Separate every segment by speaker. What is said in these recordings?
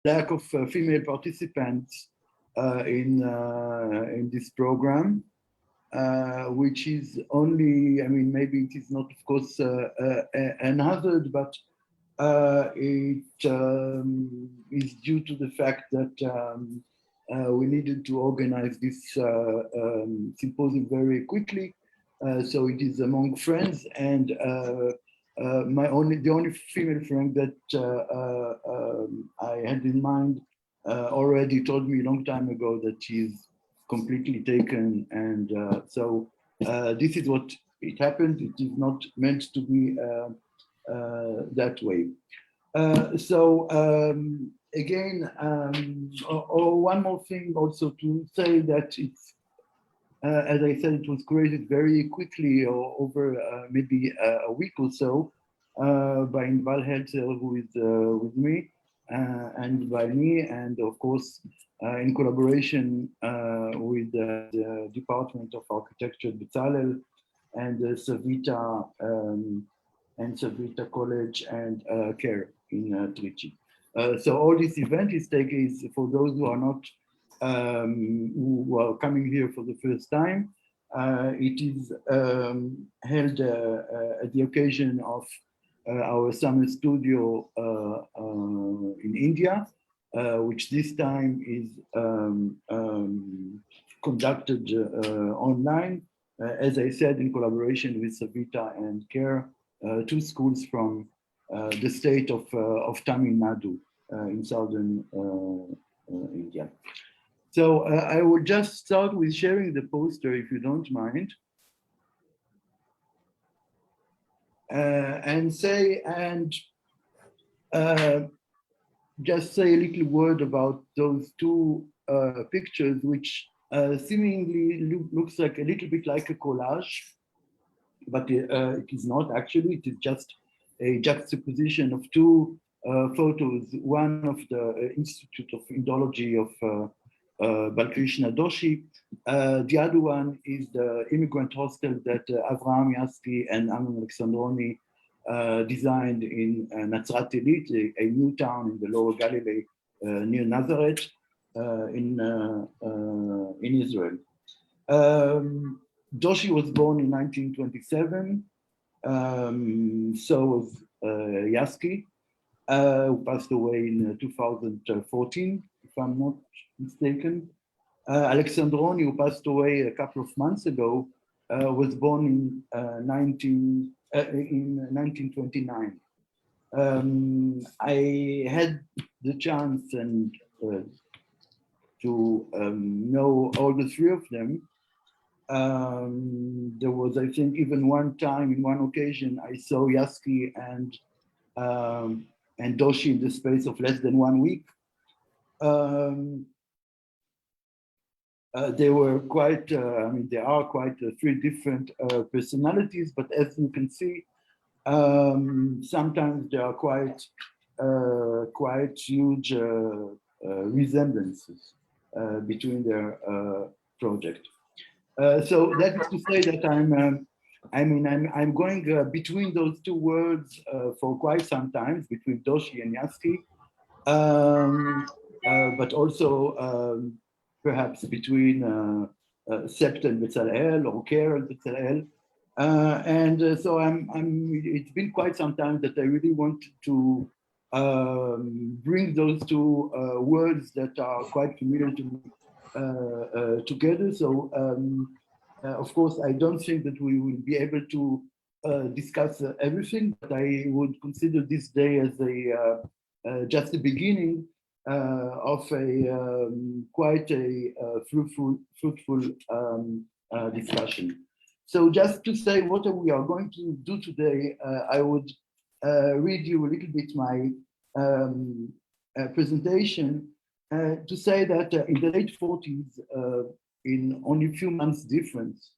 Speaker 1: lack of female participants in this program, which is only, I mean, maybe it is not, of course, an hazard, but it is due to the fact that we needed to organize this symposium very quickly. So it is among friends, and the only female friend that I had in mind already told me a long time ago that she's completely taken, and so this is what it happened. It is not meant to be that way. Again, one more thing also to say that it's, as I said, it was created very quickly, or over maybe a week or so, by Inval Hetzel, who is with me, and by me, and of course, in collaboration with the Department of Architecture at BEZALEL and Savita College and CARE in Trichy. So all this event is for those who are not who are coming here for the first time. It is held at the occasion of our summer studio in India, which this time is conducted online, as I said, in collaboration with Savita and CARE, two schools from the state of Tamil Nadu in southern India. So I will just start with sharing the poster, if you don't mind, and just say a little word about those two pictures, which seemingly looks like a little bit like a collage, but it is not actually. It is just a juxtaposition of two photos, one of the Institute of Indology of Balkrishna DOSHI. The other one is the immigrant hostel that Avraham Yaski and Amnon Alexandroni designed in Nazrat Elit, a new town in the Lower Galilee near Nazareth in Israel. DOSHI was born in 1927, so was Yaski, who passed away in 2014, if I'm not mistaken. Alexandroni, who passed away a couple of months ago, was born in 1929. I had the chance and to know all the three of them. There was, I think, even one time, in one occasion, I saw Yaski and DOSHI in the space of less than 1 week. They were quite, I mean, there are quite three different personalities, but as you can see, sometimes there are quite huge resemblances between their project. So that is to say that I'm going between those two worlds for quite some time, between DOSHI and Yaski, but also perhaps between Sept and BEZALEL, or CARE and BEZALEL. So it's been quite some time that I really want to bring those two words that are quite familiar to me together. So of course, I don't think that we will be able to discuss everything, but I would consider this day as just the beginning of quite a fruitful discussion. So just to say what we are going to do today, I would read you a little bit my presentation to say that in the late 40s, in only a few months difference,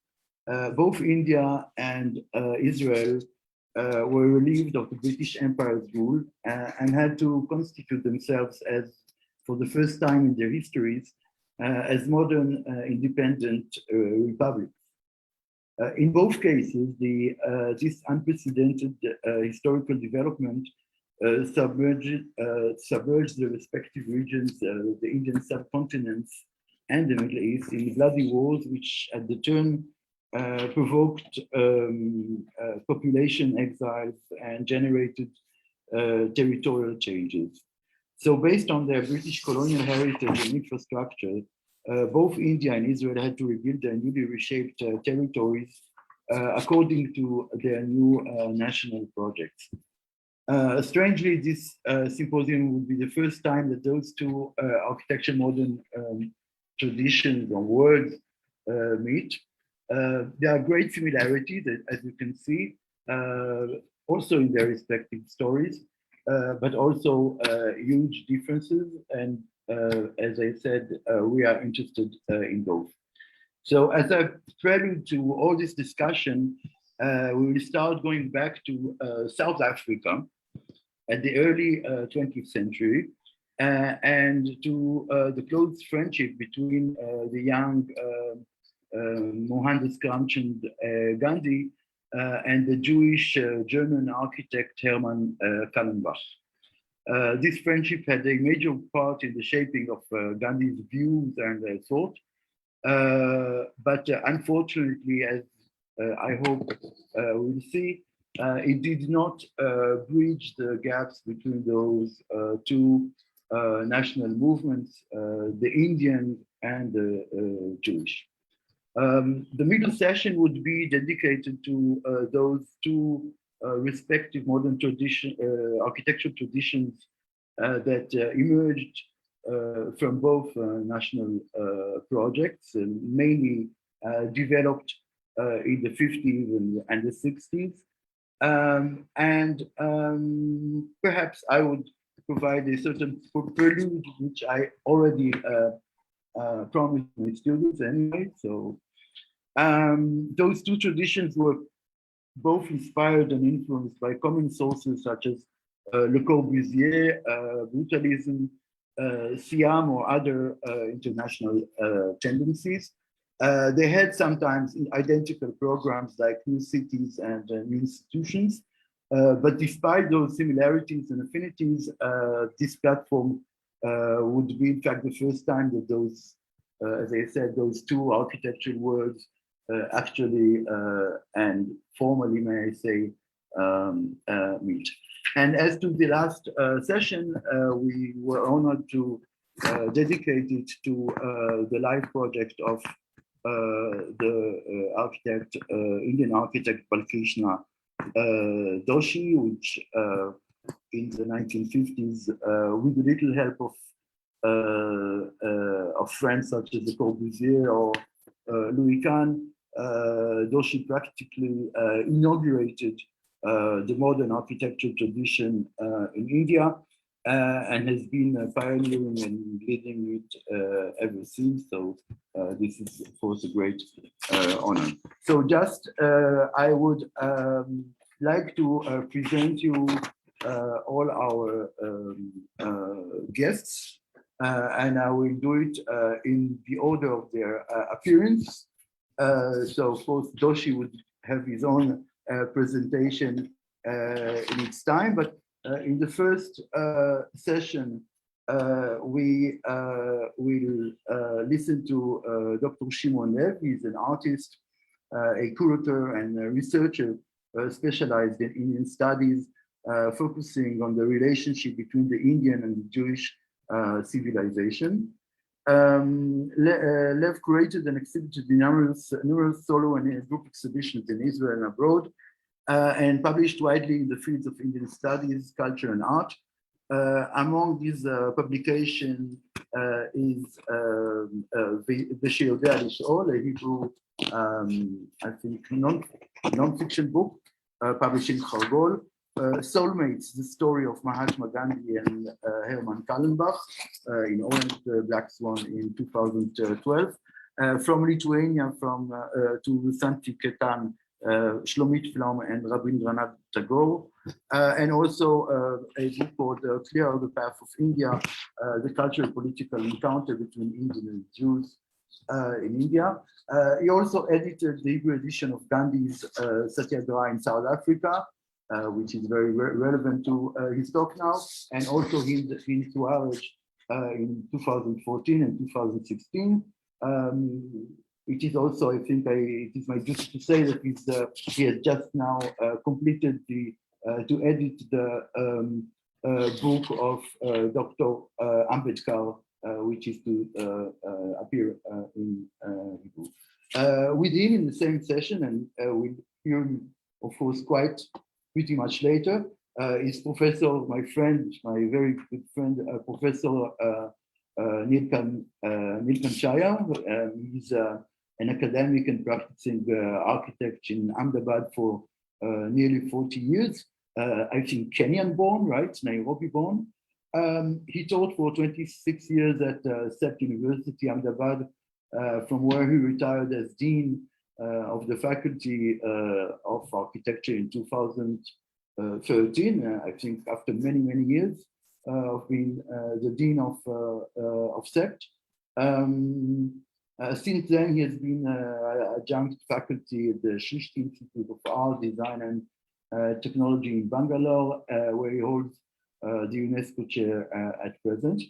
Speaker 1: both India and Israel were relieved of the British Empire's rule and had to constitute themselves as, for the first time in their histories, as modern independent republics. In both cases, this unprecedented historical development submerged the respective regions, the Indian subcontinents and the Middle East, in bloody wars, which at the turn provoked population exiles and generated territorial changes. So based on their British colonial heritage and infrastructure, both India and Israel had to rebuild their newly reshaped territories according to their new national projects. Strangely, this symposium would be the first time that those two architecture modern traditions or worlds meet. There are great similarities, as you can see, also in their respective stories, but also huge differences. And as I said, we are interested in both. So as a prelude to all this discussion, we will start going back to South Africa at the early 20th century and to the close friendship between the young Mohandas Karamchand Gandhi and the Jewish German architect Hermann Kallenbach. This friendship had a major part in the shaping of Gandhi's views and thought. But unfortunately, as I hope we'll see, it did not bridge the gaps between those two national movements, the Indian and the Jewish. The middle session would be dedicated to those two respective modern architectural traditions that emerged from both national projects, mainly developed in the 50s and the 60s. Perhaps I would provide a certain prelude, which I already promised my students anyway. So those two traditions were both inspired and influenced by common sources such as Le Corbusier, brutalism, Siam, or other international tendencies. They had sometimes identical programs like new cities and new institutions, but despite those similarities and affinities, this platform would be in fact the first time that those, as I said, those two architectural worlds actually and formally, may I say, meet. And as to the last session, we were honored to dedicate it to the life project of the architect, Indian architect Balkrishna DOSHI, which in the 1950s, with a little help of friends such as Le Corbusier or Louis Kahn, DOSHI practically inaugurated the modern architectural tradition in India and has been pioneering and leading it ever since. So this is, of course, a great honor. So just I would like to present you all our guests, and I will do it in the order of their appearance. So of course, DOSHI would have his own presentation in its time, but in the first session, we will listen to Dr. Shimon Lev. He's an artist, a curator and a researcher specialized in Indian studies, focusing on the relationship between the Indian and the Jewish civilization. Lev created and exhibited in numerous solo and group exhibitions in Israel and abroad, and published widely in the fields of Indian studies, culture, and art. Among these publications is V'Sheyodea Lish'ol, a Hebrew, I think, non-fiction book, published in Khargol. Soulmates, the story of Mahatma Gandhi and Hermann Kallenbach in Orange Black Swan in 2012. From Lithuania, to Santi Ketan, Shlomit Flam and Rabindranath Tagore, and also a book called Clear the Path of India, the cultural political encounter between Indian and Jews in India. He also edited the Hebrew edition of Gandhi's Satyagraha in South Africa, which is very relevant to his talk now, and also his Tuareg in 2014 and 2016. It is also, I think, it is my duty to say that he has just now completed to edit the book of Dr. Ambedkar, which is to appear in Hebrew. With him in the same session, and we'll hear him, of course, pretty much later, is Professor, my very good friend, Professor Neelkanth Chhaya. He's an academic and practicing architect in Ahmedabad for nearly 40 years. I think Kenyan born, right? Nairobi born. He taught for 26 years at SEPT University, Ahmedabad, from where he retired as Dean of the Faculty of Architecture in 2013. I think after many, many years of being the Dean of SEPT. Since then, he has been adjunct faculty at the Trichy Institute of Art, Design and Technology in Bangalore, where he holds the UNESCO chair at present.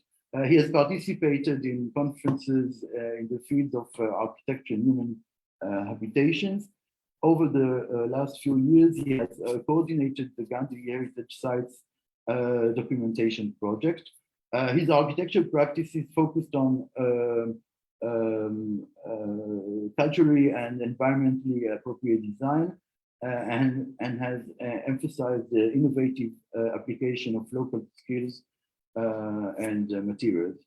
Speaker 1: He has participated in conferences in the field of architecture and human habitations. Over the last few years, he has coordinated the Gandhi Heritage Sites documentation project. His architecture practice is focused on culturally and environmentally appropriate design and has emphasized the innovative application of local skills and materials.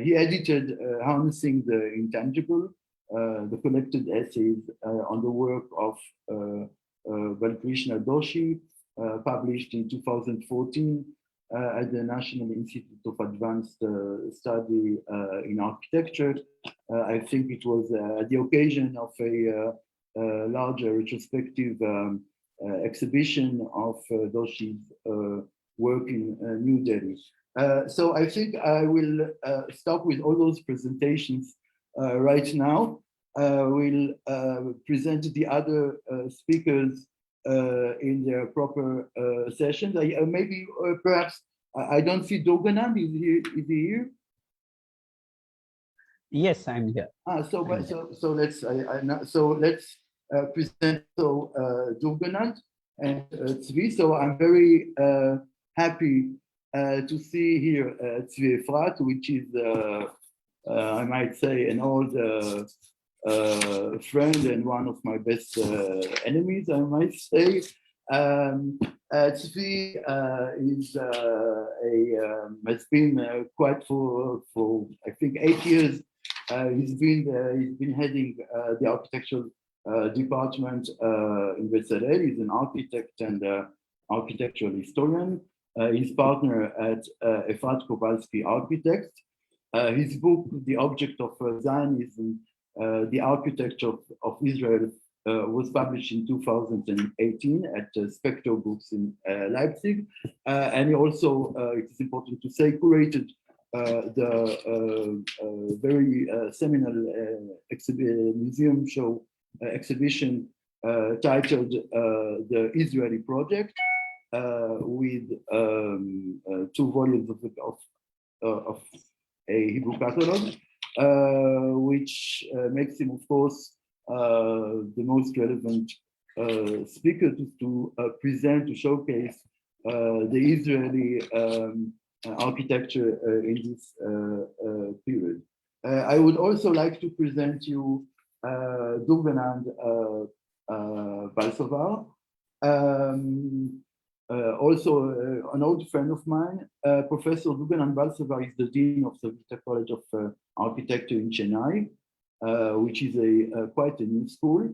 Speaker 1: He edited Harnessing the Intangible, the collected essays on the work of Balkrishna Doshi, published in 2014 at the National Institute of Advanced Study in Architecture. I think it was at the occasion of a larger retrospective exhibition of Doshi's work in New Delhi. So I think I will stop with all those presentations right now. We'll present the other speakers in their proper sessions. Maybe perhaps I don't see Durganand. Is he here?
Speaker 2: Yes, I'm here.
Speaker 1: So let's present Durganand and Tzvi. So I'm very happy to see here Tzvi Efrat, which is I might say an old friend and one of my best enemies, I might say. Tzvi has been quite for I think 8 years. He's been heading the architectural department in BEZALEL. He's an architect and architectural historian. He's partner at Efrat Kowalski Architects. His book, The Object of Zionism, The Architecture of Israel, was published in 2018 at Spectre Books in Leipzig. And he also, it's important to say, curated the very seminal museum show exhibition titled The Israeli Project, with 2 volumes of a Hebrew catalog, which makes him, of course, the most relevant speaker to present, to showcase the Israeli architecture in this period. I would also like to present you Durganand Balsavar, also an old friend of mine. Professor Durganand Balsavar is the Dean of the Vita College of Architecture in Chennai, which is quite a new school.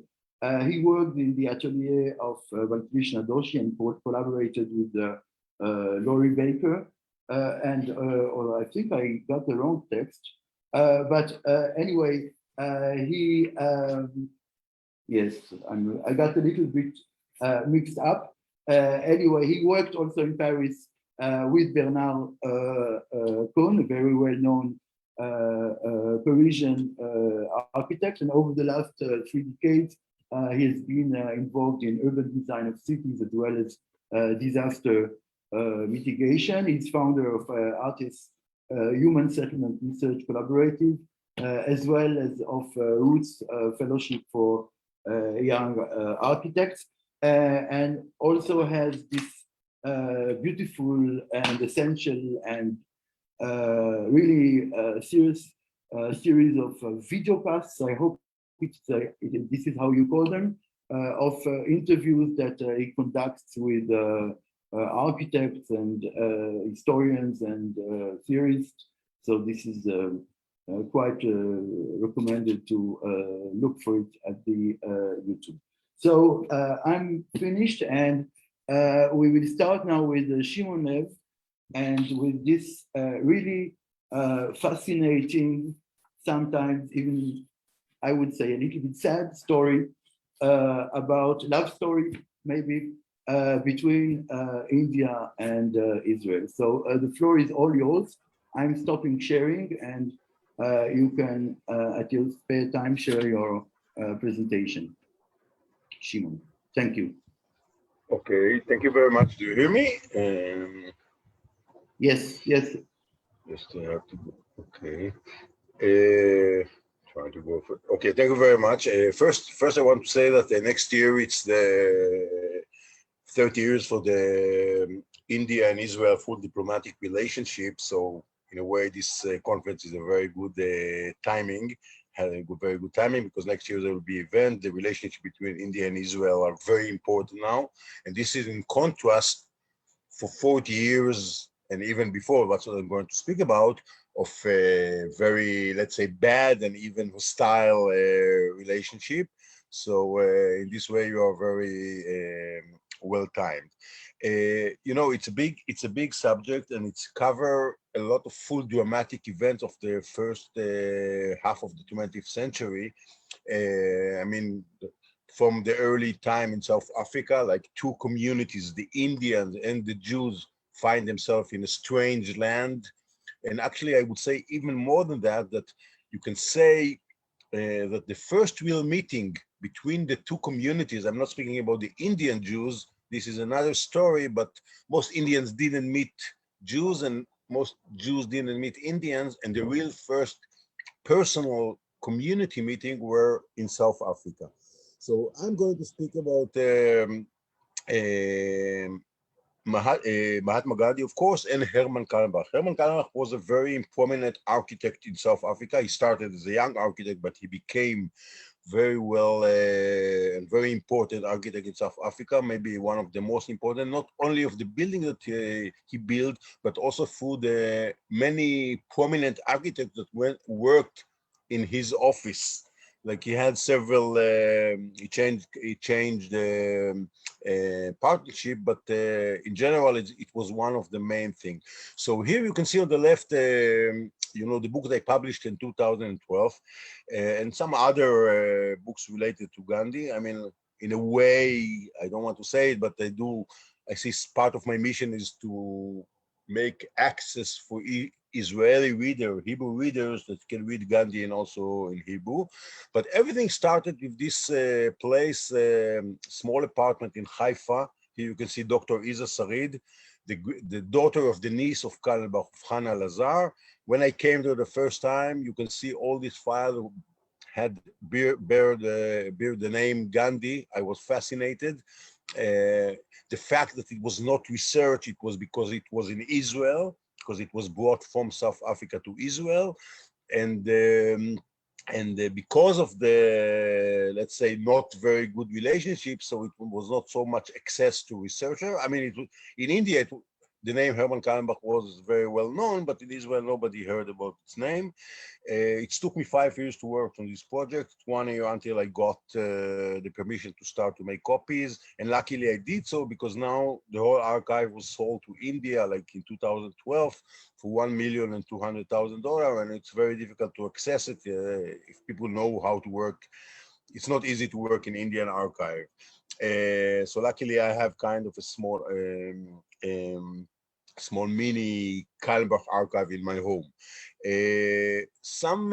Speaker 1: He worked in the atelier of Balkrishna Doshi and collaborated with Laurie Baker. Or I think I got the wrong text. But anyway, yes, I got a little bit mixed up. Anyway, he worked also in Paris with Bernard Cohn, a very well-known Parisian architect, and over the last 3 decades, he has been involved in urban design of cities as well as disaster mitigation. He's founder of Artists Human Settlement Research Collaborative, as well as of Roots Fellowship for Young Architects, and also has this beautiful and essential and really serious series of video casts. I hope this is how you call them, of interviews that he conducts with architects and historians and theorists. So this is quite recommended to look for it at the YouTube. So I'm finished, and we will start now with Shimon Lev, and with this really fascinating, sometimes even I would say a little bit sad story about love story, maybe between India and Israel. So the floor is all yours. I'm stopping sharing, and you can, at your spare time, share your presentation. Shimon, thank you.
Speaker 2: Okay, thank you very much. Do you hear me?
Speaker 1: Yes, yes.
Speaker 2: Just have to go. Okay. Trying to go for. Okay, thank you very much. First, I want to say that next year it's the 30 years for the India and Israel full diplomatic relationship. So in a way, this conference is a very good timing. Had a very good timing, because next year there will be an event. The relationship between India and Israel are very important now, and this is in contrast for 40 years and even before, that's what I'm going to speak about, of a very, let's say, bad and even hostile relationship. So in this way, you are very well timed. You know, it's a big subject, and it's cover a lot of full dramatic events of the first half of the 20th century. I mean, from the early time in South Africa, like two communities, the Indians and the Jews, find themselves in a strange land. And actually, I would say even more than that, that you can say that the first real meeting between the two communities, I'm not speaking about the Indian Jews, this is another story, but most Indians didn't meet Jews and most Jews didn't meet Indians, and the real first personal community meeting were in South Africa. So I'm going to speak about Mahatma Gandhi, of course, and Herman Kallenbach. Herman Kallenbach was a very prominent architect in South Africa. He started as a young architect, but he became very well and very important architect in South Africa, maybe one of the most important, not only of the building that he built, but also through the many prominent architects that worked in his office. Like he had several, he changed partnership, but in general, it was one of the main things. So here you can see on the left, you know, the book that I published in 2012, and some other books related to Gandhi. I mean, in a way, I don't want to say it, but I see part of my mission is to make access for Israeli Hebrew readers that can read Gandhi and also in Hebrew. But everything started with this place, small apartment in Haifa. Here you can see Dr. Iza Sarid, the daughter of the niece of Kallenbach, of Hannah Lazar. When I came there the first time, you can see all these files had bear the name Gandhi. I was fascinated. The fact that it was not research, it was because it was in Israel, because it was brought from South Africa to Israel, and because of the, let's say, not very good relationship, so it was not so much access to researcher. I mean, in India, the name Herman Kallenbach was very well known, but in Israel, nobody heard about its name. It took me 5 years to work on this project, 1 year until I got the permission to start to make copies. And luckily I did so, because now the whole archive was sold to India, like in 2012, for $1,200,000. And it's very difficult to access it. If people know how to work, it's not easy to work in Indian archive. So luckily I have kind of a small mini Kallenbach archive in my home. Some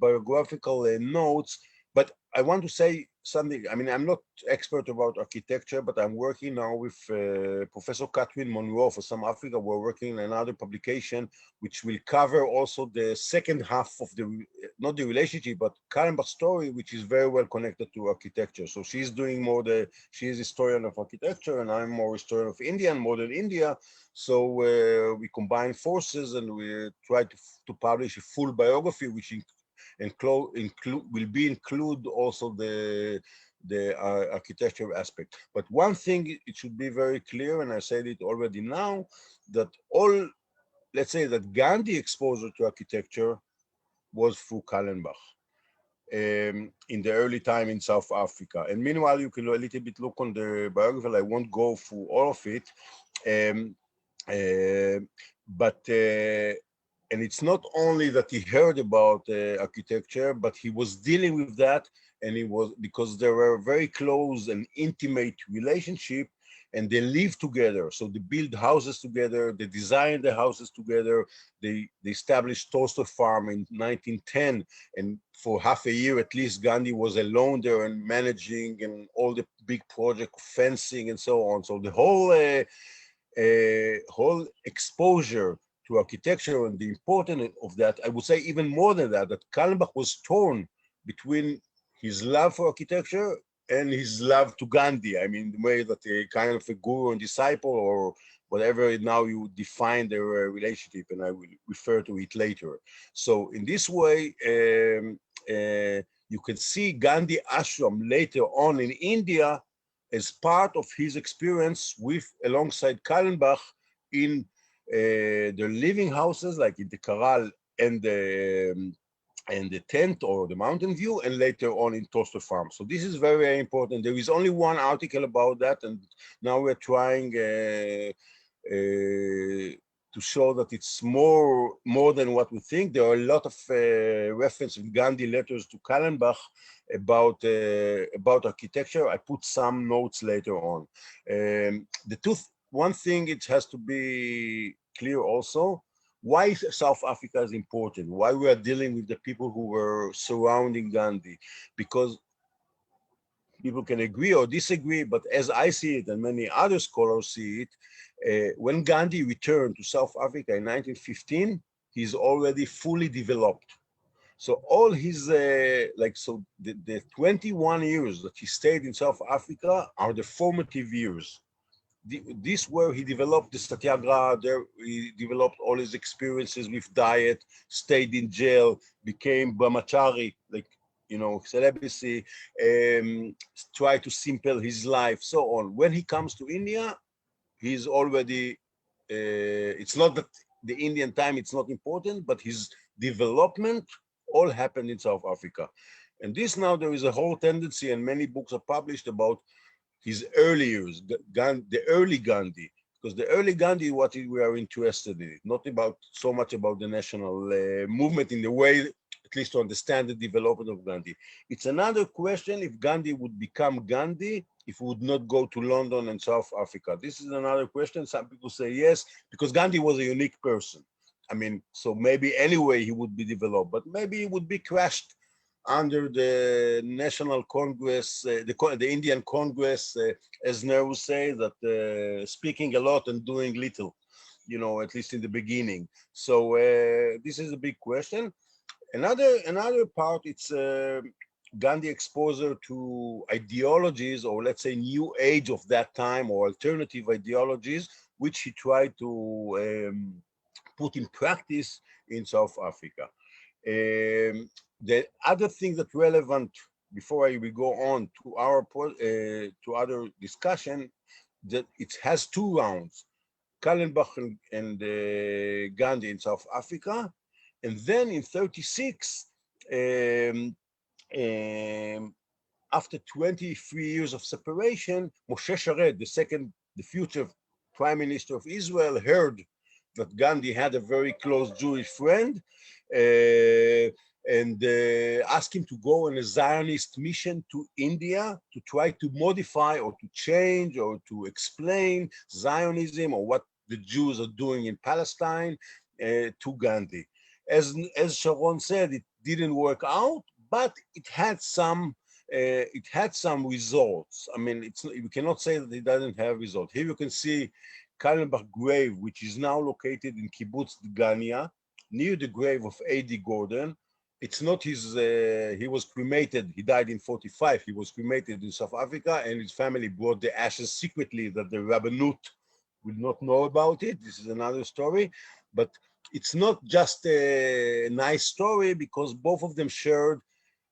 Speaker 2: biographical notes, but I want to say something. I mean, I'm not expert about architecture, but I'm working now with Professor Catherine Monroe for some Africa. We're working on another publication which will cover also the second half of the, not the relationship, but Kallenbach's story, which is very well connected to architecture. So she's doing more she is historian of architecture, and I'm more historian of India and modern India. So we combine forces and we try to publish a full biography, which will include also the architecture aspect. But one thing, it should be very clear, and I said it already now, that let's say that Gandhi exposure to architecture was through Kallenbach in the early time in South Africa. And meanwhile, you can a little bit look on the biography. I won't go through all of it. And it's not only that he heard about architecture, but he was dealing with that, and it was because there were very close and intimate relationship, and they lived together. So they build houses together, they designed the houses together, they established Toaster Farm in 1910, and for half a year at least, Gandhi was alone there and managing and all the big project of fencing and so on. So the whole exposure to architecture and the importance of that, I would say even more than that, that Kallenbach was torn between his love for architecture and his love to Gandhi. I mean, the way that a kind of a guru and disciple, or whatever now you define their relationship, and I will refer to it later. So in this way, you can see Gandhi ashram later on in India as part of his experience alongside Kallenbach in their living houses, like in the Corral and the tent or the mountain view, and later on in Toaster Farm. So this is very, very important. There is only one article about that, and now we're trying to show that it's more than what we think. There are a lot of reference in Gandhi letters to Kallenbach about architecture. I put some notes later on. One thing it has to be clear also, why South Africa is important, why we are dealing with the people who were surrounding Gandhi, because people can agree or disagree, but as I see it and many other scholars see it, when Gandhi returned to South Africa in 1915, he's already fully developed. So all his, the 21 years that he stayed in South Africa are the formative years. This where he developed the satyagraha, there he developed all his experiences with diet, stayed in jail, became brahmachari, like, celibacy, tried to simple his life, so on. When he comes to India, he's already, it's not that the Indian time, it's not important, but his development all happened in South Africa. And this now, there is a whole tendency, and many books are published about his early years, the early Gandhi, because the early Gandhi is what we are interested in, not so much about the national movement in the way, at least to understand the development of Gandhi. It's another question if Gandhi would become Gandhi if he would not go to London and South Africa. This is another question. Some people say yes, because Gandhi was a unique person. I mean, so maybe anyway he would be developed, but maybe he would be crushed under the National Congress, the Indian Congress, as Nehru say, that speaking a lot and doing little, at least in the beginning. So this is a big question. Another part, it's Gandhi exposure to ideologies, or let's say new age of that time, or alternative ideologies, which he tried to put in practice in South Africa. The other thing that's relevant, before I will go on to to other discussion, that it has two rounds, Kallenbach and Gandhi in South Africa, and then in 1936, after 23 years of separation, Moshe Sharet, the future Prime Minister of Israel, heard that Gandhi had a very close Jewish friend, and asked him to go on a Zionist mission to India to try to modify or to change or to explain Zionism or what the Jews are doing in Palestine to Gandhi. As Sharon said, it didn't work out, but it had some it had some results. I mean, we cannot say that it doesn't have results. Here you can see Kallenbach grave, which is now located in Kibbutz Dgania, near the grave of A.D. Gordon. It's not his, he was cremated, he died in 45, he was cremated in South Africa, and his family brought the ashes secretly that the Rabbanut will not know about it. This is another story, but it's not just a nice story because both of them shared,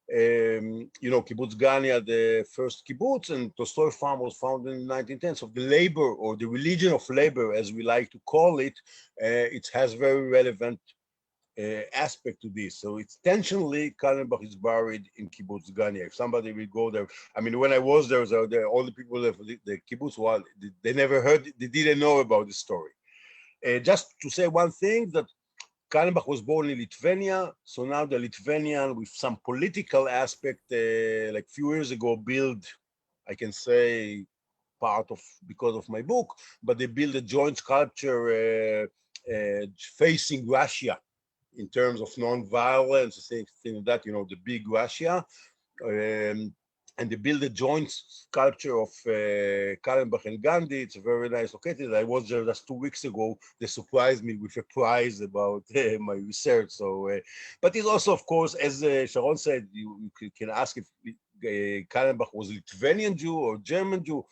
Speaker 2: you know, Kibbutz Dgania, the first kibbutz, and Tolstoy farm was founded in the 1910s. So the labor, or the religion of labor, as we like to call it, it has very relevant aspect to this. So it's intentionally Kallenbach is buried in Kibbutz Dgania. If somebody will go there, I mean, when I was there, all the people that the kibbutz, well, they never heard, they didn't know about the story. Just to say one thing, that Kallenbach was born in Lithuania, so now the Lithuanian with some political aspect, like a few years ago, built, I can say, part of, because of my book, but they built a joint sculpture facing Russia in terms of non-violence, things like that, you know, the big Russia. And they built a joint sculpture of Kallenbach and Gandhi. It's very nice located. I was there just 2 weeks ago. They surprised me with a prize about my research. So, but it's also, of course, as Sharon said, you can ask if Kallenbach was a Lithuanian Jew or German Jew.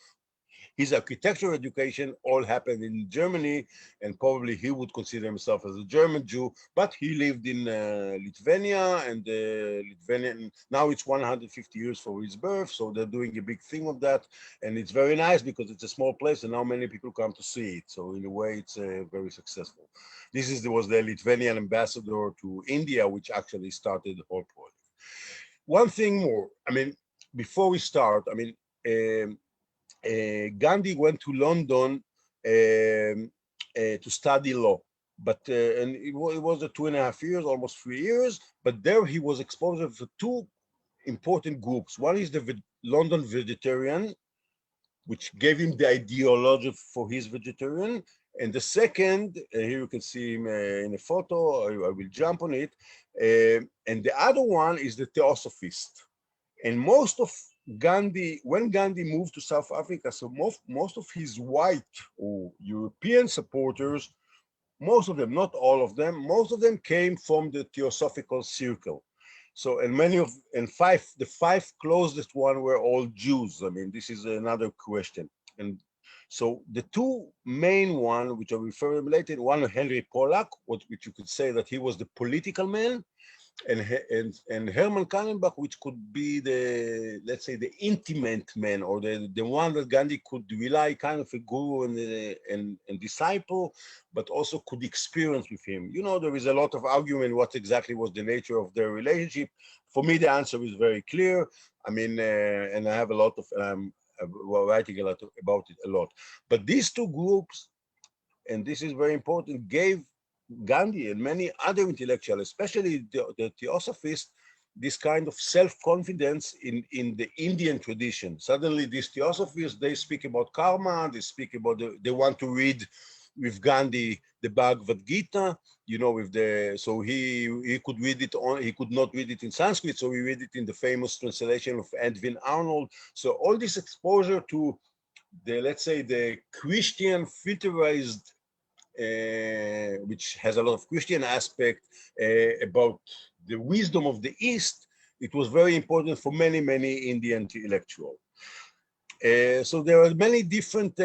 Speaker 2: His architectural education all happened in Germany, and probably he would consider himself as a German Jew, but he lived in Lithuania, and Lithuania, now it's 150 years for his birth, so they're doing a big thing of that, and it's very nice because it's a small place, and now many people come to see it, so in a way, it's very successful. This was the Lithuanian ambassador to India, which actually started the whole project. One thing more, I mean, before we start, I mean, Gandhi went to London to study law, but and it was 2.5 years, almost 3 years. But there he was exposed to two important groups. One is the London vegetarian, which gave him the ideology for his vegetarian, and the second, here you can see him in a photo. I will jump on it, and the other one is the theosophist. And most of Gandhi, when Gandhi moved to South Africa, so most of his white or European supporters, most of them, not all of them, most of them came from the theosophical circle. So, and the five closest one were all Jews. I mean, this is another question. And so the two main one, which I will refer to later, one Henry Pollack, which you could say that he was the political man, and Herman Kallenbach, which could be the, let's say, the intimate man, or the one that Gandhi could rely, kind of a guru and disciple, but also could experience with him. You know, there is a lot of argument what exactly was the nature of their relationship. For me, the answer is very clear. I mean, and I have a lot of, writing a lot about it a lot. But these two groups, and this is very important, gave Gandhi and many other intellectuals, especially the theosophists, this kind of self-confidence in the Indian tradition. Suddenly these theosophists, they speak about karma, they speak about, they want to read with Gandhi the Bhagavad Gita, you know, with the, so he could read it on, he could not read it in Sanskrit, so he read it in the famous translation of Edwin Arnold. So all this exposure to the, let's say, the Christian filterized, which has a lot of Christian aspect, about the wisdom of the East, it was very important for many, many Indian intellectuals. So there are many different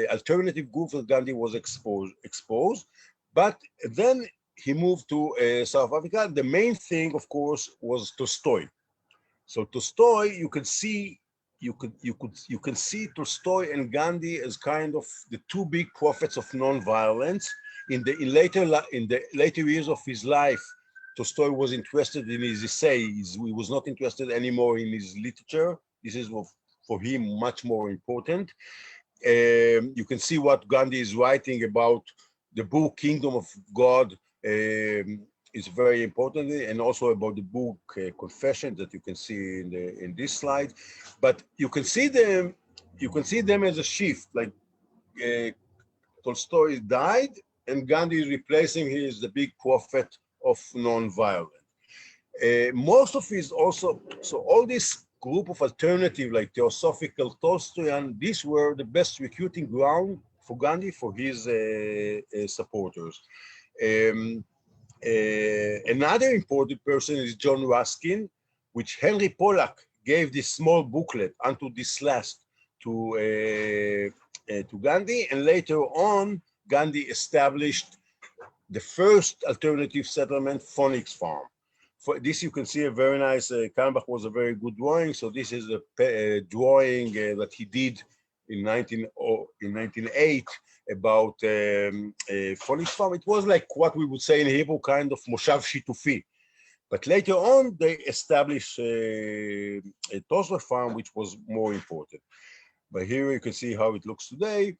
Speaker 2: alternative groups that Gandhi was exposed, but then he moved to South Africa. The main thing, of course, was Tolstoy. So Tolstoy, you can see Tolstoy and Gandhi as kind of the two big prophets of nonviolence. In the later years of his life, Tolstoy was interested in his essays. He was not interested anymore in his literature. This is for him much more important. You can see what Gandhi is writing about the book Kingdom of God. Is very important, and also about the book Confession that you can see in this slide. But you can see them as a shift, like Tolstoy died and Gandhi is replacing him as the big prophet of nonviolence. Most of his also, so all this group of alternative like Theosophical, Tolstoyan, these were the best recruiting ground for Gandhi for his supporters. Another important person is John Ruskin, which Henry Pollack gave this small booklet unto this last to Gandhi, and later on Gandhi established the first alternative settlement, Phoenix Farm. For this, you can see a very nice, Kalmbach was a very good drawing. So this is a drawing that he did in 1908 about Phoenix Farm. It was like what we would say in Hebrew, kind of Moshav Shitufi. But later on, they established a Tosler farm, which was more important. But here you can see how it looks today.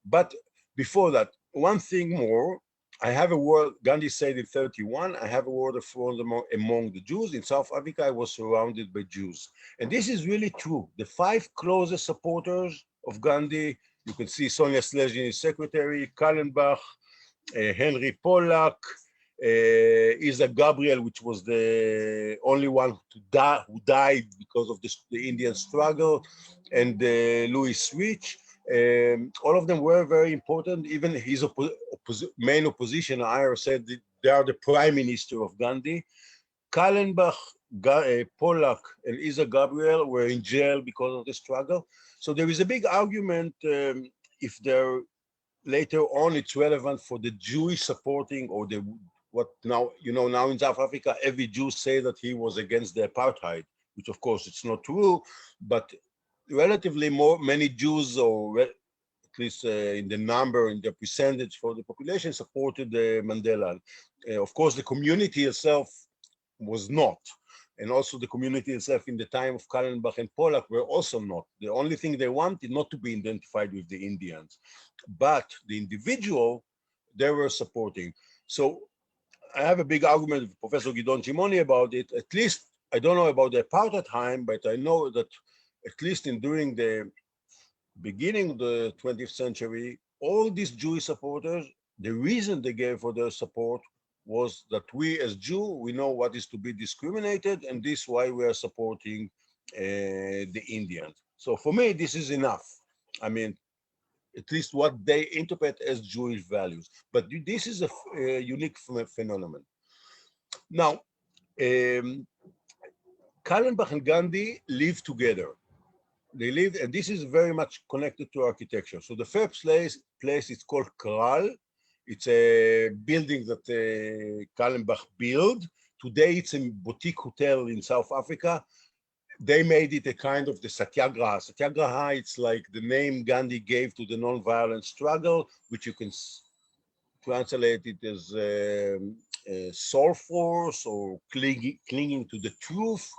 Speaker 2: But before that, one thing more, I have a word, Gandhi said in 31, I have a word of fraud among the Jews. In South Africa, I was surrounded by Jews. And this is really true. The 5 closest supporters of Gandhi, you can see Sonia Slezhin, his secretary, Kallenbach, Henry Pollack, Isa Gabriel, which was the only one who died because of the Indian struggle, and Louis Switch. All of them were very important. Even his main opposition, Iyer, said that they are the prime minister of Gandhi. Kallenbach, Pollack, and Isa Gabriel were in jail because of the struggle. So there is a big argument if they're later on it's relevant for the Jewish supporting or the what now, you know, now in South Africa, every Jew say that he was against the apartheid, which of course it's not true, but relatively many Jews, or at least in the number, in the percentage for the population, supported Mandela. Of course, the community itself was not. And also the community itself in the time of Kallenbach and Pollack were also not. The only thing they wanted not to be identified with the Indians. But the individual, they were supporting. So I have a big argument with Professor Gidon Shimoni about it. At least, I don't know about the apartheid time, but I know that at least during the beginning of the 20th century, all these Jewish supporters, the reason they gave for their support was that we as Jew, we know what is to be discriminated, and this is why we are supporting the Indians. So for me, this is enough. I mean, at least what they interpret as Jewish values. But this is a unique phenomenon. Now, Kallenbach and Gandhi live together. They lived, and this is very much connected to architecture. So the first place is called Kral. It's a building that Kallenbach built. Today it's a boutique hotel in South Africa. They made it a kind of the Satyagraha. Satyagraha, it's like the name Gandhi gave to the non-violent struggle, which you can translate it as soul force or clinging to the truth.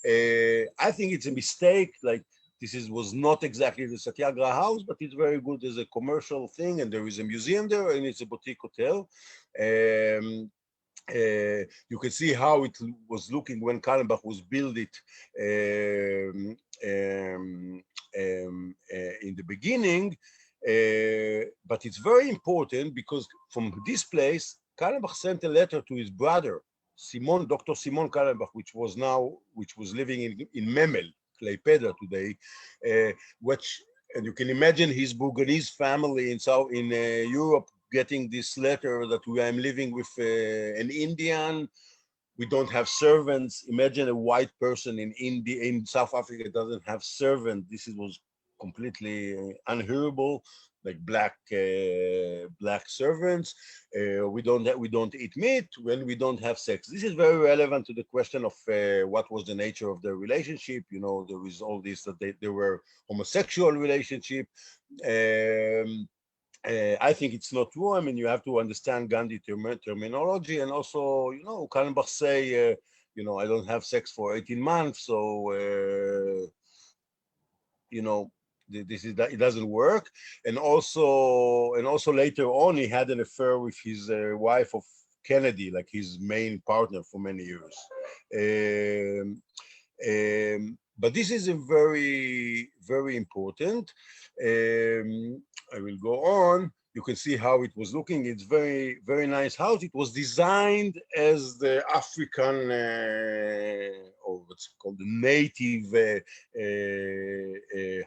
Speaker 2: I think it's a mistake. Like this was not exactly the Satyagraha house, but it's very good as a commercial thing, and there is a museum there, and it's a boutique hotel. You can see how it was looking when Kallenbach was built it in the beginning, but it's very important because from this place, Kallenbach sent a letter to his brother, Dr. Simon Kallenbach, which was living in Memel, Klaipeda today, which, and you can imagine his Burganese family in Europe getting this letter that I'm living with an Indian. We don't have servants. Imagine a white person in South Africa doesn't have servant. This was completely unhearable. Like black servants. We don't eat meat when we don't have sex. This is very relevant to the question of what was the nature of their relationship. You know, there is all this that they were homosexual relationship. I think it's not true. I mean, you have to understand Gandhi terminology, and also, you know, Kallenbach say, you know, I don't have sex for 18 months, so, you know, it doesn't work. And also later on, he had an affair with his wife of Kennedy, like his main partner for many years. But this is a very, very important. I will go on. You can see how it was looking. It's very, very nice house. It was designed as the African, or what's called the native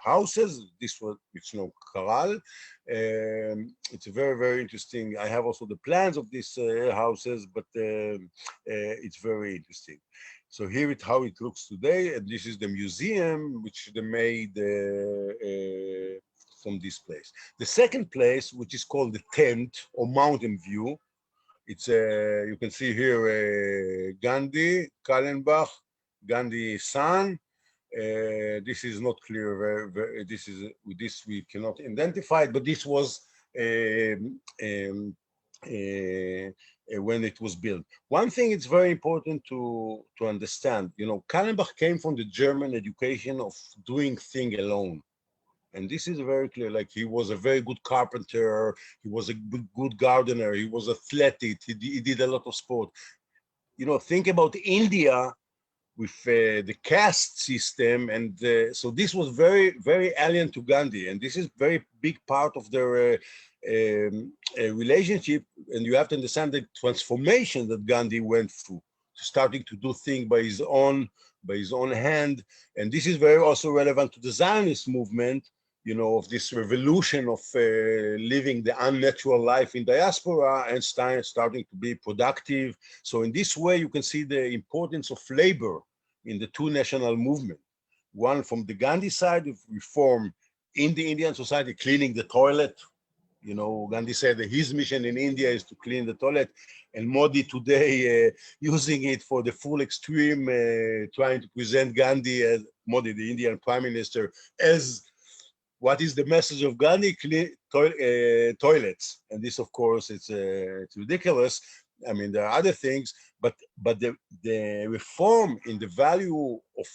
Speaker 2: houses. This was, it's no Karal. It's very, very interesting. I have also the plans of these houses, but it's very interesting. So here is how it looks today, and this is the museum which they made from this place. The second place, which is called the tent or mountain view, it's you can see here Gandhi, Kallenbach, Gandhi's son. This is not clear. This is with this we cannot identify it, but this was when it was built. One thing it's very important to understand. You know, Kallenbach came from the German education of doing things alone. And this is very clear, like he was a very good carpenter, he was a good gardener, he was athletic, he did a lot of sport. You know, think about India with the caste system. And so this was very, very alien to Gandhi. And this is very big part of their relationship. And you have to understand the transformation that Gandhi went through, starting to do things by his own hand. And this is very also relevant to the Zionist movement, you know, of this revolution of living the unnatural life in diaspora and starting to be productive. So in this way, you can see the importance of labor in the two national movements. One from the Gandhi side of reform in the Indian society, cleaning the toilet. You know, Gandhi said that his mission in India is to clean the toilet, and Modi today using it for the full extreme, trying to present Gandhi as Modi, the Indian Prime Minister, as what is the message of Gandhi? Clean toilets. And this, of course, it's ridiculous. I mean, there are other things, but the reform in the value of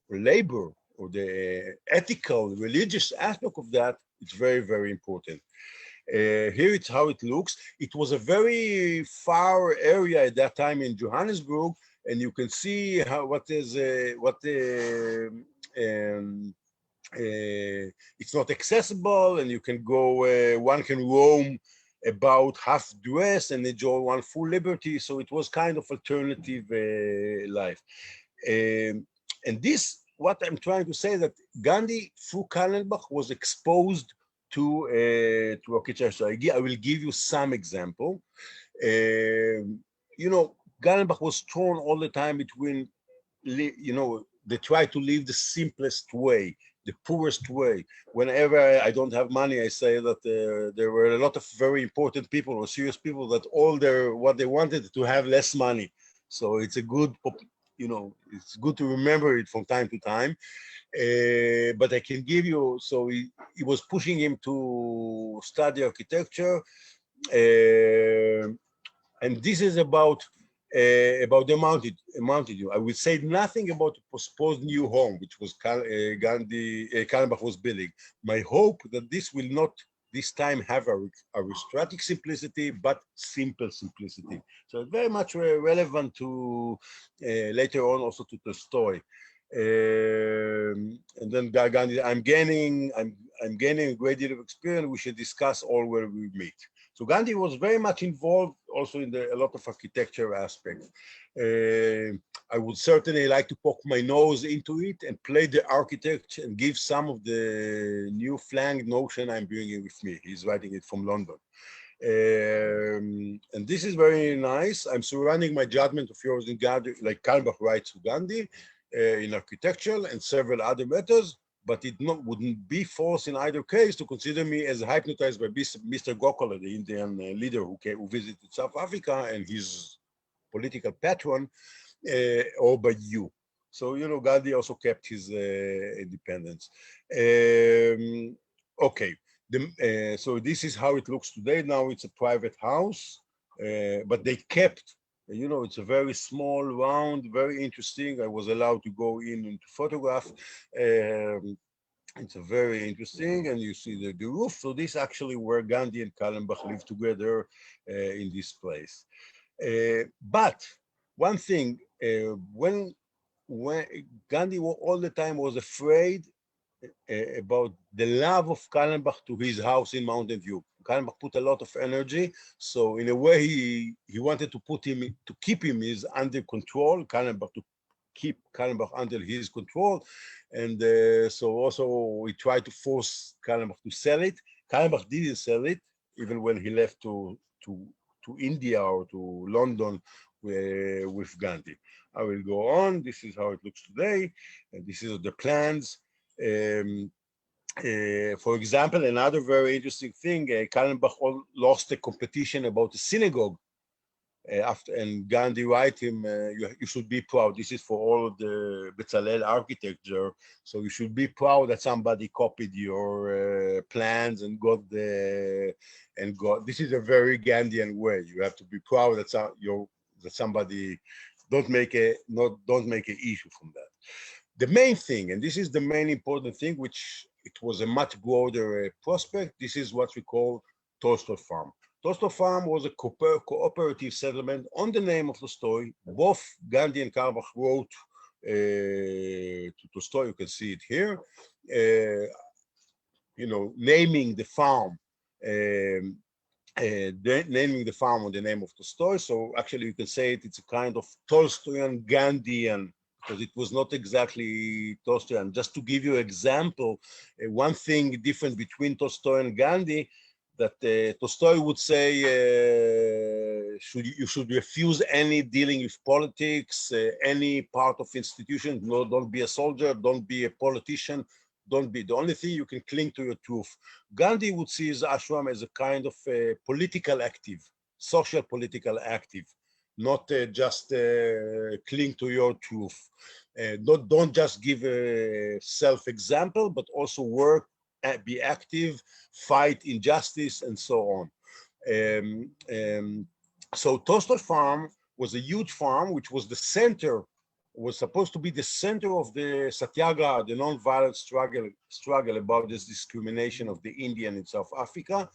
Speaker 2: labor or the ethical, religious aspect of that, it's very, very important. Here it's how it looks. It was a very far area at that time in Johannesburg, and you can see how it's not accessible, and you can go, one can roam about half dressed and enjoy one full liberty. So it was kind of alternative life. And this, what I'm trying to say, that Gandhi through Kallenbach was exposed to architecture. So I will give you some example. You know, Kallenbach was torn all the time between, you know, they try to live the simplest way, the poorest way. Whenever I don't have money, I say that there were a lot of very important people or serious people that what they wanted to have less money. So it's a good, you know, it's good to remember it from time to time. But I can give you, so he was pushing him to study architecture. And this is about the mountain view. I will say nothing about the proposed new home, which was Kallenbach was building. My hope that this will not this time have a aristocratic simplicity, but simple simplicity. So it's very much relevant to later on also to Tolstoy. And then Gandhi, I'm gaining a great deal of experience. We should discuss all where we meet. So Gandhi was very much involved also in a lot of architecture aspects. I would certainly like to poke my nose into it and play the architect and give some of the new flank notion I'm bringing with me. He's writing it from London. And this is very nice. I'm surrounding my judgment of yours in Gandhi, like Kallenbach writes to Gandhi in architectural and several other matters, but it wouldn't be false in either case to consider me as hypnotized by Mr. Gokhale, the Indian leader who visited South Africa and his political patron, or by you. So, you know, Gandhi also kept his independence. Okay, so this is how it looks today. Now it's a private house, but they kept, you know, it's a very small, round, very interesting. I was allowed to go in and to photograph. It's a very interesting, and you see the roof. So this actually where Gandhi and Kallenbach lived together in this place. But one thing, when Gandhi all the time was afraid about the love of Kallenbach to his house in Mountain View. Kallenbach put a lot of energy. So in a way, he wanted to keep him is under control, Kallenbach, to keep Kallenbach under his control. And so also we tried to force Kallenbach to sell it. Kallenbach didn't sell it, even when he left to India or to London with Gandhi. I will go on. This is how it looks today. And this is the plans. For example, another very interesting thing, Kallenbach lost a competition about the synagogue. And Gandhi write him, you should be proud. This is for all of the BEZALEL architecture. So you should be proud that somebody copied your plans and got this is a very Gandhian way. You have to be proud that somebody don't make an issue from that. The main thing, and this is the main important thing, which it was a much broader prospect. This is what we call Tolstoy Farm. Tolstoy Farm was a cooperative settlement on the name of Tolstoy. Both Gandhi and Kallenbach wrote to Tolstoy. You can see it here. Naming the farm. Naming the farm on the name of Tolstoy. So actually, you can say it's a kind of Tolstoyan Gandhian, because it was not exactly Tolstoyan. Just to give you an example, one thing different between Tolstoy and Gandhi, that Tolstoy would say you should refuse any dealing with politics, any part of institutions. No, don't be a soldier, don't be a politician, don't be. The only thing you can cling to your truth. Gandhi would see his ashram as a kind of political active, social political active, not just cling to your truth. Don't just give a self-example, but also work, be active, fight injustice, and so on. So Tolstoy Farm was a huge farm, which was the center, was supposed to be the center of the Satyagraha, the non-violent struggle about this discrimination of the Indian in South Africa.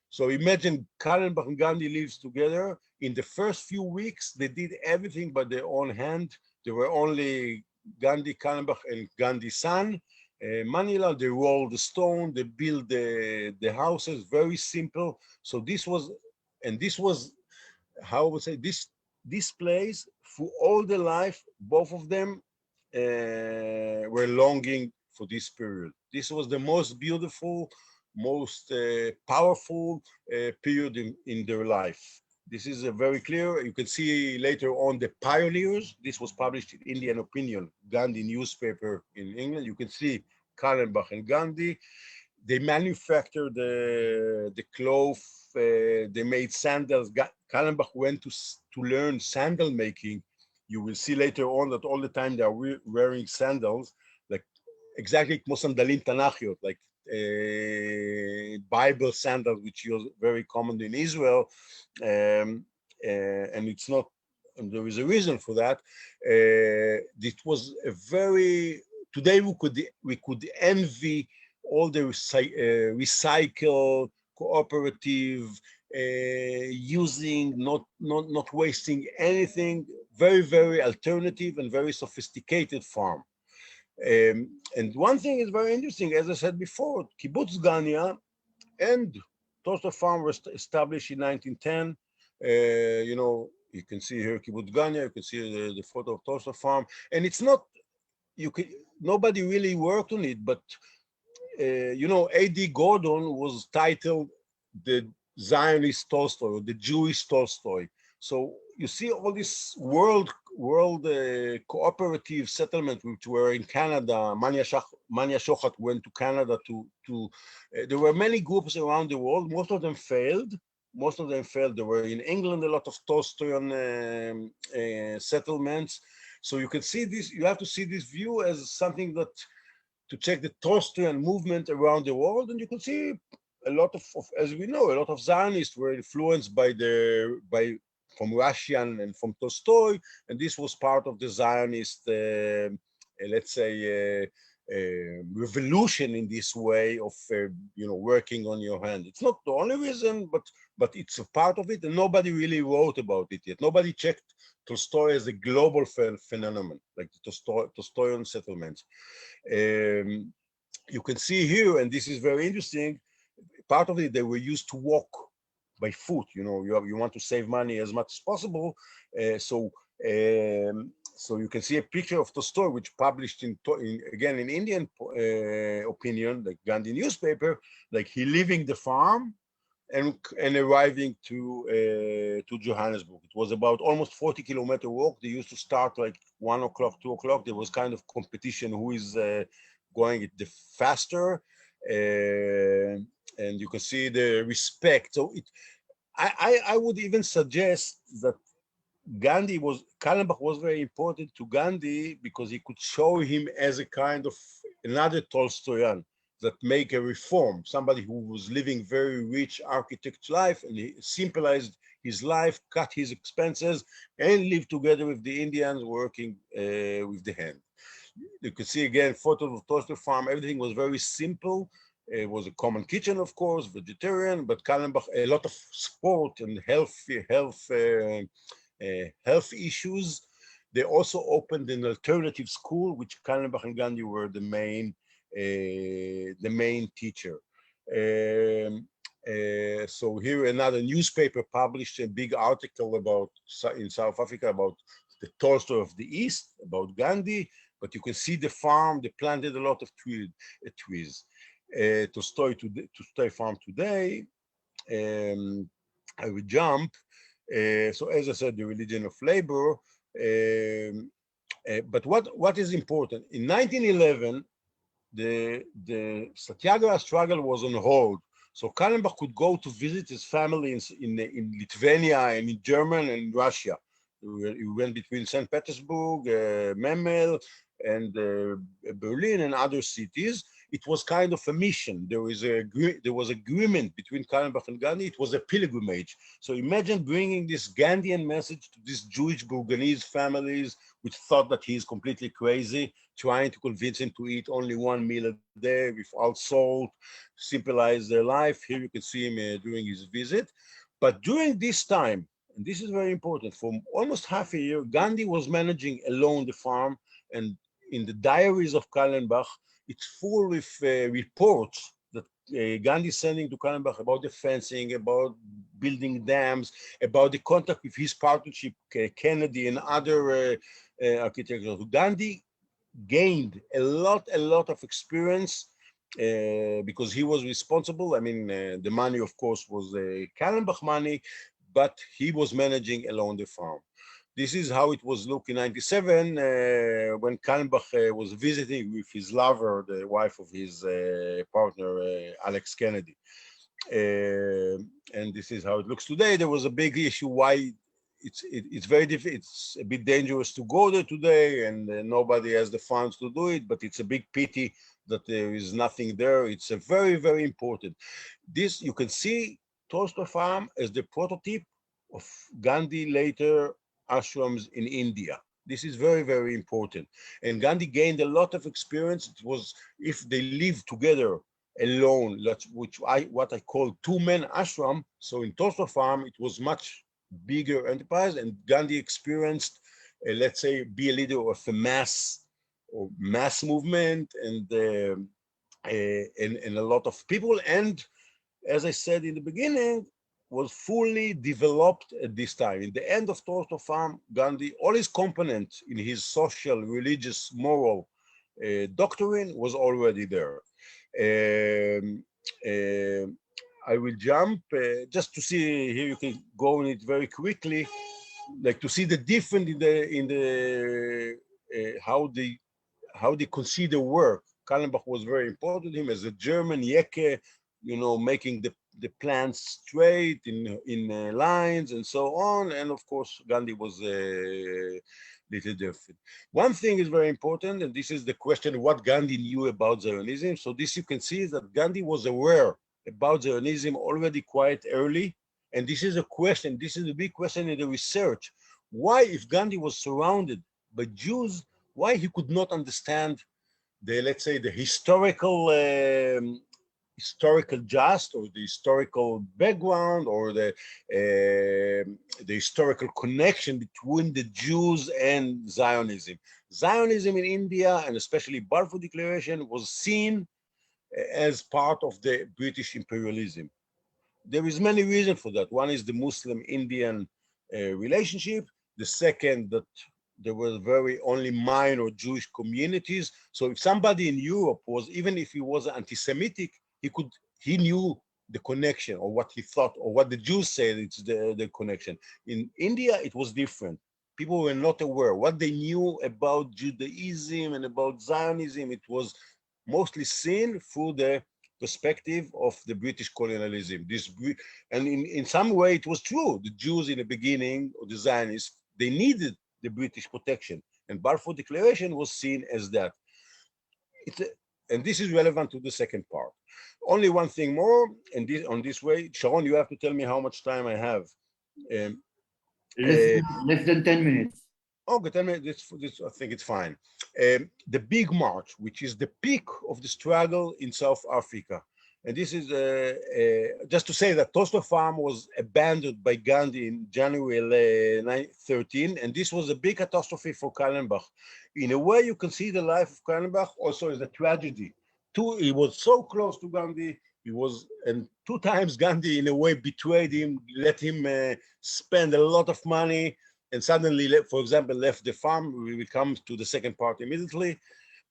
Speaker 2: So imagine Kallenbach and Gandhi lives together. In the first few weeks, they did everything by their own hand. There were only Gandhi, Kallenbach, and Gandhi's son. Manila, they rolled the stone, they built the houses, very simple. So this was, how I would say, this place, for all their life, both of them were longing for this period. This was the most beautiful, most powerful period in their life. This is very clear. You can see later on the pioneers. This was published in Indian Opinion, Gandhi newspaper in England. You can see Kallenbach and Gandhi. They manufactured the cloth. They made sandals. Kallenbach went to learn sandal making. You will see later on that all the time they are wearing sandals, like exactly כמו סנדלים תנ"כיות, like Bible sandals, which is very common in Israel, and it's not. And there is a reason for that. It was a very. Today we could envy all the recycle, cooperative, using, not wasting anything, very, very alternative and very sophisticated farm. And one thing is very interesting, as I said before, Kibbutz Gania and Tolstoy Farm was established in 1910. You can see here Kibbutz Gania, you can see the photo of Tolstoy Farm, and it's not, nobody really worked on it, but A.D. Gordon was titled the Zionist Tolstoy, or the Jewish Tolstoy. So you see all this world cooperative settlement, which were in Canada. Manya Shochat went to Canada there were many groups around the world. Most of them failed. There were in England a lot of Tolstoyan settlements. So you can see this, you have to see this view as something that, to check the Tolstoyan movement around the world, and you can see a lot of, as we know, a lot of Zionists were influenced from Russian and from Tolstoy, and this was part of the Zionist, let's say, revolution in this way of, working on your hand. It's not the only reason, but it's a part of it, and nobody really wrote about it yet. Nobody checked Tolstoy as a global phenomenon, like the Tolstoyan settlements. You can see here, and this is very interesting, part of it, they were used to walk by foot. You know, you want to save money as much as possible. So you can see a picture of Tolstoy, which published again in Indian opinion, like Gandhi newspaper, like he leaving the farm and arriving to Johannesburg. It was about almost 40-kilometer walk. They used to start like 1 o'clock, 2 o'clock. There was kind of competition who is going it the faster, and you can see the respect. So I would even suggest that Kallenbach was very important to Gandhi because he could show him as a kind of another Tolstoyan that make a reform, somebody who was living very rich architect life, and he simplified his life, cut his expenses, and lived together with the Indians working with the hand. You can see again photos of Tolstoy farm. Everything was very simple. It was a common kitchen, of course, vegetarian, but Kallenbach, a lot of sport and health issues. They also opened an alternative school, which Kallenbach and Gandhi were the main teacher. So here another newspaper published a big article about in South Africa about the Tolstoy of the East, about Gandhi, but you can see the farm, they planted a lot of trees. Tolstoy farm today, I will jump. So as I said, the religion of labor. But what is important? In 1911, the Satyagraha struggle was on hold. So Kallenbach could go to visit his family in Lithuania and in Germany and Russia. He went between St. Petersburg, Memel, and Berlin and other cities. It was kind of a mission. There was agreement between Kallenbach and Gandhi. It was a pilgrimage. So imagine bringing this Gandhian message to these Jewish Burganese families, which thought that he is completely crazy, trying to convince him to eat only 1 meal a day without salt, symbolize their life. Here you can see him during his visit. But during this time, and this is very important, for almost half a year, Gandhi was managing alone the farm, and in the diaries of Kallenbach, it's full with reports that Gandhi is sending to Kallenbach about the fencing, about building dams, about the contact with his partnership, Kennedy and other architects. Gandhi gained a lot of experience because he was responsible. I mean, the money, of course, was Kallenbach money, but he was managing alone the farm. This is how it was look in 97 when Kallenbach was visiting with his lover, the wife of his partner, Alex Kennedy. And this is how it looks today. There was a big issue why it's very difficult. It's a bit dangerous to go there today, and nobody has the funds to do it, but it's a big pity that there is nothing there. It's a very important. This, you can see Tolstoy farm as the prototype of Gandhi later ashrams in India. This is very important. And Gandhi gained a lot of experience. It was, if they lived together alone, what I call two-man ashram. So in Tolstoy farm, it was much bigger enterprise, and Gandhi experienced, let's say, be a leader of a mass movement and a lot of people. And as I said in the beginning, was fully developed at this time. In the end of Tolstoy farm, Gandhi, all his components in his social, religious, moral doctrine was already there. I will jump just to see, here you can go on it very quickly, like to see the difference in the how they consider work. Kallenbach was very important to him as a German Yeke, you know, making the plans straight in lines and so on. And of course, Gandhi was a little different. One thing is very important, and this is the question, what Gandhi knew about Zionism. So this you can see is that Gandhi was aware about Zionism already quite early. And this is a question, this is a big question in the research. Why, if Gandhi was surrounded by Jews, why he could not understand the, let's say, the historical just, or the historical background, or the historical connection between the Jews and Zionism. Zionism in India, and especially Balfour Declaration, was seen as part of the British imperialism. There is many reasons for that. One is the Muslim-Indian relationship. The second, that there were very only minor Jewish communities. So if somebody in Europe was, even if he was anti-Semitic, he knew the connection, or what he thought, or what the Jews said, it's the connection. In India, it was different. People were not aware. What they knew about Judaism and about Zionism, it was mostly seen through the perspective of the British colonialism. And in some way, it was true. The Jews in the beginning, or the Zionists, they needed the British protection. And Balfour Declaration was seen as that. And this is relevant to the second part. Only one thing more, and on this way, Sharon, you have to tell me how much time I have.
Speaker 1: Less than 10 minutes.
Speaker 2: Okay, 10 minutes, this, I think it's fine. The Big March, which is the peak of the struggle in South Africa. And this is just to say that Toaster Farm was abandoned by Gandhi in January 1913, and this was a big catastrophe for Kallenbach. In a way, you can see the life of Kallenbach also as a tragedy. He was so close to Gandhi, and 2 times Gandhi in a way betrayed him, let him spend a lot of money, and suddenly, for example, left the farm. We will come to the second part immediately.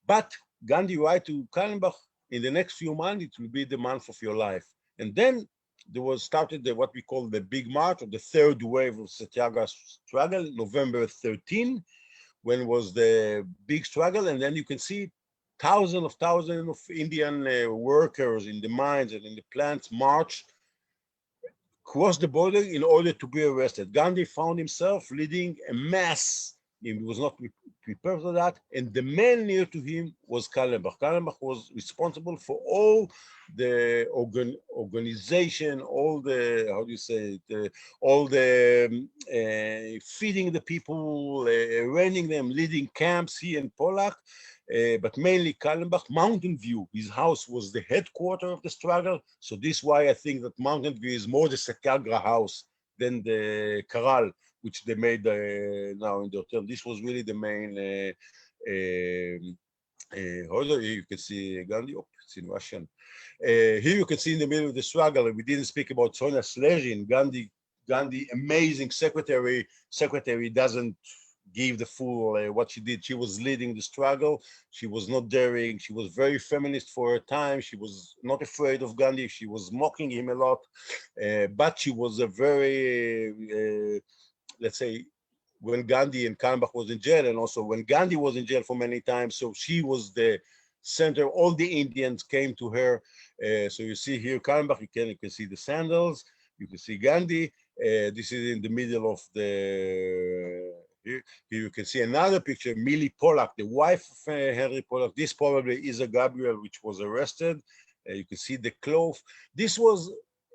Speaker 2: But Gandhi wrote to Kallenbach, in the next few months, it will be the month of your life. And then there was started what we call the Big March, or the third wave of Satyagraha struggle, November 13, when was the big struggle. And then you can see thousands of Indian workers in the mines and in the plants march cross the border in order to be arrested. Gandhi found himself leading a mass. He was not prepared for that. And the man near to him was Kallenbach. Kallenbach was responsible for all the organization, all the, how do you say it, all the feeding the people, arranging them, leading camps, he and Pollack. But mainly Kallenbach. Mountain View, his house was the headquarters of the struggle. So this is why I think that Mountain View is more the Satyagraha house than the Corral, which they made now in the hotel. This was really the main, here you can see Gandhi, oh, it's in Russian. Here you can see in the middle of the struggle, we didn't speak about Sonia Slezhin, Gandhi, amazing secretary doesn't give the full what she did. She was leading the struggle. She was not daring. She was very feminist for her time. She was not afraid of Gandhi. She was mocking him a lot, but she was a very, let's say, when Gandhi and Kallenbach was in jail, and also when Gandhi was in jail for many times, so she was the center. All the Indians came to her. So you see here Kallenbach, you can see the sandals, you can see Gandhi. This is in the middle of the, here you can see another picture, Millie Pollack, the wife of Henry Pollack. This probably is a Gabriel, which was arrested. You can see the cloth. This was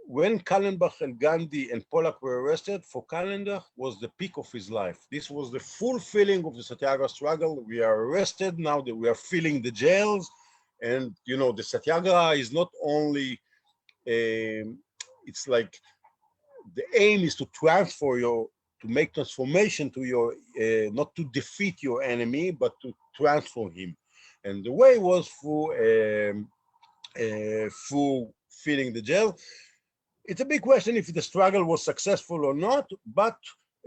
Speaker 2: when Kallenbach and Gandhi and Pollack were arrested. For Kallenbach was the peak of his life. This was the full feeling of the Satyagraha struggle. We are arrested now that we are filling the jails. And, you know, the Satyagraha is not only, it's like the aim is to transfer to make transformation to your, not to defeat your enemy, but to transform him. And the way was through filling the jail. It's a big question if the struggle was successful or not, but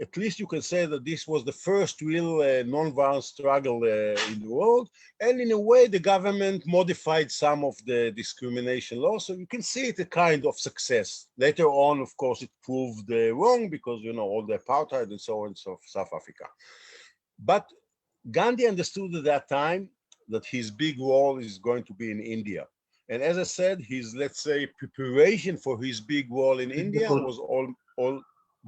Speaker 2: at least you can say that this was the first real non-violent struggle in the world. And in a way, the government modified some of the discrimination laws. So you can see it a kind of success. Later on, of course, it proved wrong because, you know, all the apartheid and so on, so South Africa. But Gandhi understood at that time that his big role is going to be in India. And as I said, his, let's say, preparation for his big role in India was all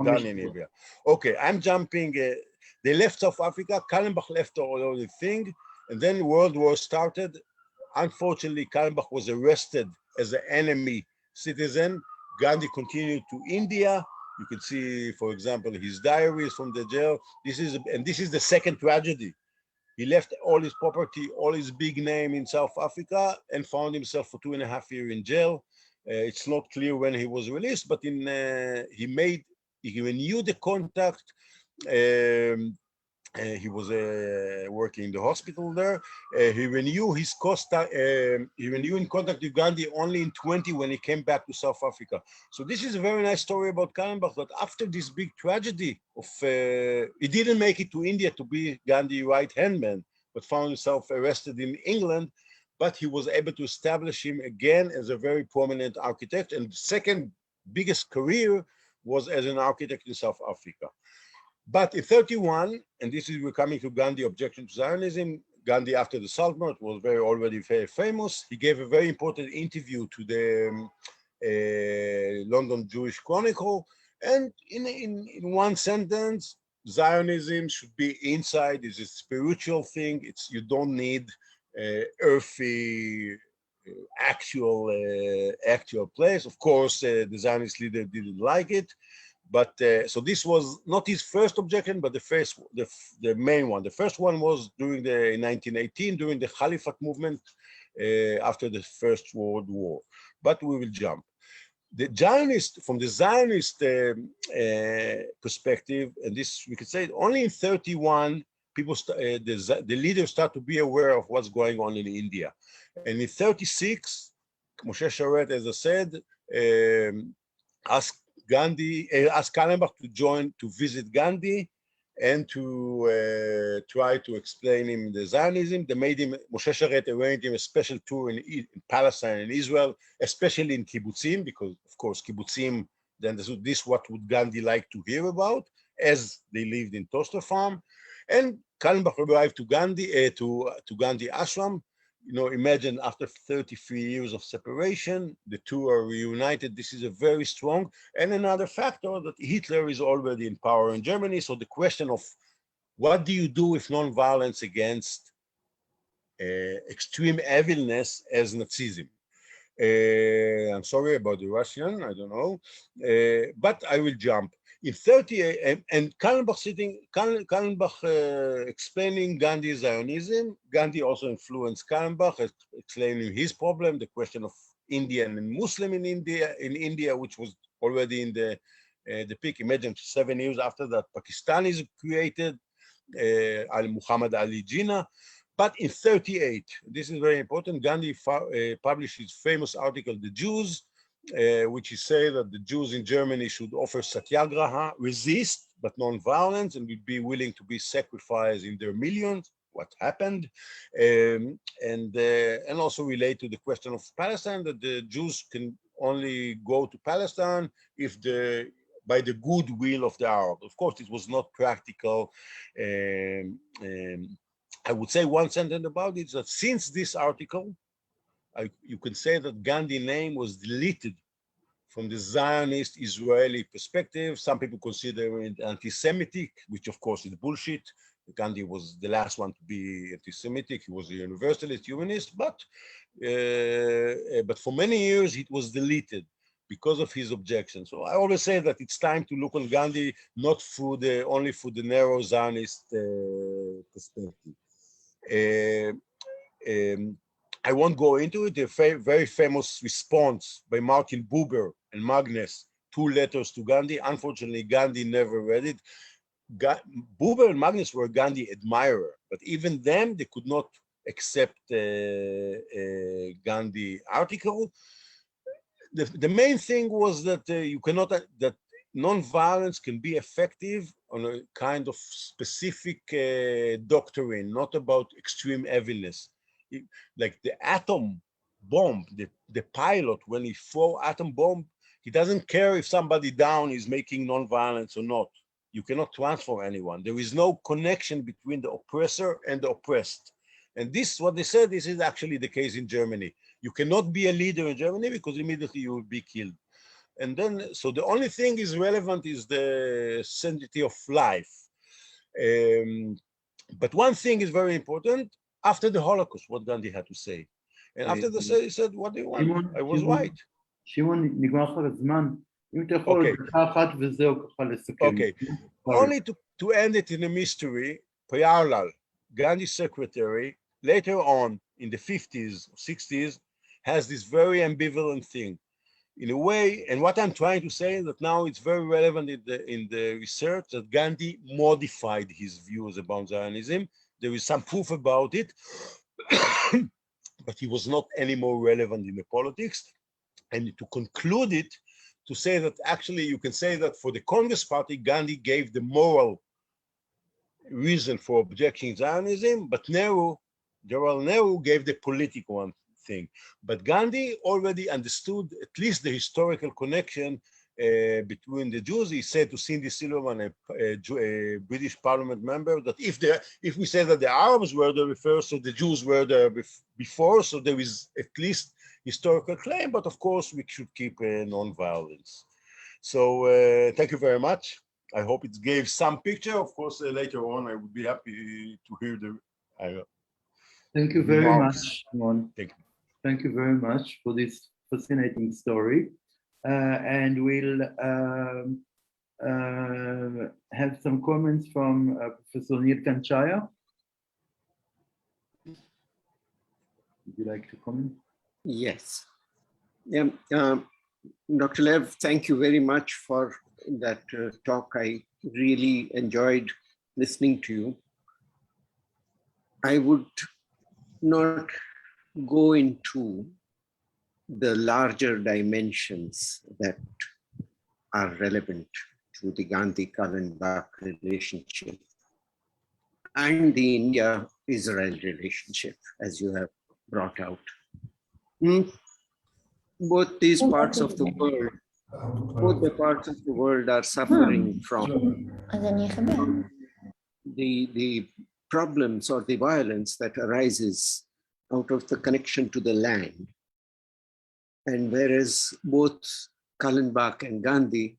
Speaker 2: done in India. Okay, I'm jumping. They left South Africa. Kallenbach left all the thing, and then World War started. Unfortunately, Kallenbach was arrested as an enemy citizen. Gandhi continued to India. You can see, for example, his diaries from the jail. This is the second tragedy. He left all his property, all his big name in South Africa, and found himself for 2.5 years in jail. It's not clear when he was released, but he renewed the contact He was working in the hospital there. He renewed his he renewed in contact with Gandhi only in 20 when he came back to South Africa. So this is a very nice story about Kallenbach, that after this big tragedy of, he didn't make it to India to be Gandhi right-hand man, but found himself arrested in England, but he was able to establish him again as a very prominent architect. And the second biggest career was as an architect in South Africa. But in 31, and this is, we're coming to Gandhi objection to Zionism. Gandhi, after the Sultanate, was already very famous. He gave a very important interview to the London Jewish Chronicle. And in one sentence, Zionism should be inside. It's a spiritual thing. You don't need earthy, actual place. Of course, the Zionist leader didn't like it. But so this was not his first objection, but the main one. The first one was during in 1918, during the Caliphate movement after the First World War. But we will jump. From the Zionist perspective, and this we could say only in 31, the leaders start to be aware of what's going on in India. And in 36, Moshe Sharet, as I said, asked Kallenbach to visit Gandhi and to try to explain him the Zionism. They made him, Moshe Sharet arranged him a special tour in Palestine and Israel, especially in kibbutzim, because of course kibbutzim, then this what would Gandhi like to hear about, as they lived in Toaster Farm. And Kallenbach arrived to Gandhi, to Gandhi ashram. You know, imagine after 33 years of separation, the two are reunited. This is a very strong, and another factor that Hitler is already in power in Germany. So the question of what do you do with non-violence against extreme evilness as Nazism? I'm sorry about the Russian, I don't know, but I will jump. In 38, and Kallenbach explaining Gandhi's Zionism. Gandhi also influenced Kallenbach, explaining his problem, the question of Indian and Muslim in India, which was already in the peak. Imagine 7 years after that, Pakistan is created, Muhammad Ali Jinnah. But in 38, this is very important, Gandhi published his famous article, The Jews, which is say that the Jews in Germany should offer satyagraha, resist, but non-violence, and would be willing to be sacrificed in their millions, what happened, and also relate to the question of Palestine, that the Jews can only go to Palestine if by the goodwill of the Arab. Of course, it was not practical. I would say one sentence about it, that since this article, you can say that Gandhi's name was deleted from the Zionist Israeli perspective. Some people consider it anti-Semitic, which of course is bullshit. Gandhi was the last one to be anti-Semitic. He was a universalist humanist, but for many years it was deleted because of his objections. So I always say that it's time to look on Gandhi not only through the narrow Zionist perspective. I won't go into it. A very famous response by Martin Buber and Magnus, 2 letters to Gandhi. Unfortunately, Gandhi never read it. Buber and Magnus were Gandhi admirer, but even them, they could not accept Gandhi article. The main thing was that you cannot, that non-violence can be effective on a kind of specific doctrine, not about extreme evilness. Like the atom bomb, the pilot, when he throw atom bomb, he doesn't care if somebody down is making non-violence or not. You cannot transform anyone. There is no connection between the oppressor and the oppressed. And this, what they said, this is actually the case in Germany. You cannot be a leader in Germany because immediately you will be killed. And then, so the only thing is relevant is the sanctity of life. But one thing is very important, after the Holocaust, what Gandhi had to say. And after the he said, what do you want? I was right.
Speaker 1: שמעון, נגמר לך הזמן. אם אתה יכול, דקה אחת וזהו ככה לסכם.
Speaker 2: Okay, only to end it in a mystery, Prayarlal, Gandhi's secretary, later on in the 50s, 60s, has this very ambivalent thing. in a way, and what I'm trying to say is that now it's very relevant in the research that Gandhi modified his views about Zionism. There is some proof about it, but he was not any more relevant in the politics. And to conclude it, to say that actually you can say that for the Congress Party, Gandhi gave the moral reason for objecting Zionism, but Jawaharlal Nehru gave the political one thing. But Gandhi already understood at least the historical connection between the Jews. He said to Cindy Silverman, a British Parliament member, that if we say that the Arabs were there first, so the Jews were there before, so there is at least historical claim, but of course we should keep non-violence. So thank you very much. I hope it gave some picture. Of course, later on, I would be happy to hear the
Speaker 1: Thank you very
Speaker 2: remarks.
Speaker 1: much, Shimon.
Speaker 2: Thank you.
Speaker 1: Thank you very much for this fascinating story. And we'll have some comments from Professor Neelkanth Chhaya. Would you like to comment?
Speaker 3: Yes. Yeah, Dr. Lev, thank you very much for that talk. I really enjoyed listening to you. I would not go into the larger dimensions that are relevant to the Gandhi-Kallenbach relationship and the India-Israel relationship, as you have brought out. Both these parts of the world, both the parts of the world are suffering from the problems or the violence that arises out of the connection to the land. And whereas both Kallenbach and Gandhi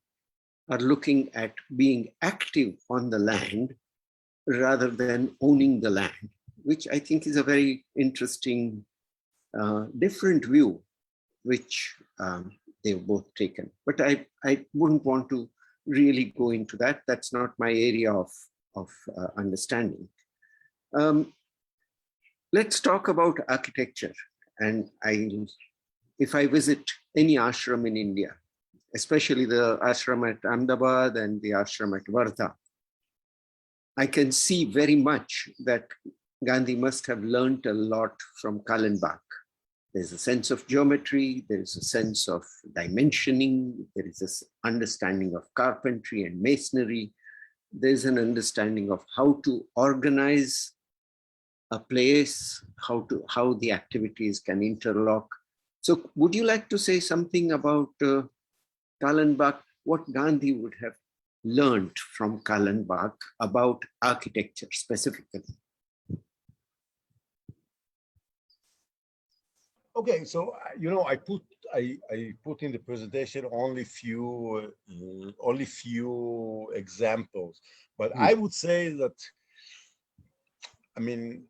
Speaker 3: are looking at being active on the land rather than owning the land, which I think is a very interesting, different view, which they've both taken. But I wouldn't want to really go into that. That's not my area of understanding. Let's talk about architecture. And if I visit any ashram in India, especially the ashram at Ahmedabad and the ashram at Wardha, I can see very much that Gandhi must have learned a lot from Kallenbach. There's a sense of geometry, there is a sense of dimensioning, there is this understanding of carpentry and masonry, there's an understanding of how to organize a place, how the activities can interlock. So would you like to say something about Kallenbach, what Gandhi would have learned from Kallenbach about architecture specifically?
Speaker 2: Okay, so I put in the presentation only few examples, but I would say that, I mean,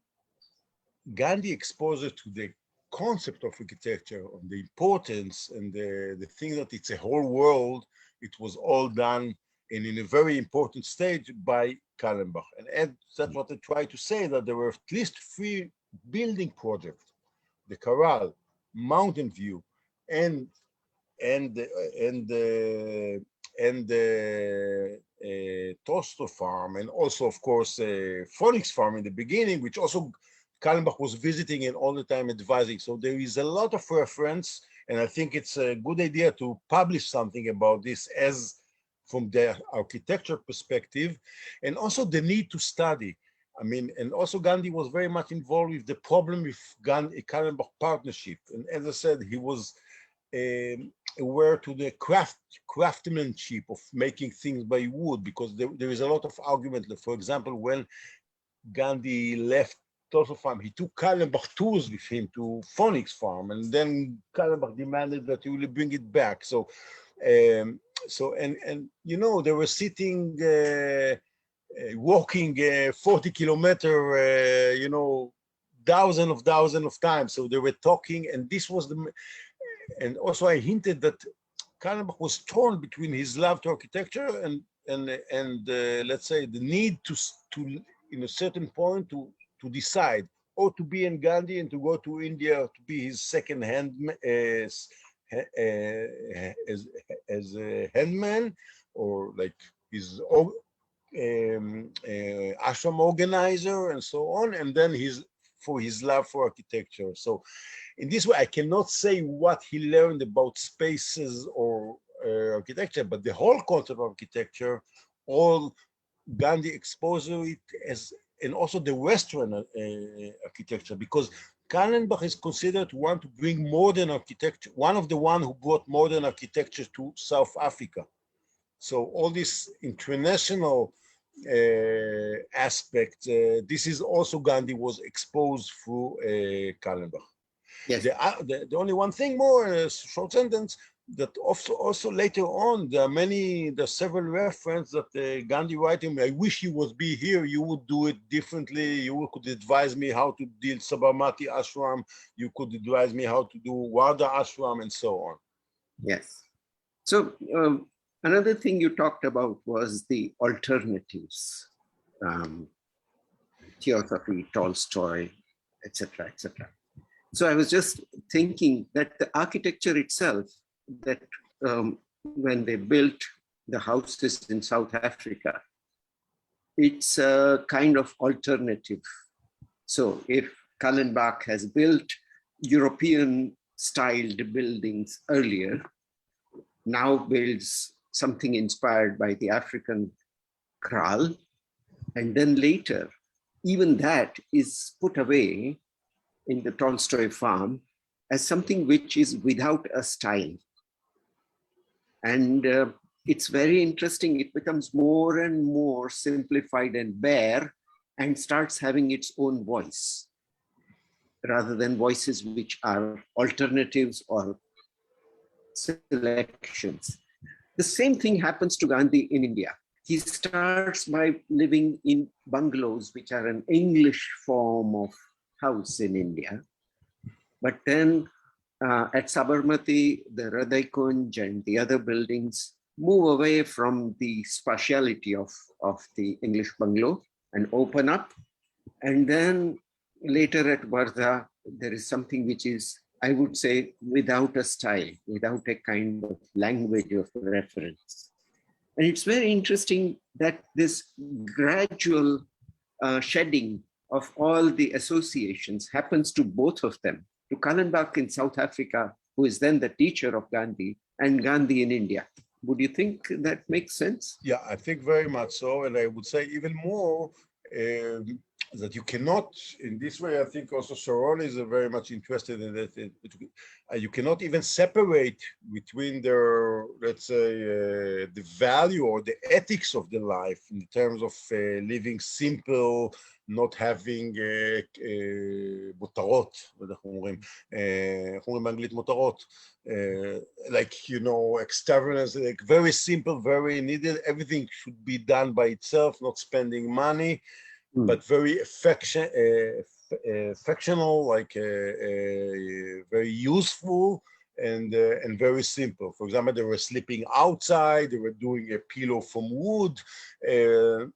Speaker 2: Gandhi exposure to the concept of architecture, of the importance and the thing that it's a whole world, it was all done and in a very important stage by Kallenbach. And that's what I try to say, that there were at least 3 building projects: the Corral, Mountain View, and the Toaster Farm, and also, of course, Phoenix Farm in the beginning, which also Kallenbach was visiting and all the time advising. So there is a lot of reference, and I think it's a good idea to publish something about this as from the architecture perspective, and also the need to study. I mean, and also Gandhi was very much involved with the problem with Kallenbach partnership. And as I said, he was aware to the craftsmanship of making things by wood, because there is a lot of argument. For example, when Gandhi left Toaster Farm, he took Kallenbach tools with him to Phoenix Farm, and then Kallenbach demanded that he will bring it back. So, they were sitting, walking 40 kilometers, thousands of times. So they were talking, and this was and also I hinted that Kallenbach was torn between his love to architecture and let's say the need to in a certain point to decide, or to be in Gandhi and to go to India to be his second-hand as a handman, or like his ashram organizer and so on, and then for his love for architecture. So in this way, I cannot say what he learned about spaces or architecture, but the whole concept of architecture, all Gandhi exposed it as, and also the Western architecture, because Kallenbach is considered one to bring modern architecture, one of the one who brought modern architecture to South Africa. So all this international aspect, this is also Gandhi was exposed through Kallenbach.
Speaker 3: Yes.
Speaker 2: The only one thing more, short sentence, that also later on, there's several references that Gandhi writing, I wish you would be here, you would do it differently, you could advise me how to deal Sabarmati Ashram, you could advise me how to do Warda Ashram, and so on.
Speaker 3: Yes. So another thing you talked about was the alternatives, Theosophy, Tolstoy, etc., etc. So I was just thinking that the architecture itself, that when they built the houses in South Africa, it's a kind of alternative. So if Kallenbach has built European styled buildings earlier, now builds something inspired by the African kraal, and then later, even that is put away in the Tolstoy farm as something which is without a style. And it's very interesting. It becomes more and more simplified and bare and starts having its own voice, rather than voices which are alternatives or selections. The same thing happens to Gandhi in India. He starts by living in bungalows, which are an English form of house in India. But then at Sabarmati, the Hriday Kunj and the other buildings move away from the spatiality of the English bungalow and open up. And then later at Wardha, there is something which is, I would say, without a style, without a kind of language of reference. And it's very interesting that this gradual shedding of all the associations happens to both of them, to Kallenbach in South Africa, who is then the teacher of Gandhi, and Gandhi in India. Would you think that makes sense?
Speaker 2: Yeah, I think very much so. And I would say even more, that you cannot, in this way, I think also Sharon is very much interested in that. You cannot even separate between their, let's say, the value or the ethics of the life in terms of living simple, not having מותרות, אנחנו אומרים באנגלית מותרות, like, you know, extravagance, like very simple, very needed, everything should be done by itself, not spending money, but very affectional, like very useful and very simple. For example, they were sleeping outside, they were doing a pillow from wood,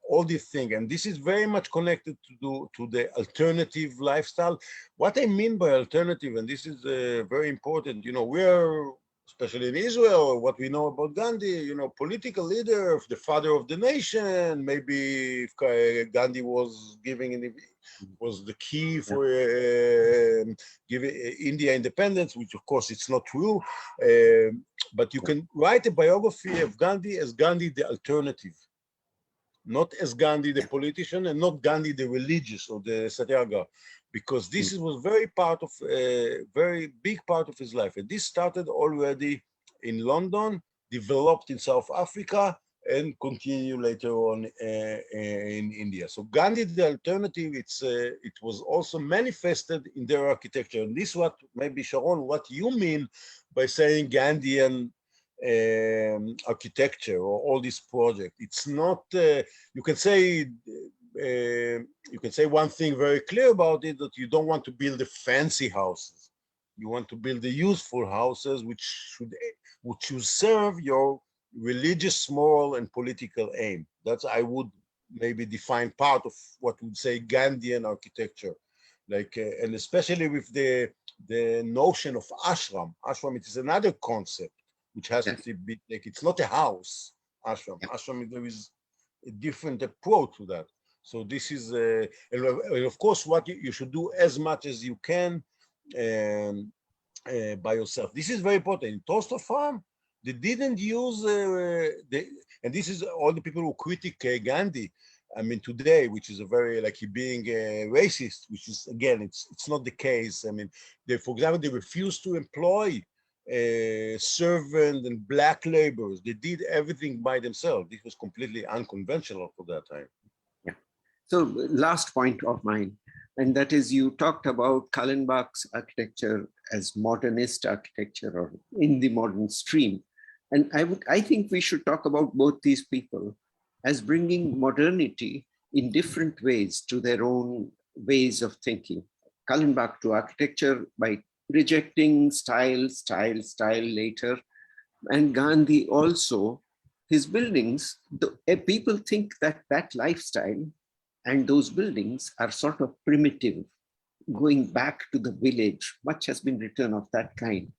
Speaker 2: all these things. And this is very much connected to the alternative lifestyle. What I mean by alternative, and this is very important, you know, we are, especially in Israel, what we know about Gandhi, you know, political leader, the father of the nation. Maybe if Gandhi was was the key for giving India independence, which of course it's not true. But you can write a biography of Gandhi as Gandhi the alternative, not as Gandhi the politician, and not Gandhi the religious or the satyagraha, because this was very big part of his life. And this started already in London, developed in South Africa, and continue later on in India. So Gandhi, the alternative, it was also manifested in their architecture. And this is what, maybe Sharon, what you mean by saying Gandhian architecture or all this project. It's not, you can say one thing very clear about it, that you don't want to build the fancy houses. You want to build the useful houses which should serve your religious, moral, and political aim. That's, I would maybe define part of what would say Gandhian architecture. like, and especially with the notion of ashram. Ashram, it is another concept which has to be like, it's not a house. Ashram, there is a different approach to that. So this is, and of course, what you should do as much as you can by yourself. This is very important. In Toaster Farm, they didn't use, and this is all the people who critique Gandhi, I mean, today, which is a very, like, he being racist, which is, again, it's not the case. I mean, they, for example, they refused to employ servant and black laborers. They did everything by themselves. This was completely unconventional for that time.
Speaker 3: Yeah. So last point of mine, and that is, you talked about Kallenbach's architecture as modernist architecture, or in the modern stream. And I think we should talk about both these people as bringing modernity in different ways to their own ways of thinking. Kallenbach to architecture by rejecting style later. And Gandhi also, his buildings, people think that that lifestyle and those buildings are sort of primitive, going back to the village. Much has been written of that kind.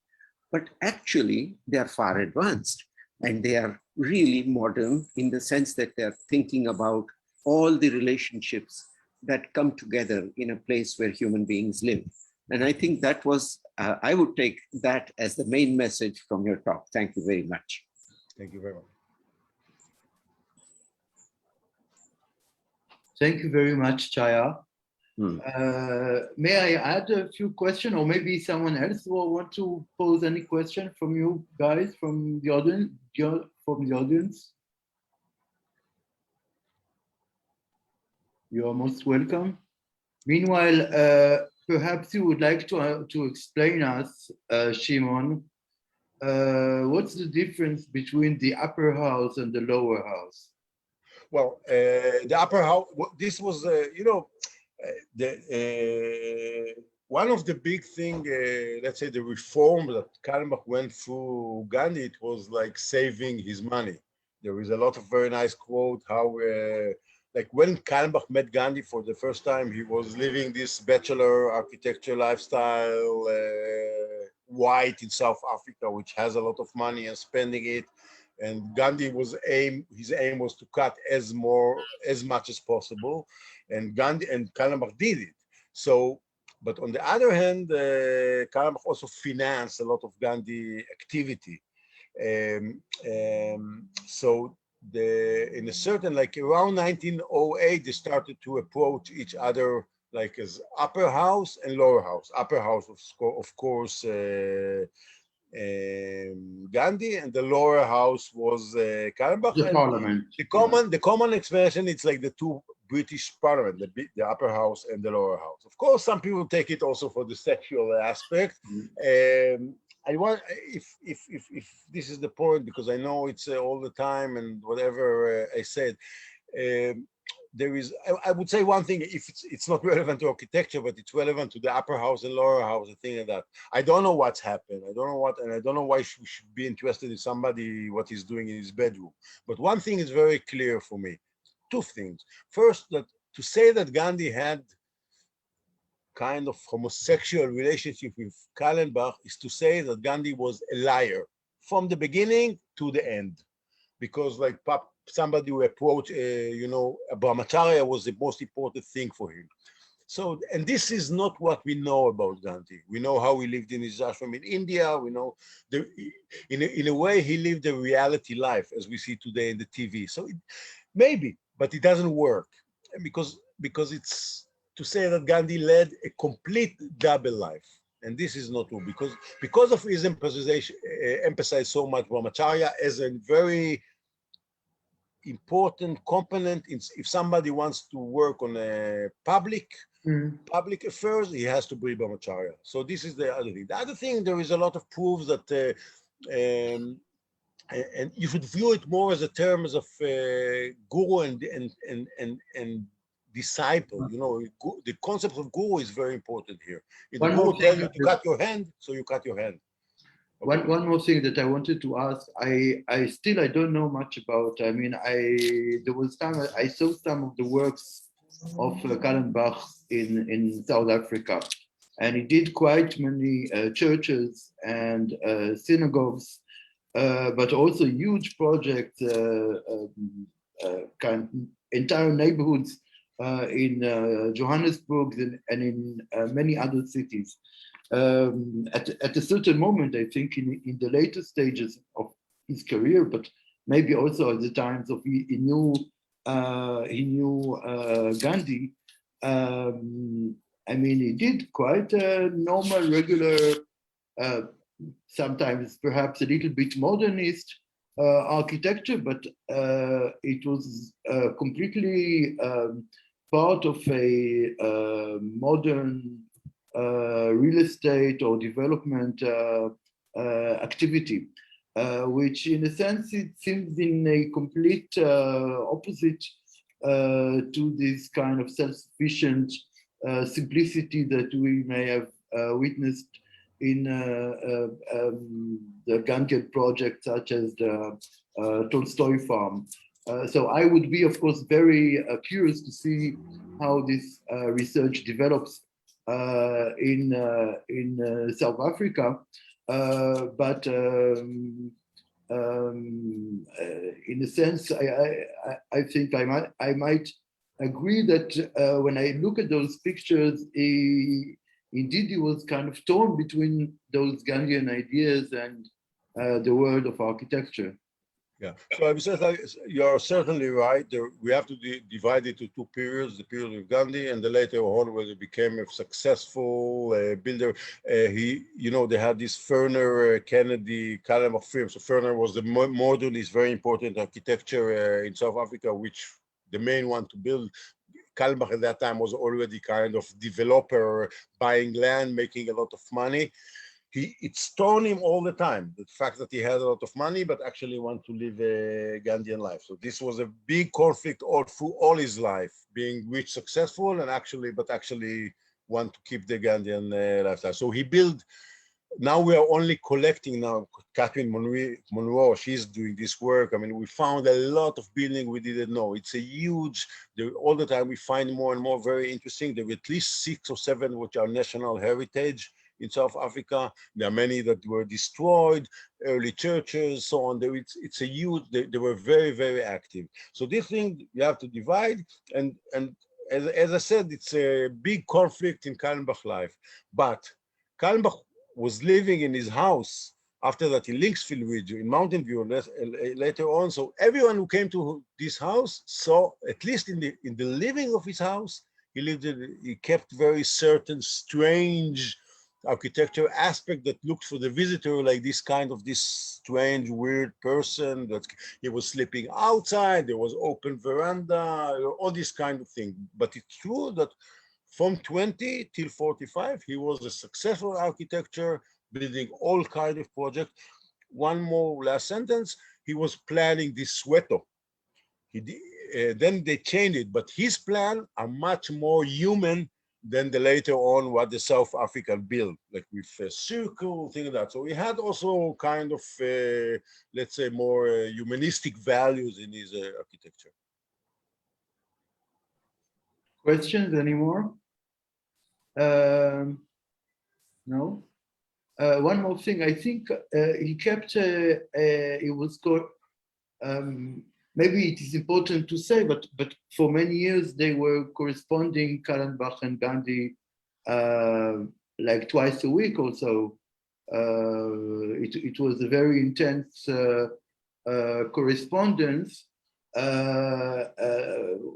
Speaker 3: But actually, they are far advanced, and they are really modern in the sense that they're thinking about all the relationships that come together in a place where human beings live. And I think that was, I would take that as the main message from your talk. Thank you very much.
Speaker 2: Thank you very much.
Speaker 1: Thank you very much, Chhaya.
Speaker 3: Hmm.
Speaker 1: May I add a few questions, or maybe someone else will want to pose any question from you guys, from the audience? You are most welcome. Meanwhile, perhaps you would like to explain us, Shimon, what's the difference between the upper house and the lower house?
Speaker 2: Well, the upper house, this was, you know, one of the big thing, let's say the reform that Kallenbach went through Gandhi, it was like saving his money. There is a lot of very nice quote how, like when Kallenbach met Gandhi for the first time, he was living this bachelor architecture lifestyle, white in South Africa, which has a lot of money and spending it. And Gandhi was his aim was to cut as much as possible. And Gandhi and Kallenbach did it. So, but on the other hand, Kallenbach also financed a lot of Gandhi activity. So in a certain, like around 1908, they started to approach each other like as upper house and lower house. Upper house, of course, Gandhi, and the lower house was Kallenbach.
Speaker 1: The parliament.
Speaker 2: The common expression, it's like the two British parliament, the upper house and the lower house. Of course, some people take it also for the sexual aspect. I want, if this is the point, because I know it's all the time and whatever I said, there is, I would say one thing, if it's not relevant to architecture, but it's relevant to the upper house and lower house, a thing like that. I don't know what's happened. I don't know what, and I don't know why we should be interested in somebody, what he's doing in his bedroom. But one thing is very clear for me. Two things. First, that to say that Gandhi had kind of homosexual relationship with Kallenbach is to say that Gandhi was a liar from the beginning to the end. Because like somebody who approached, you know, brahmacharya was the most important thing for him. So, and this is not what we know about Gandhi. We know how he lived in his ashram in India. We know, in a way, he lived a reality life as we see today in the TV. So maybe, but it doesn't work because it's to say that Gandhi led a complete double life. And this is not true because of his emphasized so much brahmacharya as a very important component. If somebody wants to work on a public affairs, he has to be brahmacharya. So this is the other thing. The other thing, there is a lot of proofs that, and you should view it more as a terms of guru and disciple. You know, the concept of guru is very important here. If the guru tells you to cut your hand, so you cut your hand. Okay.
Speaker 1: One more thing that I wanted to ask, I don't know much about, I mean, there was time I saw some of the works of Kallenbach in South Africa. And he did quite many churches and synagogues, but also huge projects, entire neighborhoods in Johannesburg and in many other cities. At a certain moment, I think in the later stages of his career, but maybe also at the times of he knew Gandhi. I mean, he did quite a normal, regular, sometimes perhaps a little bit modernist architecture, but it was completely part of a modern real estate or development activity, which in a sense it seems in a complete opposite to this kind of self-sufficient simplicity that we may have witnessed in the Gandhian project, such as the Tolstoy farm. So I would be, of course, very curious to see how this research develops in South Africa, but in a sense, I think I might agree that when I look at those pictures, indeed he was kind of torn between those Gandhian ideas and the world of architecture.
Speaker 2: Yeah, so I would say you're certainly right. We have to divide it into two periods: the period of Gandhi and the later on, where he became a successful builder. They had this Ferner Kennedy Kallenbach firm. So Ferner was the modernist, very important architecture in South Africa, which the main one to build. Kallenbach at that time was already kind of developer, buying land, making a lot of money. It stoned him all the time, the fact that he had a lot of money, but actually want to live a Gandhian life. So this was a big conflict all through all his life, being rich, successful, and actually want to keep the Gandhian lifestyle. So he built. Now we are only collecting now. Catherine Monroe, she's doing this work. I mean, we found a lot of building we didn't know. It's a huge, all the time we find more and more very interesting. There were at least 6 or 7 which are national heritage in South Africa. There are many that were destroyed, early churches, so on. It's a huge, they were very, very active. So this thing you have to divide, and as I said, it's a big conflict in Kallenbach life. But Kallenbach was living in his house after that in Linksfield Ridge, in Mountain View later on. So everyone who came to this house saw, at least in the living of his house, he kept very certain strange architecture aspect that looked for the visitor like this strange, weird person, that he was sleeping outside, there was open veranda, all this kind of thing. But it's true that from 20 till 45, he was a successful architecture, building all kinds of projects. One more last sentence, he was planning this Soweto. Then they changed it, but his plans are much more human than the later on what the South African built, like with a circle, thing like that. So he had also kind of, let's say, more humanistic values in his architecture.
Speaker 1: Questions anymore? No. One more thing, I think he kept, it was called, maybe it is important to say, but for many years they were corresponding, Kallenbach and Gandhi, like twice a week or so. It was a very intense correspondence,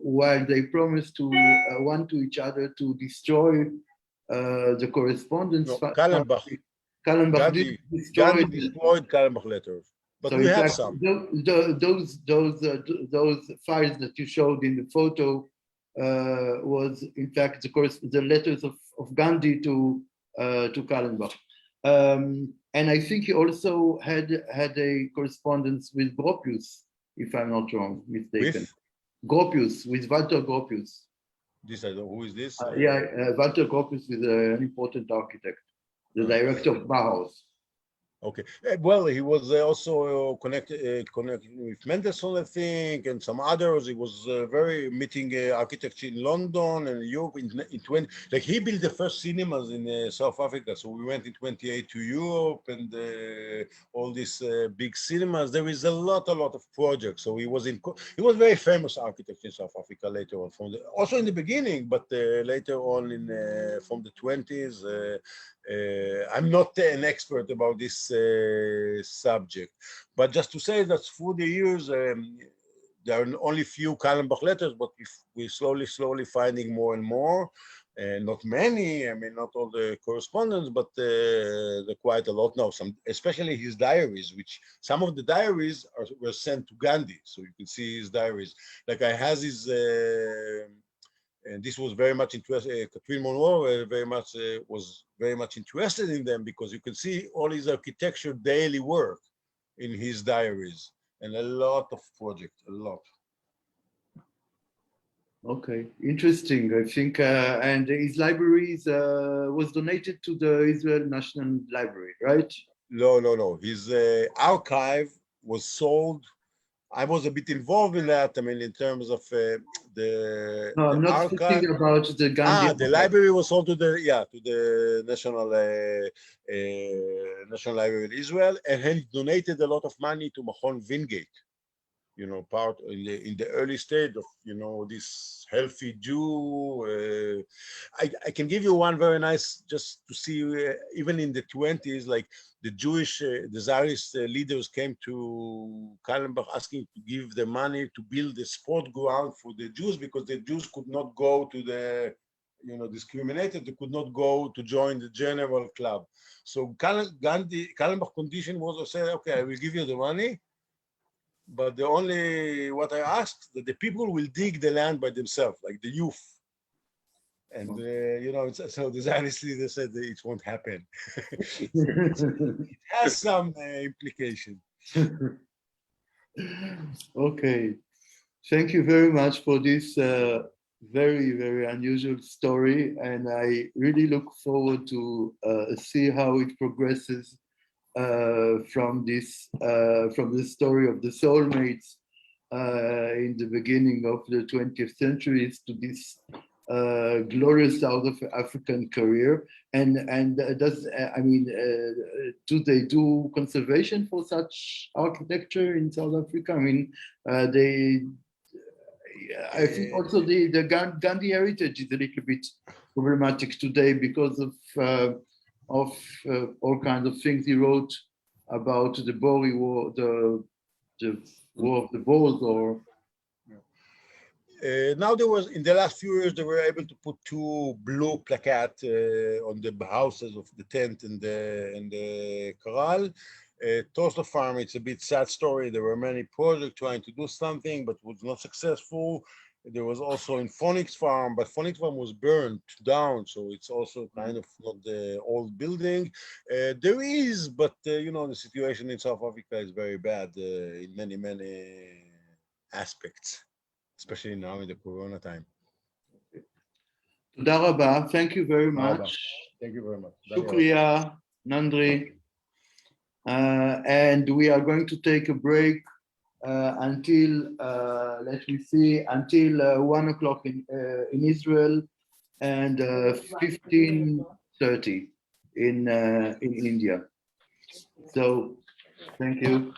Speaker 1: while they promised to one to each other to destroy the correspondence.
Speaker 2: No, Kallenbach
Speaker 1: Gandhi
Speaker 2: destroyed Kallenbach letters. But so we have
Speaker 1: fact,
Speaker 2: some.
Speaker 1: Those files that you showed in the photo was in fact the letters of Gandhi to Kallenbach, and I think he also had a correspondence with Gropius, if I'm not mistaken. With Walter Gropius.
Speaker 2: This I know. Who is this?
Speaker 1: Walter Gropius is an important architect, the director of Bauhaus.
Speaker 2: Okay. Well, he was also connected with Mendelssohn, I think, and some others. He was very meeting architecture in London and Europe in 20. Like he built the first cinemas in South Africa. So we went in 28 to Europe and all these big cinemas. There is a lot of projects. So he was very famous architect in South Africa later on, also in the beginning, but later on from the 20s. I'm not an expert about this subject, but just to say that through the years, there are only few Kallenbach letters, but we're slowly finding more and more. Not many, I mean, not all the correspondence, but quite a lot now. Some, especially his diaries, which some of the diaries were sent to Gandhi, so you can see his diaries. Like I has his. And this was very much interested. Catherine Monroe was very much interested in them because you can see all his architecture daily work in his diaries and a lot of projects, a lot.
Speaker 1: Okay, interesting. I think, and his libraries was donated to the Israel National Library, right?
Speaker 2: No. His archive was sold. I was a bit involved in that. I mean, in terms of
Speaker 1: No, I'm not
Speaker 2: archive.
Speaker 1: speaking about the Gandhi.
Speaker 2: The library was sold to the National Library in Israel, and he donated a lot of money to Machon Wingate. You know, part in the early stage of this healthy Jew. I can give you one very nice just to see even in the 20s, like the Jewish the Zionist leaders came to Kallenbach asking to give the money to build a sport ground for the Jews because the Jews could not go to the discriminated. They could not go to join the general club. So Kallenbach condition was to say, okay, I will give you the money. But the only what I asked that the people will dig the land by themselves, like the youth. And so the Zionist leader said that it won't happen. It has some implication.
Speaker 1: Okay, thank you very much for this very unusual story, and I really look forward to see how it progresses from the story of the soulmates in the beginning of the 20th century to this glorious South African career. And do they do conservation for such architecture in South Africa? I mean, I think also the Gandhi heritage is a little bit problematic today because of all kinds of things he wrote about the Boer War, the War of the Boers, or
Speaker 2: now there was in the last few years they were able to put two blue placards on the houses of the tent and the corral. Toaster Farm, it's a bit sad story. There were many projects trying to do something, but was not successful. There was also in Phoenix Farm, but Phoenix Farm was burned down, so it's also kind of not the old building. There is, but the situation in South Africa is very bad in many aspects, especially now in the Corona time.
Speaker 1: תודה רבה. Thank you very much.
Speaker 2: Thank you very much.
Speaker 1: Shukriya, Nandri. And we are going to take a break until, let me see, until 1 o'clock in Israel and 15:30 in India. So, thank you.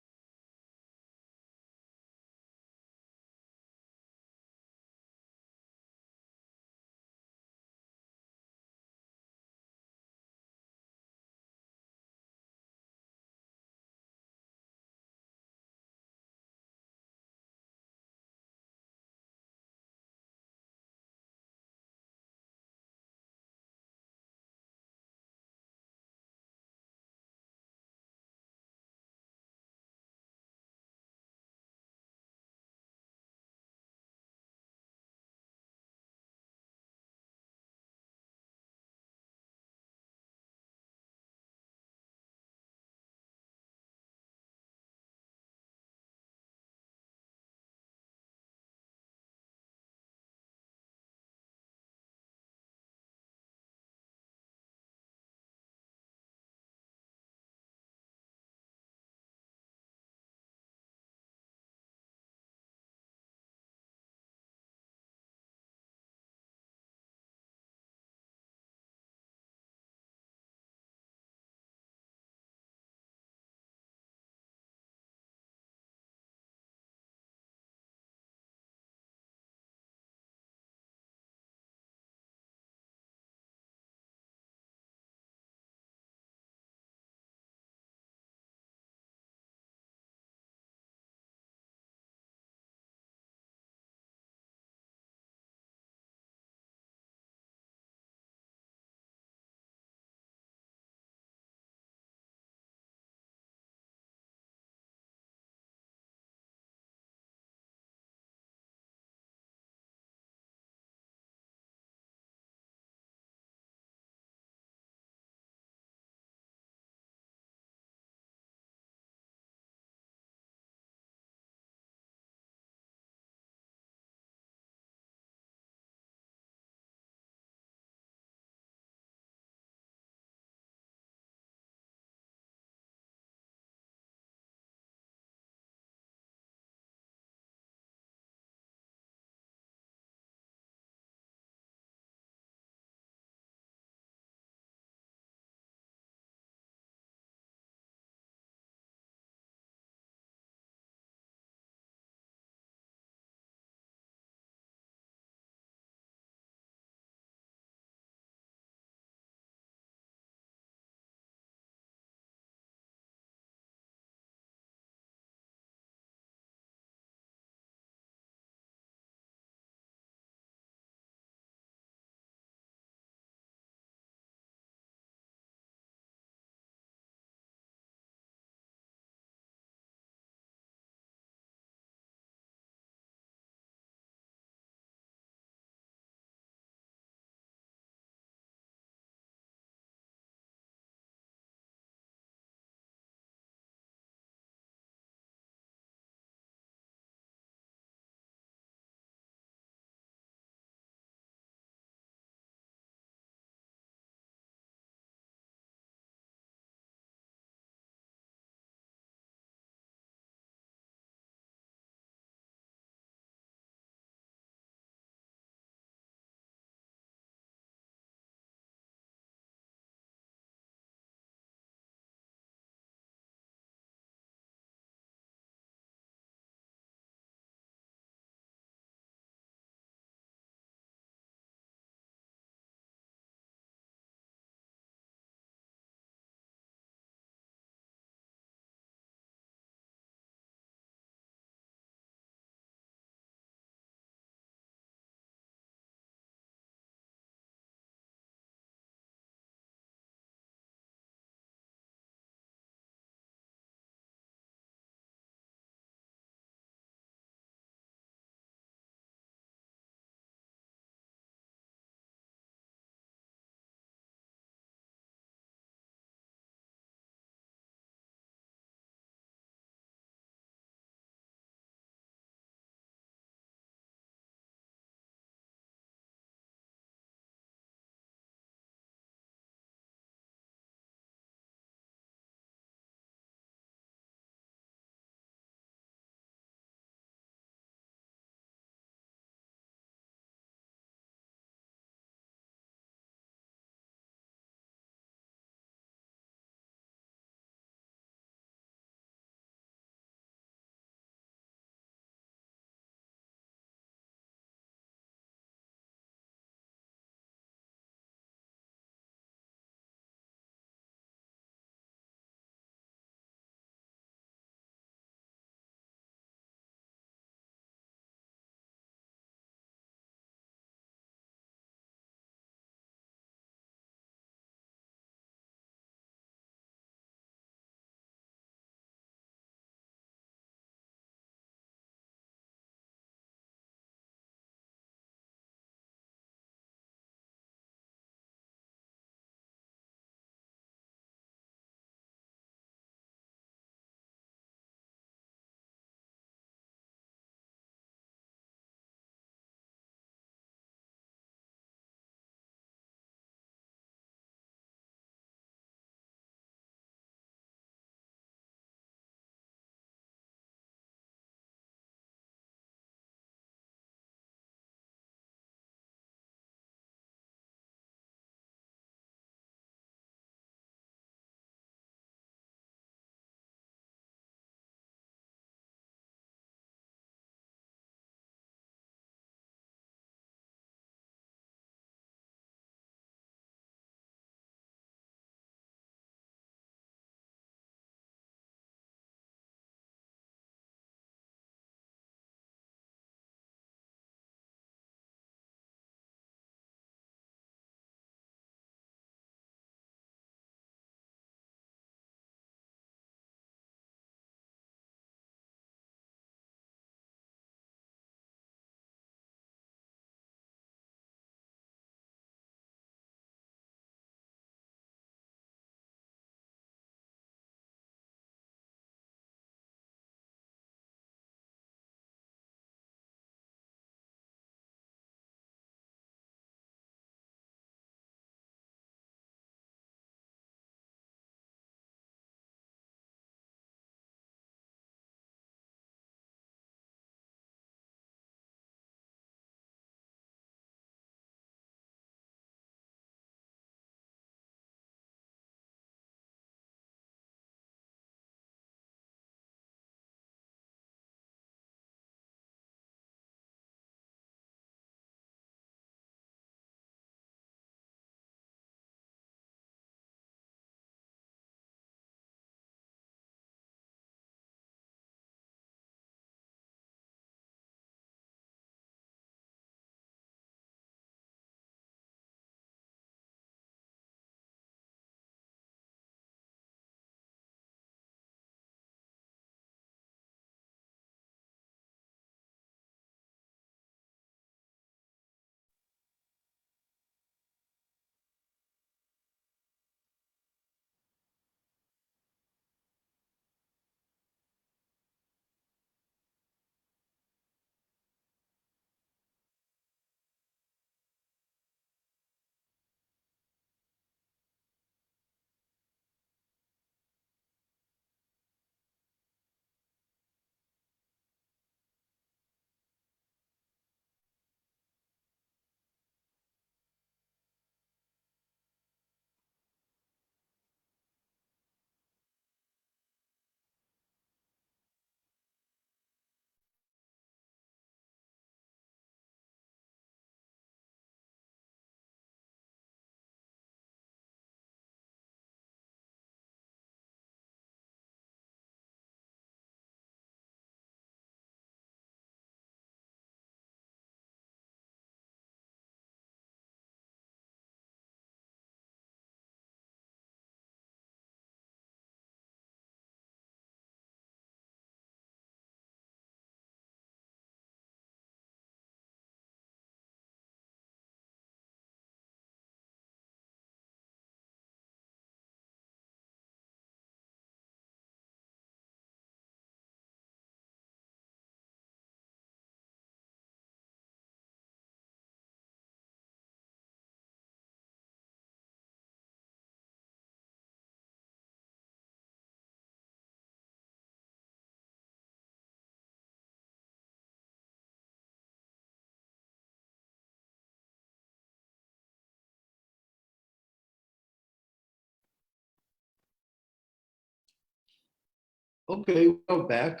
Speaker 1: Okay, we're back.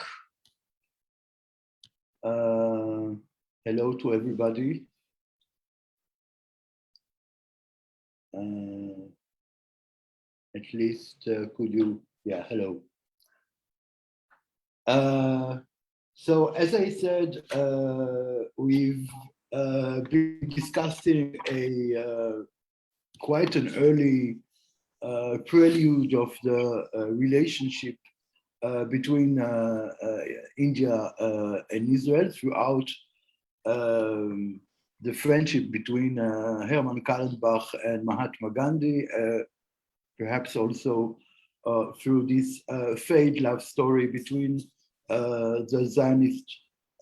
Speaker 1: Hello to everybody. At least could you, yeah, hello. So as I said, we've been discussing a quite an early prelude of the relationship between India and Israel throughout the friendship between Hermann Kallenbach and Mahatma Gandhi, perhaps also through this failed love story between the Zionist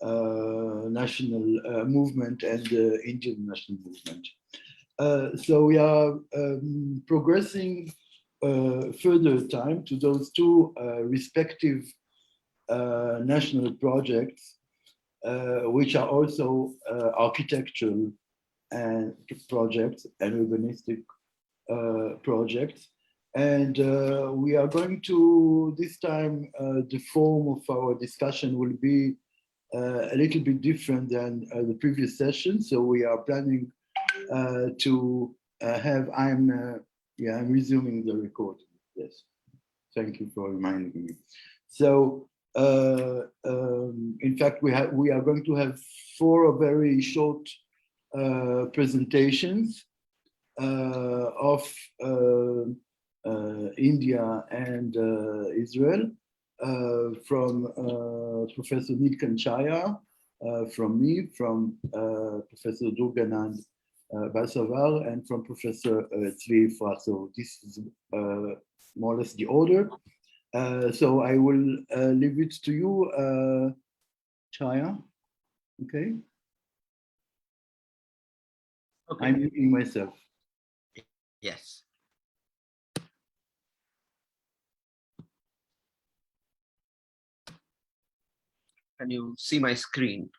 Speaker 1: national movement and the Indian national movement. So we are progressing further time to those two respective national projects, which are also architectural and projects and urbanistic projects. And we are going to, this time, the form of our discussion will be a little bit different than the previous session. So we are planning to have, I'm resuming the recording. Yes, thank you for reminding me. So in fact, we are going to have 4 very short presentations of India and Israel from Professor Neelkanth Chhaya, from me, from Professor Durganand Balsavar, and from Professor Tzvi Efrat. So this is more or less the order. So I will leave it to you, Chhaya. Okay.
Speaker 3: Okay.
Speaker 1: I'm muting myself.
Speaker 3: Yes. Can you see my screen?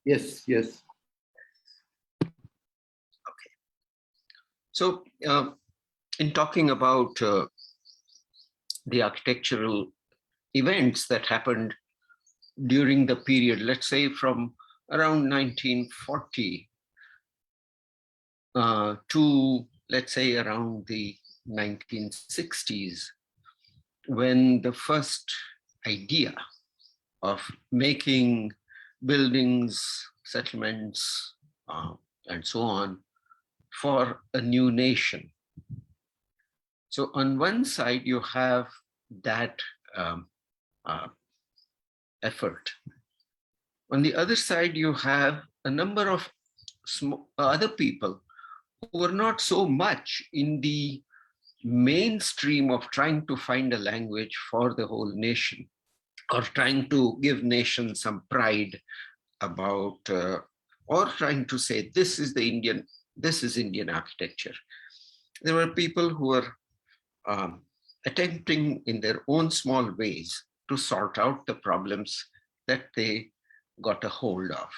Speaker 1: Yes, yes.
Speaker 3: Okay. So in talking about the architectural events that happened during the period, let's say from around 1940 to, let's say, around the 1960s, when the first idea of making buildings, settlements, and so on for a new nation. So on one side, you have that effort. On the other side, you have a number of other people who were not so much in the mainstream of trying to find a language for the whole nation, or trying to give nation some pride about, or trying to say, this is Indian architecture. There were people who were attempting in their own small ways to sort out the problems that they got a hold of.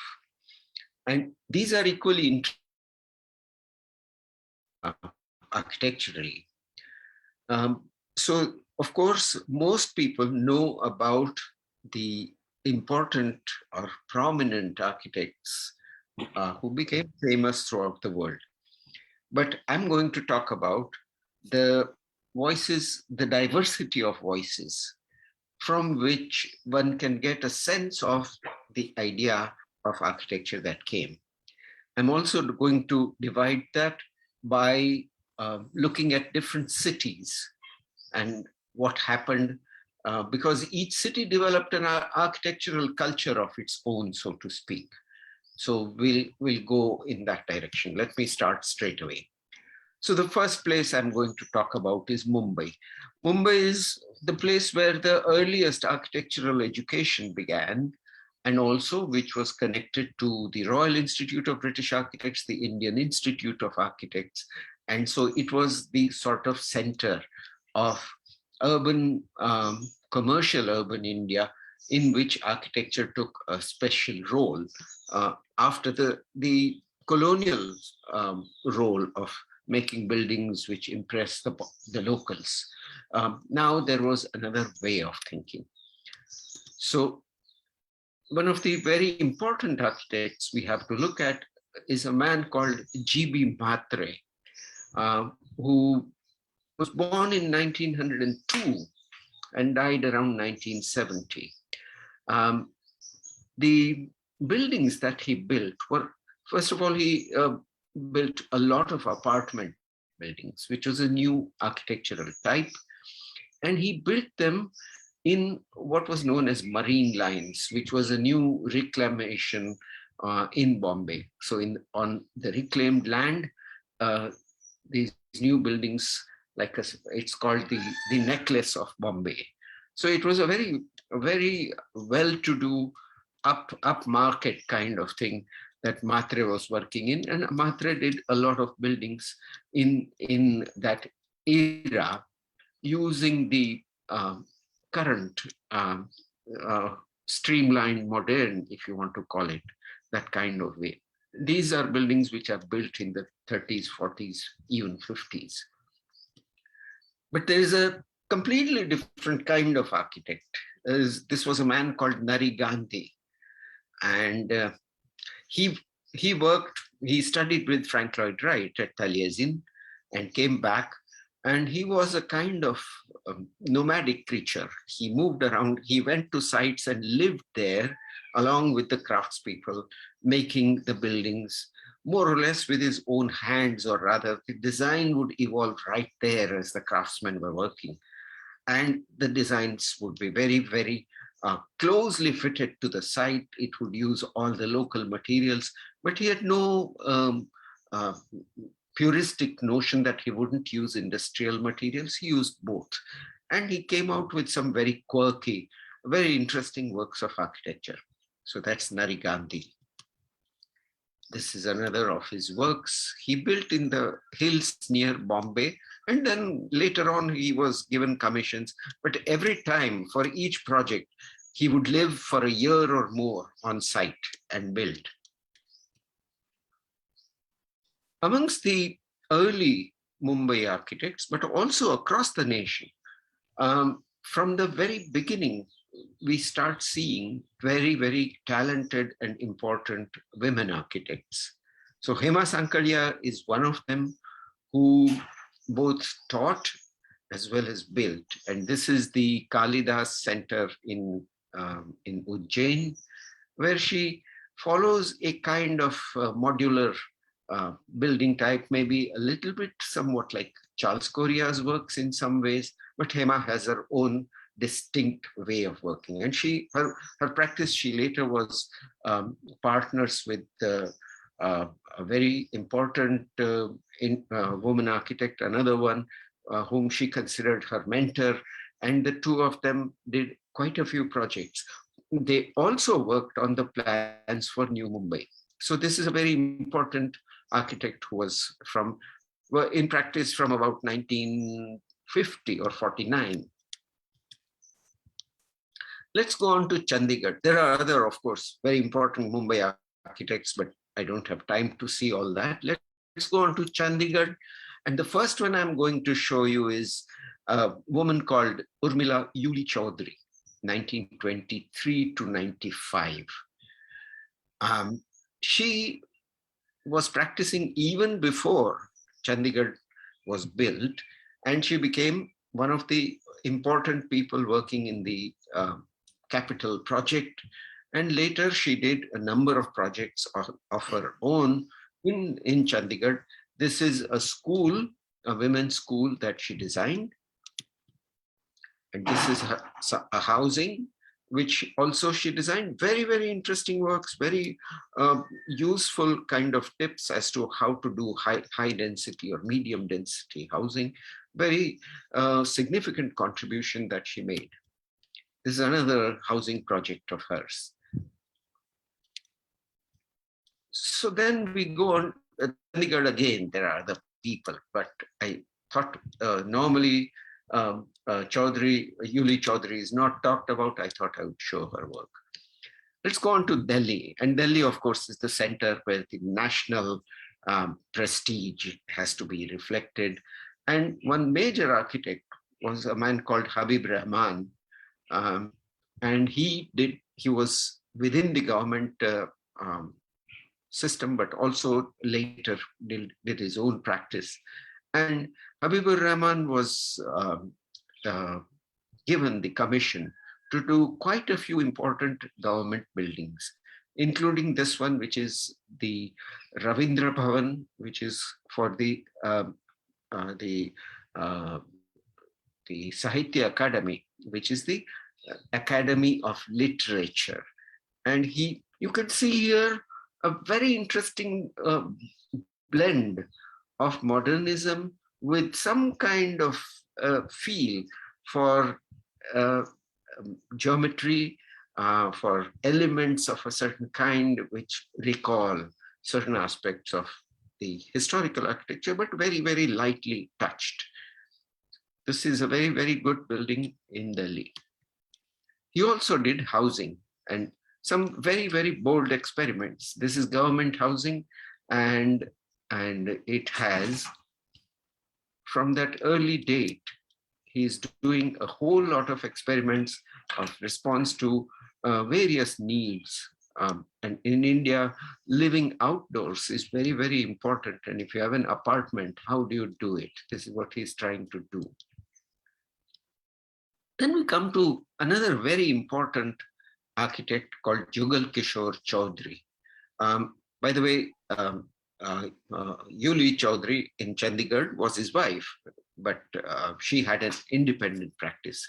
Speaker 3: And these are equally architecturally. So, of course, most people know about the important or prominent architects who became famous throughout the world. But I'm going to talk about the voices, the diversity of voices from which one can get a sense of the idea of architecture that came. I'm also going to divide that by looking at different cities and what happened, because each city developed an architectural culture of its own, so to speak. So we'll go in that direction. Let me start straight away. So the first place I'm going to talk about is Mumbai. Mumbai is the place where the earliest architectural education began, and also which was connected to the Royal Institute of British Architects, the Indian Institute of Architects. And so it was the sort of center of urban, commercial urban India, in which architecture took a special role after the colonial role of making buildings which impress the locals. Now there was another way of thinking. So one of the very important architects we have to look at is a man called G.B. Mhatre, who was born in 1902 and died around 1970. The buildings that he built were, first of all, he built a lot of apartment buildings, which was a new architectural type. And he built them in what was known as marine lines, which was a new reclamation in Bombay. So on the reclaimed land, these new buildings, it's called the necklace of Bombay. So it was a very well-to-do upmarket kind of thing that Mhatre was working in. And Mhatre did a lot of buildings in that era using the current streamlined modern, if you want to call it, that kind of way. These are buildings which are built in the 30s, 40s, even 50s. But there is a completely different kind of architect. This was a man called Nari Gandhi. And he studied with Frank Lloyd Wright at Taliesin and came back. And he was a kind of nomadic creature. He moved around, he went to sites and lived there along with the craftspeople, making the buildings more or less with his own hands, or rather the design would evolve right there as the craftsmen were working. And the designs would be very, very closely fitted to the site. It would use all the local materials, but he had no puristic notion that he wouldn't use industrial materials. He used both. And he came out with some very quirky, very interesting works of architecture. So that's Nari Gandhi. This is another of his works. He built in the hills near Bombay, and then later on he was given commissions. But every time for each project, he would live for a year or more on site and build. Amongst the early Mumbai architects, but also across the nation, from the very beginning, we start seeing very, very talented and important women architects. So Hema Sankalia is one of them, who both taught as well as built. And this is the Kalidas Center in Ujjain, where she follows a kind of modular building type, maybe a little bit somewhat like Charles Correa's works in some ways, but Hema has her own distinct way of working. And her practice, she later was partners with a very important woman architect, another one whom she considered her mentor, and the two of them did quite a few projects. They also worked on the plans for New Mumbai. So this is a very important architect who was in practice from about 1950 or 49. Let's go on to Chandigarh. There are other, of course, very important Mumbai architects, but I don't have time to see all that. Let's go on to Chandigarh. And the first one I'm going to show you is a woman called Urmila Yuli Chaudhary, 1923 to 95. She was practicing even before Chandigarh was built, and she became one of the important people working in the capital project. And later she did a number of projects of her own in Chandigarh. This is a school, a women's school that she designed. And this is a housing, which also she designed. Very, very interesting works, very useful kind of tips as to how to do high density or medium density housing. Very significant contribution that she made. This is another housing project of hers. So then we go on, Chandigarh again, there are other people, but I thought normally Yuli Chaudhary is not talked about. I thought I would show her work. Let's go on to Delhi. And Delhi, of course, is the center where the national prestige has to be reflected. And one major architect was a man called Habib Rahman. And he was within the government system, but also later did his own practice. And Habibur Rahman was given the commission to do quite a few important government buildings, including this one, which is the Ravindra Bhavan, which is for the Sahitya Academy, which is the Academy of Literature. And you can see here a very interesting blend of modernism with some kind of feel for geometry, for elements of a certain kind which recall certain aspects of the historical architecture, but very, very lightly touched. This is a very, very good building in Delhi. He also did housing and some very, very bold experiments. This is government housing, and it has, from that early date, he's doing a whole lot of experiments of response to various needs. And in India, living outdoors is very, very important. And if you have an apartment, how do you do it? This is what he's trying to do. Then we come to another very important architect called Jugal Kishore Chaudhary. By the way, Yuli Chaudhary in Chandigarh was his wife, but she had an independent practice.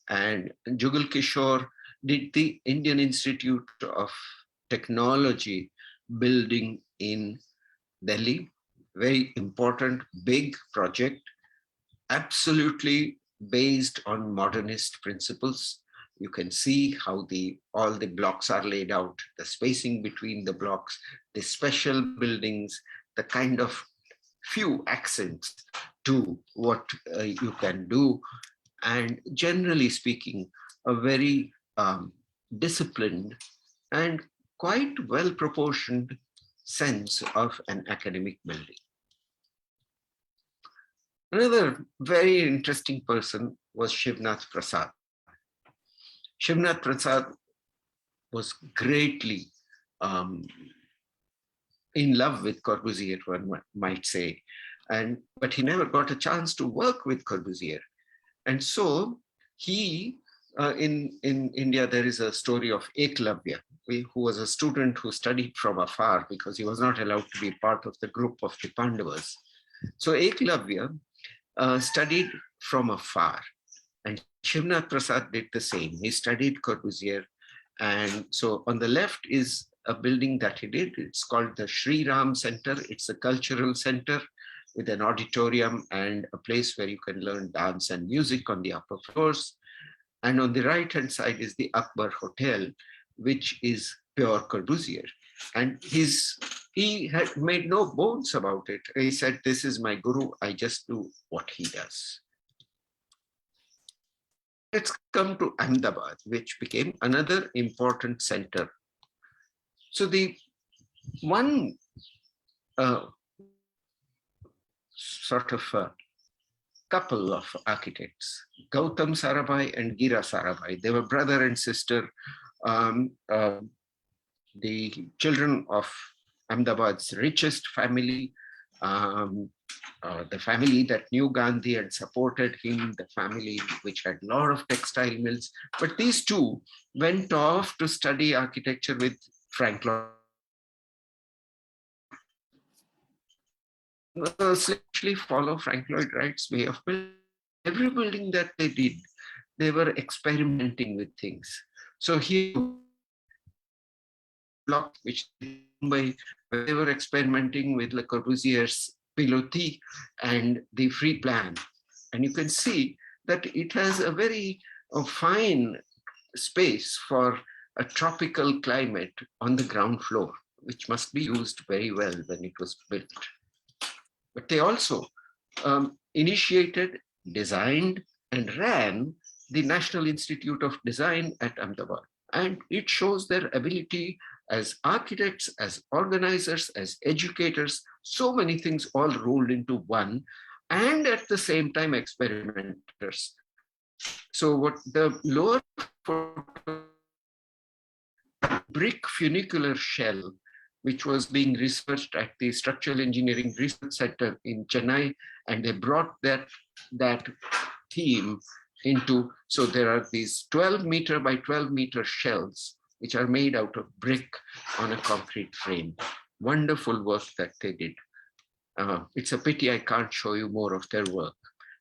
Speaker 3: And Jugal Kishore did the Indian Institute of Technology building in Delhi. Very important, big project, absolutely based on modernist principles. You can see how all the blocks are laid out, the spacing between the blocks, the special buildings, the kind of few accents to what you can do. And generally speaking, a very disciplined and quite well-proportioned sense of an academic building. Another very interesting person was Shivnath Prasad. Shivnath Prasad was greatly in love with Corbusier, one might say, but he never got a chance to work with Corbusier. And so he, in India, there is a story of Eklavya, who was a student who studied from afar because he was not allowed to be part of the group of the Pandavas. So Eklavya studied from afar, and Shivnath Prasad did the same. He studied Corbusier. And so on the left is a building that he did. It's called the Sri Ram Center. It's a cultural center with an auditorium and a place where you can learn dance and music on the upper floors. And on the right-hand side is the Akbar Hotel, which is pure Corbusier. And he had made no bones about it. He said, "This is my guru, I just do what he does." Let's come to Ahmedabad, which became another important center. So the one sort of couple of architects, Gautam Sarabhai and Gira Sarabhai, they were brother and sister, the children of Ahmedabad's richest family, the family that knew Gandhi and supported him, the family which had a lot of textile mills. But these two went off to study architecture with Frank Lloyd. Essentially follow Frank Lloyd Wright's way of building. Every building that they did, they were experimenting with things. So here, block which by they were experimenting with Le Corbusier's pilotis and the free plan. And you can see that it has a very fine space for a tropical climate on the ground floor, which must be used very well when it was built. But they also initiated, designed, and ran the National Institute of Design at Ahmedabad. And it shows their ability as architects, as organizers, as educators, so many things all rolled into one, and at the same time experimenters. So what the lower brick funicular shell, which was being researched at the Structural Engineering Research Center in Chennai, and they brought that theme into, so there are these 12-meter by 12-meter shells, which are made out of brick on a concrete frame. Wonderful work that they did. It's a pity I can't show you more of their work.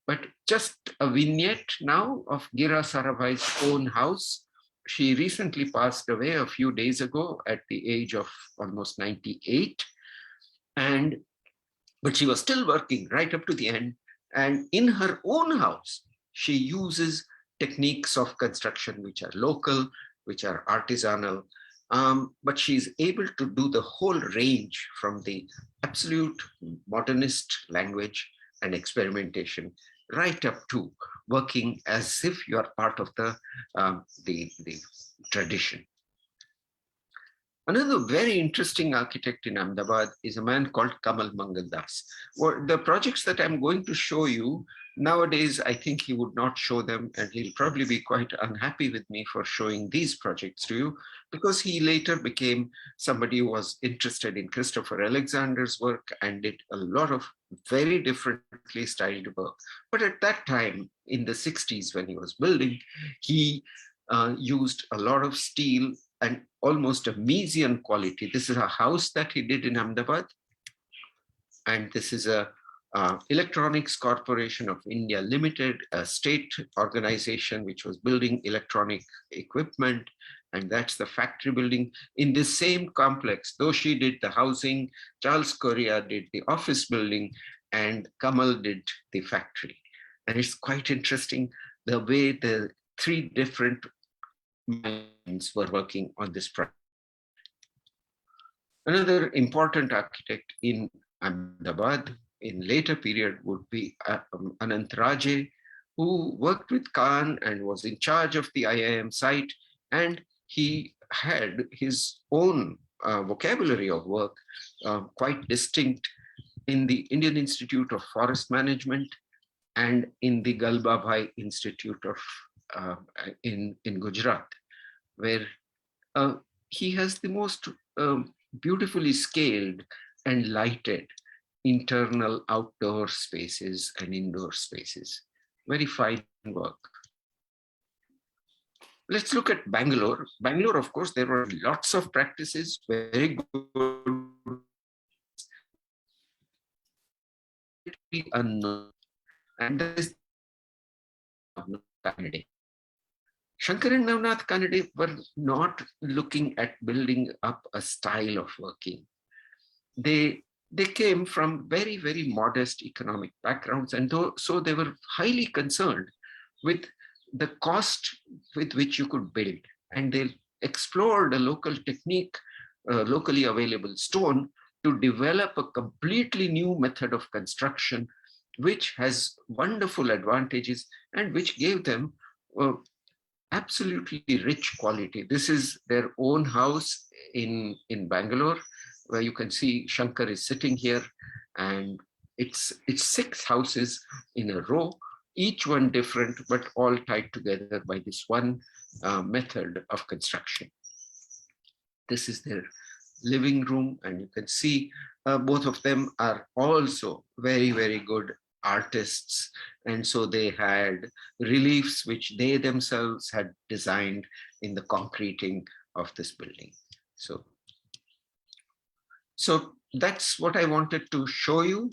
Speaker 3: But just a vignette now of Gira Sarabhai's own house. She recently passed away a few days ago at the age of almost 98. But she was still working right up to the end. And in her own house, she uses techniques of construction which are local, which are artisanal, but she's able to do the whole range from the absolute modernist language and experimentation right up to working as if you are part of the tradition. Another very interesting architect in Ahmedabad is a man called Kamal Mangaldas. Well, the projects that I'm going to show you, nowadays, I think he would not show them, and he'll probably be quite unhappy with me for showing these projects to you, because he later became somebody who was interested in Christopher Alexander's work and did a lot of very differently styled work. But at that time, in the 60s, when he was building, he used a lot of steel and almost a Miesian quality. This is a house that he did in Ahmedabad. And this is a Electronics Corporation of India Limited, a state organization which was building electronic equipment. And that's the factory building. In this same complex, DOSHI did the housing, Charles Correa did the office building, and Kamal did the factory. And it's quite interesting the way the three different minds were working on this project. Another important architect in Ahmedabad in later period would be Anant Raje, who worked with Khan and was in charge of the IIM site, and he had his own vocabulary of work, quite distinct in the Indian Institute of Forest Management and in the Galbabhai Institute of in Gujarat, where he has the most beautifully scaled and lighted internal outdoor spaces and indoor spaces. Very fine work. Let's look at Bangalore. Bangalore, of course, there were lots of practices, very good, unknown, and there is Kanade. Shankar and Navnath Kanade were not looking at building up a style of working. They came from very, very modest economic backgrounds, and so they were highly concerned with the cost with which you could build. And they explored a local technique, locally available stone, to develop a completely new method of construction, which has wonderful advantages and which gave them absolutely rich quality. This is their own house in Bangalore, where you can see Shankar is sitting here, and it's 6 houses in a row, each one different, but all tied together by this one method of construction. This is their living room, and you can see both of them are also very, very good artists. And so they had reliefs which they themselves had designed in the concreting of this building. So that's what I wanted to show you.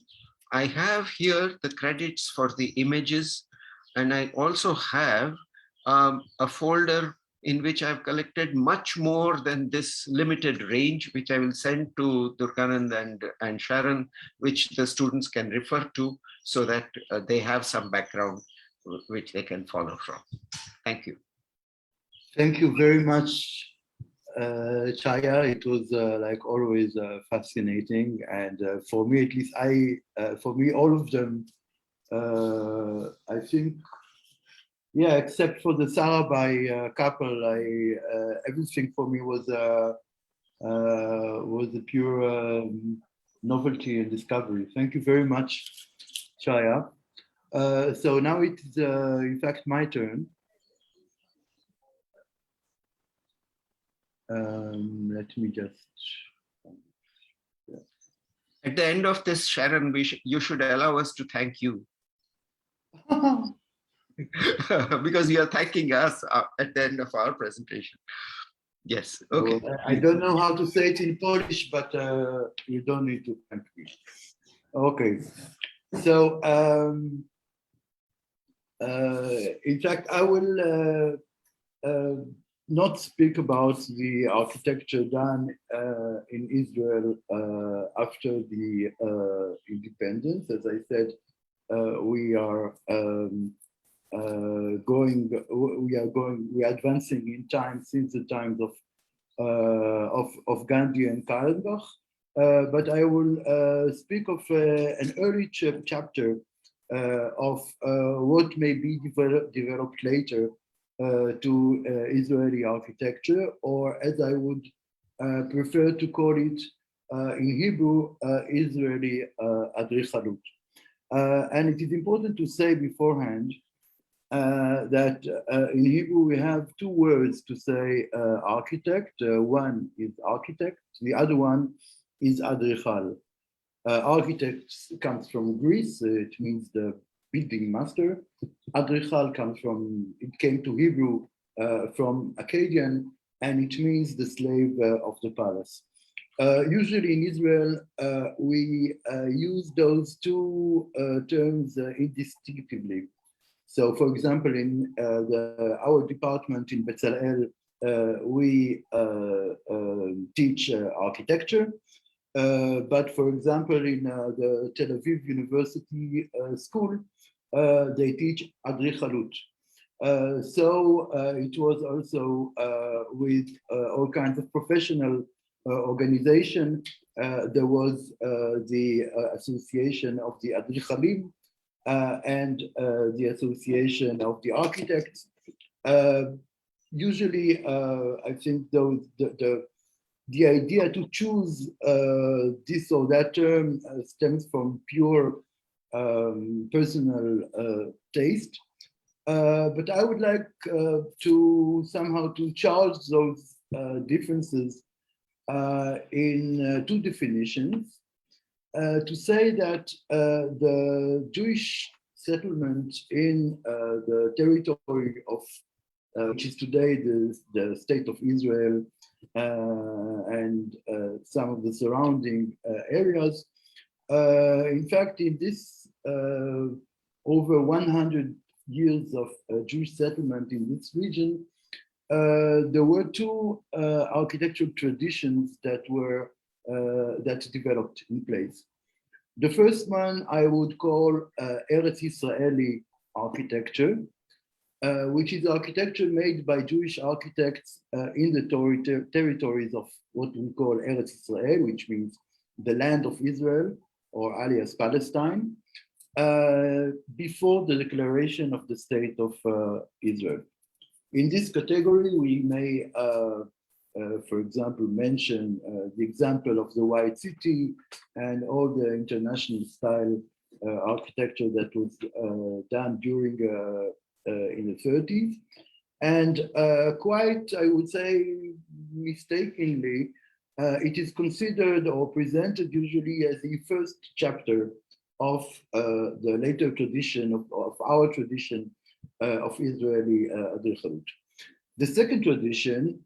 Speaker 3: I have here the credits for the images, and I also have a folder in which I've collected much more than this limited range, which I will send to Durganand and Sharon, which the students can refer to, so that they have some background which they can follow from. Thank you.
Speaker 1: Thank you very much, Chhaya. It was like always fascinating, and for me, at least, for me, all of them, I think, yeah, except for the Sarabhai couple, everything for me was was a pure novelty and discovery. Thank you very much, Chhaya. So now it's in fact my turn. Let me just.
Speaker 3: At the end of this, Sharon, you should allow us to thank you. Because you are thanking us at the end of our presentation. Yes, okay.
Speaker 1: Well, I don't know how to say it in Polish, but you don't need to thank me. Okay, so in fact, I will not speak about the architecture done in Israel after the independence. As I said, we are advancing in time since the times of Gandhi and Kallenbach. But I will speak of an early chapter of what may be developed later to Israeli architecture, or as I would prefer to call it in Hebrew, Israeli adrichalut. And it is important to say beforehand that in Hebrew we have two words to say architect. One is architect, the other one is adrichal. Architect comes from Greece, it means the building master. Adrichal came to Hebrew from Akkadian, and it means the slave of the palace. Usually in Israel, we use those two terms indistinctively. So, for example, in our department in BEZALEL, we teach architecture. But for example, in the Tel Aviv University School, they teach adrichalut. So it was also with all kinds of professional organization. There was the association of the adrichalim and the association of the architects. Usually, I think the idea to choose this or that term stems from pure personal taste. But I would like to somehow to charge those differences in two definitions. To say that the Jewish settlement in the territory of which is today the state of Israel and some of the surrounding areas. In fact, in this over 100 years of Jewish settlement in this region, there were two architectural traditions that developed in place. The first one I would call Eretz Israeli architecture, which is architecture made by Jewish architects in the territories of what we call Eretz Israel, which means the land of Israel, or alias Palestine, before the declaration of the state of Israel. In this category, we may, for example, mention the example of the White City and all the international style architecture that was done during in the 30s. And quite, I would say, mistakenly, it is considered or presented usually as the first chapter of the later tradition of our tradition of Israeli adrichalut. The second tradition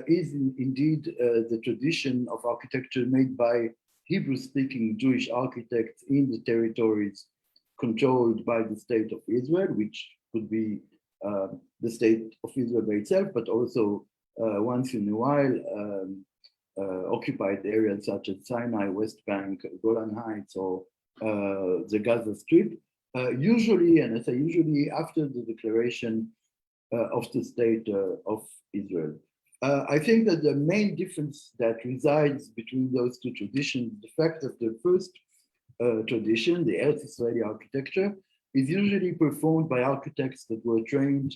Speaker 1: is indeed the tradition of architecture made by Hebrew-speaking Jewish architects in the territories controlled by the state of Israel, which could be the state of Israel by itself, but also once in a while occupied areas such as Sinai, West Bank, Golan Heights, or the Gaza Strip. Usually, and I say usually, after the declaration of the state of Israel. I think that the main difference that resides between those two traditions, the fact that the first tradition, the Eretz Israeli architecture, is usually performed by architects that were trained,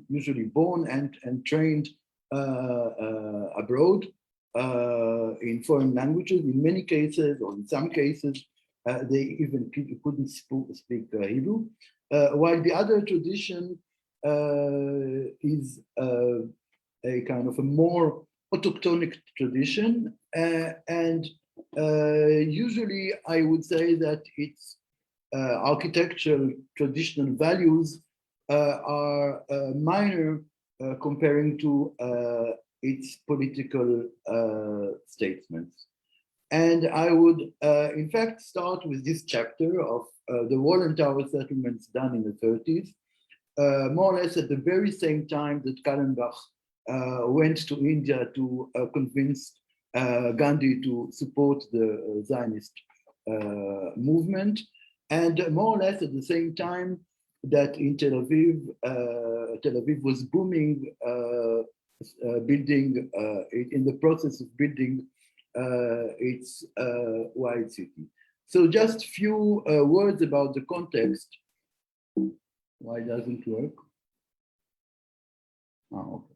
Speaker 1: usually born and trained abroad, in foreign languages. In many cases, or in some cases, they even couldn't speak Hebrew. While the other tradition is a kind of a more autochtonic tradition, and usually I would say that its architectural traditional values are minor comparing to its political statements. And I would, in fact, start with this chapter of the wall and tower settlements done in the 30s, more or less at the very same time that Kallenbach went to India to convince Gandhi to support the Zionist movement, and more or less at the same time that in Tel Aviv was booming, building, in the process of building its white city. So just few words about the context. Why doesn't it work? Oh, okay.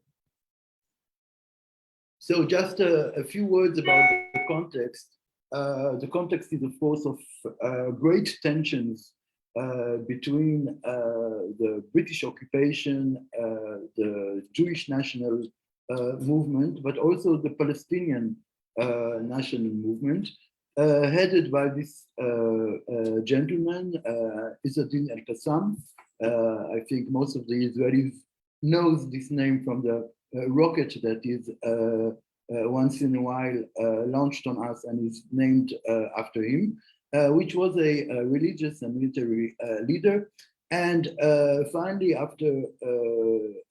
Speaker 1: So just a few words about the context. The context is, of course, of great tensions between the British occupation, the Jewish national movement, but also the Palestinian national movement, headed by this gentleman, Izzeddin al-Qassam. I think most of the Israelis knows this name from the rocket that is once in a while launched on us and is named after him, which was a religious and military leader. And finally, after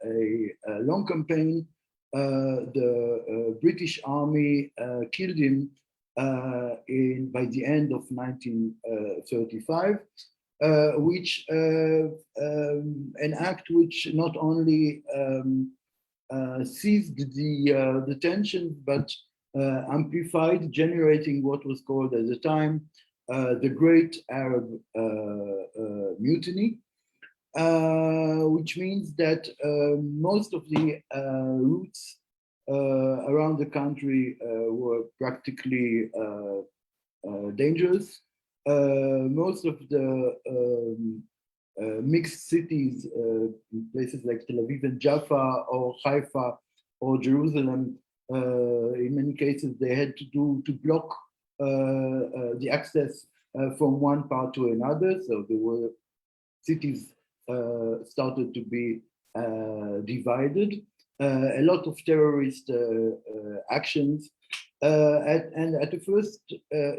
Speaker 1: a long campaign, the British army killed him by the end of 1935, which an act which not only seized the tension, but amplified, generating what was called at the time the Great Arab Mutiny, which means that most of the routes around the country were practically dangerous. Most of the mixed cities, places like Tel Aviv and Jaffa or Haifa or Jerusalem, in many cases they had to block the access from one part to another. So there were cities started to be divided. A lot of terrorist actions. And at the first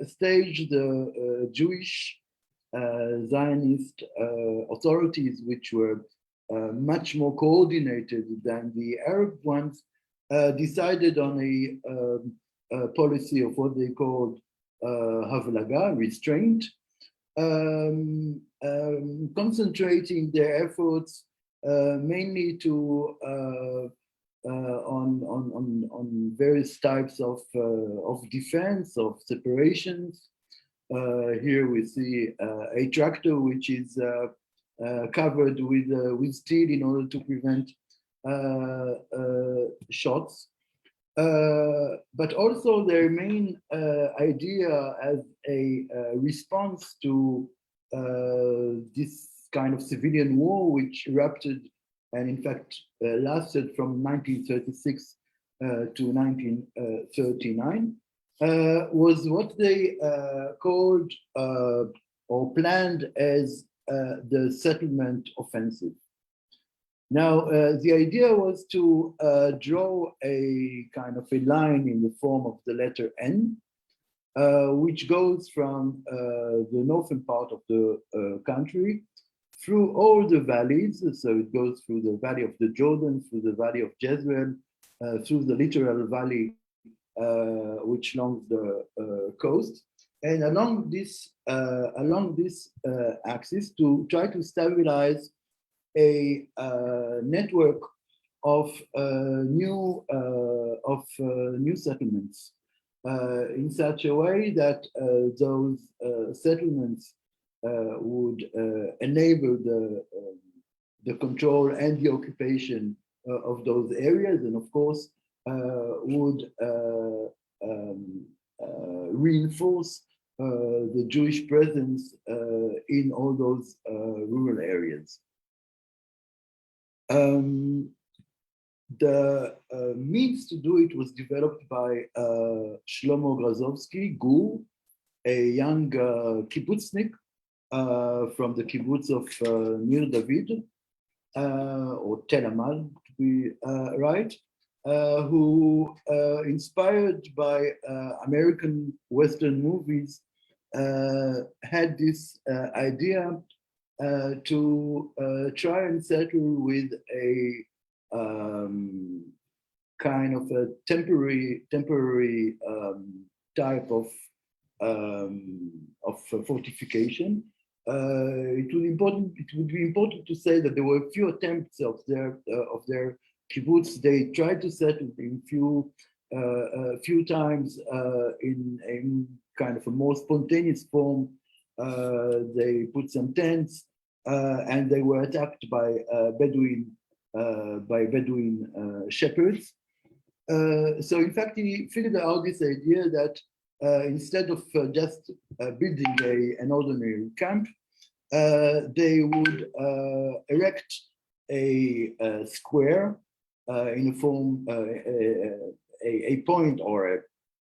Speaker 1: stage, the Jewish Zionist authorities, which were much more coordinated than the Arab ones, decided on a policy of what they called havlaga, restraint, concentrating their efforts mainly to on various types of defense, of separations. Here we see a tractor which is covered with steel in order to prevent shots. But also their main idea as a response to this kind of civilian war, which erupted and in fact lasted from 1936 to 1939, was what they called or planned as the settlement offensive. Now, the idea was to draw a kind of a line in the form of the letter N, which goes from the northern part of the country through all the valleys. So it goes through the valley of the Jordan, through the valley of Jezreel, through the literal valley which along the coast, and along this axis to try to stabilize a network of new settlements in such a way that those settlements would enable the control and the occupation of those areas, and of course would reinforce the Jewish presence in all those rural areas. The means to do it was developed by Shlomo Grazovsky, Gur, a young kibbutznik from the kibbutz of Nir David, or Tel Amal, to be right, who, inspired by American Western movies, had this idea to try and settle with a kind of a temporary type of fortification. It would be important to say that there were a few attempts of their kibbutz. They tried to settle in few times in kind of a more spontaneous form. They put some tents, and they were attacked by Bedouin shepherds. So in fact, he figured out this idea that instead of just building an ordinary camp, they would erect a square in a form, a point or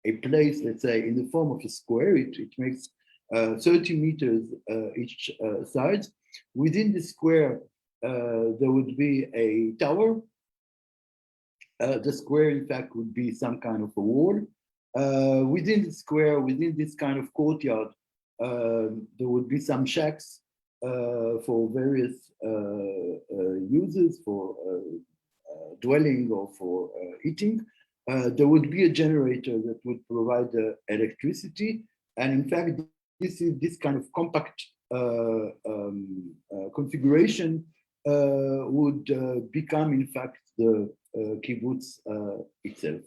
Speaker 1: a place, let's say, in the form of a square. It makes 30 meters each side. Within the square, there would be a tower. The square, in fact, would be some kind of a wall. Within the square, within this kind of courtyard, there would be some shacks for various uses, for dwelling or for eating. There would be a generator that would provide electricity. And in fact, this kind of compact configuration would become, in fact, the kibbutz itself.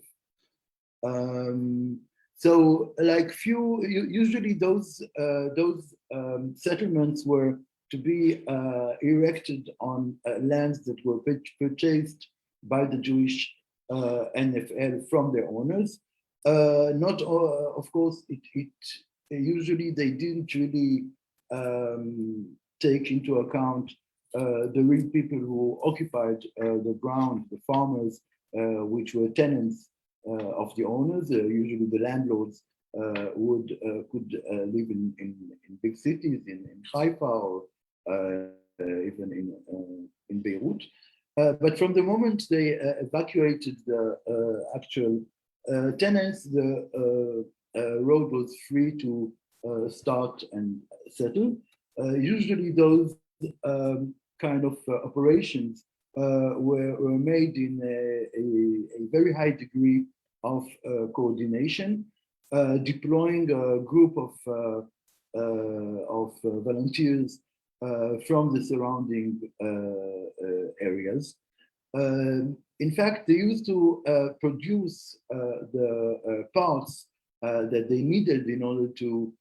Speaker 1: So, like usually those settlements were to be erected on lands that were purchased by the Jewish NFL from their owners. Not all, of course, usually they didn't really take into account the real people who occupied the ground, the farmers, which were tenants of the owners. Usually the landlords could live in big cities, in Haifa, or even in Beirut. But from the moment they evacuated the actual tenants, the road was free to start and settle. Usually those kind of operations were made in a very high degree of coordination, deploying a group of volunteers from the surrounding areas. In fact, they used to produce the parts that they needed in order to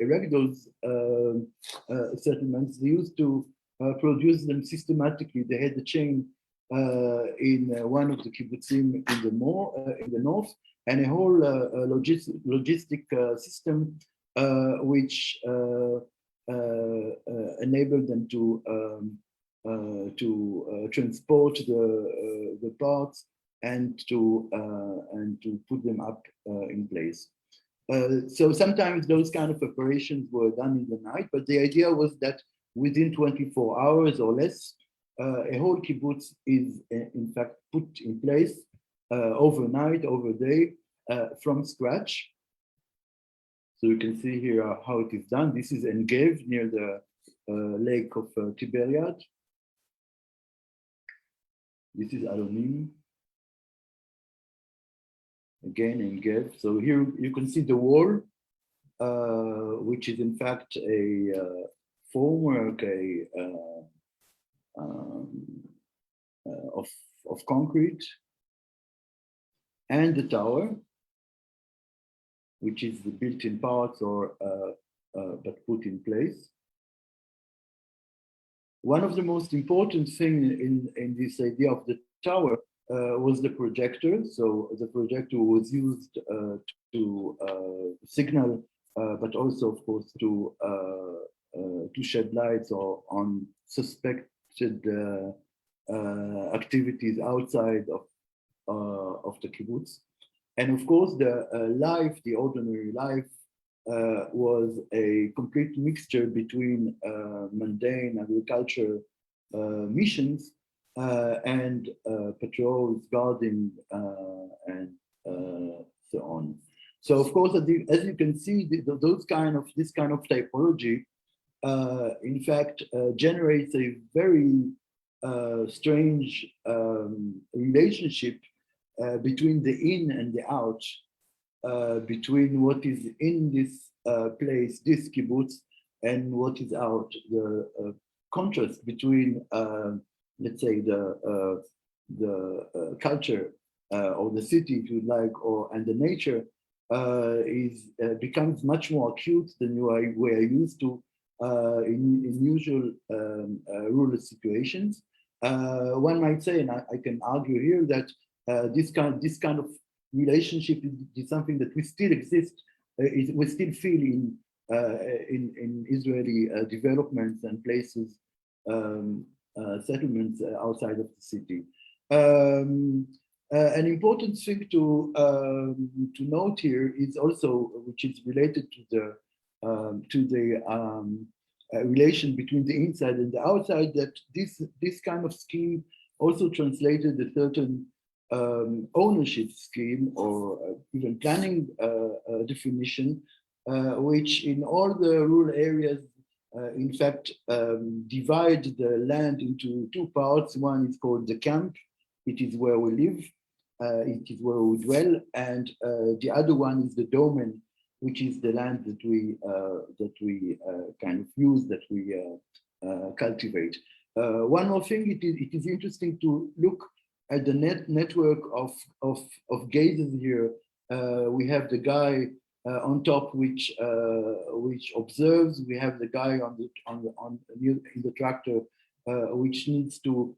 Speaker 1: erect those settlements. They used to produce them systematically. They had the chain in one of the kibbutzim in the north, and a whole logistic system which enabled them to transport the parts and to put them up in place. So sometimes those kind of operations were done in the night, but the idea was that within 24 hours or less, a whole kibbutz is in fact put in place overnight, over day, from scratch. So you can see here how it is done. This is Engev, near the lake of Tiberiad. This is Alonim. Again, Engev. So here you can see the wall, which is in fact a formwork of concrete, and the tower, which is the built-in parts or but put in place. one of the most important things in this idea of the tower was the projector. So the projector was used to signal, but also, of course, to shed lights on suspected activities outside of the kibbutz. And of course, the ordinary life, was a complete mixture between mundane agriculture missions and patrols, guarding, and so on. So, of course, as you can see, this kind of typology, in fact, generates a very strange relationship between the in and the out, between what is in this place, this kibbutz, and what is out. The contrast between, let's say, the culture or the city, if you like, and the nature becomes much more acute than we are used to in usual rural situations. One might say, and I can argue here, that this kind of relationship is something that we still exist, we still feel in Israeli developments and places, settlements outside of the city. An important thing to note here is also, which is related to the relation between the inside and the outside, that this kind of scheme also translated a certain ownership scheme or even planning definition, which in all the rural areas, in fact, divide the land into two parts. One is called the camp. It is where we live. It is where we dwell. And the other one is the domain, which is the land that we kind of use, that we cultivate. One more thing, it is interesting to look at the network of gazes here. We have the guy on top, which observes. We have the guy in the tractor, which needs to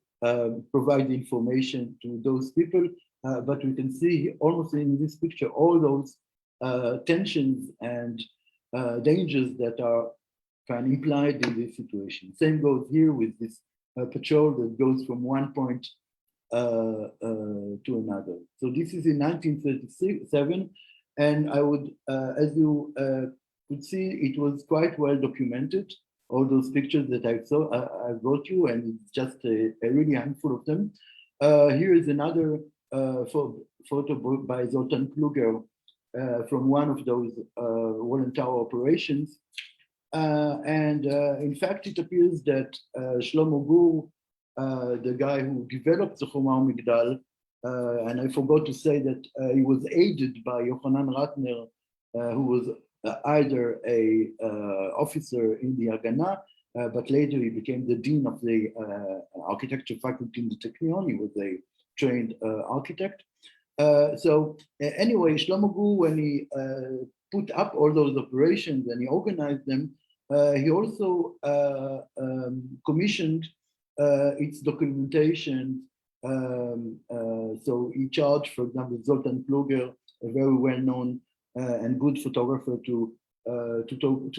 Speaker 1: provide information to those people. But we can see almost in this picture all those tensions and dangers that are kind of implied in this situation. Same goes here with this patrol that goes from one point to another. So this is in 1937, and I would, as you could see, it was quite well documented. All those pictures that I brought you, and it's just a really handful of them. Here is another photo by Zoltan Kluger from one of those wall and tower operations. And in fact, it appears that Shlomo Gur, the guy who developed the Choma Migdal, and I forgot to say that he was aided by Yochanan Ratner, who was either a officer in the Haganah, but later he became the dean of the architecture faculty in the Technion. He was a trained architect. So anyway, Shlomo Gur, when he put up all those operations and he organized them, he also commissioned its documentation. So he charged, for example, Zoltan Kluger, a very well-known and good photographer, to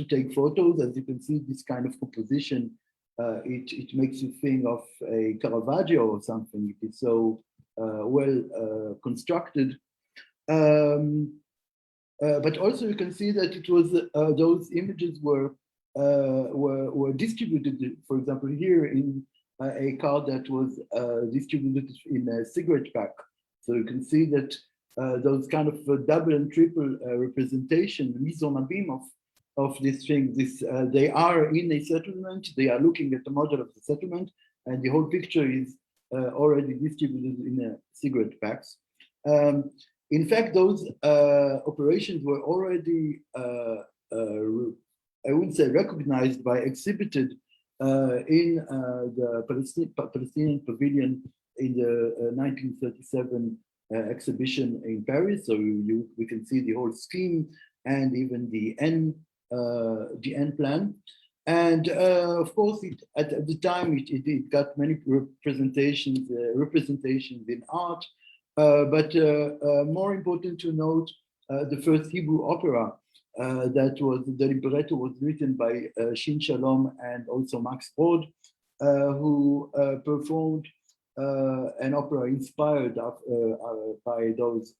Speaker 1: take photos. As you can see, this kind of composition, it makes you think of a Caravaggio or something. It is so well constructed. But also you can see that it was those images were distributed. For example, here in a card that was distributed in a cigarette pack. So you can see that those kind of double and triple representation, mise en abîme of these things. They are in a settlement. They are looking at the model of the settlement, and the whole picture is already distributed in cigarette packs. In fact, those operations were already, I wouldn't say recognized, but exhibited in the Palestinian Pavilion in the 1937 exhibition in Paris. So we can see the whole scheme and even the end plan. And of course, at the time, it got many representations in art, but more important to note, the first Hebrew opera that was, the libretto was written by Shin Shalom and also Max Brod, who performed an opera inspired by those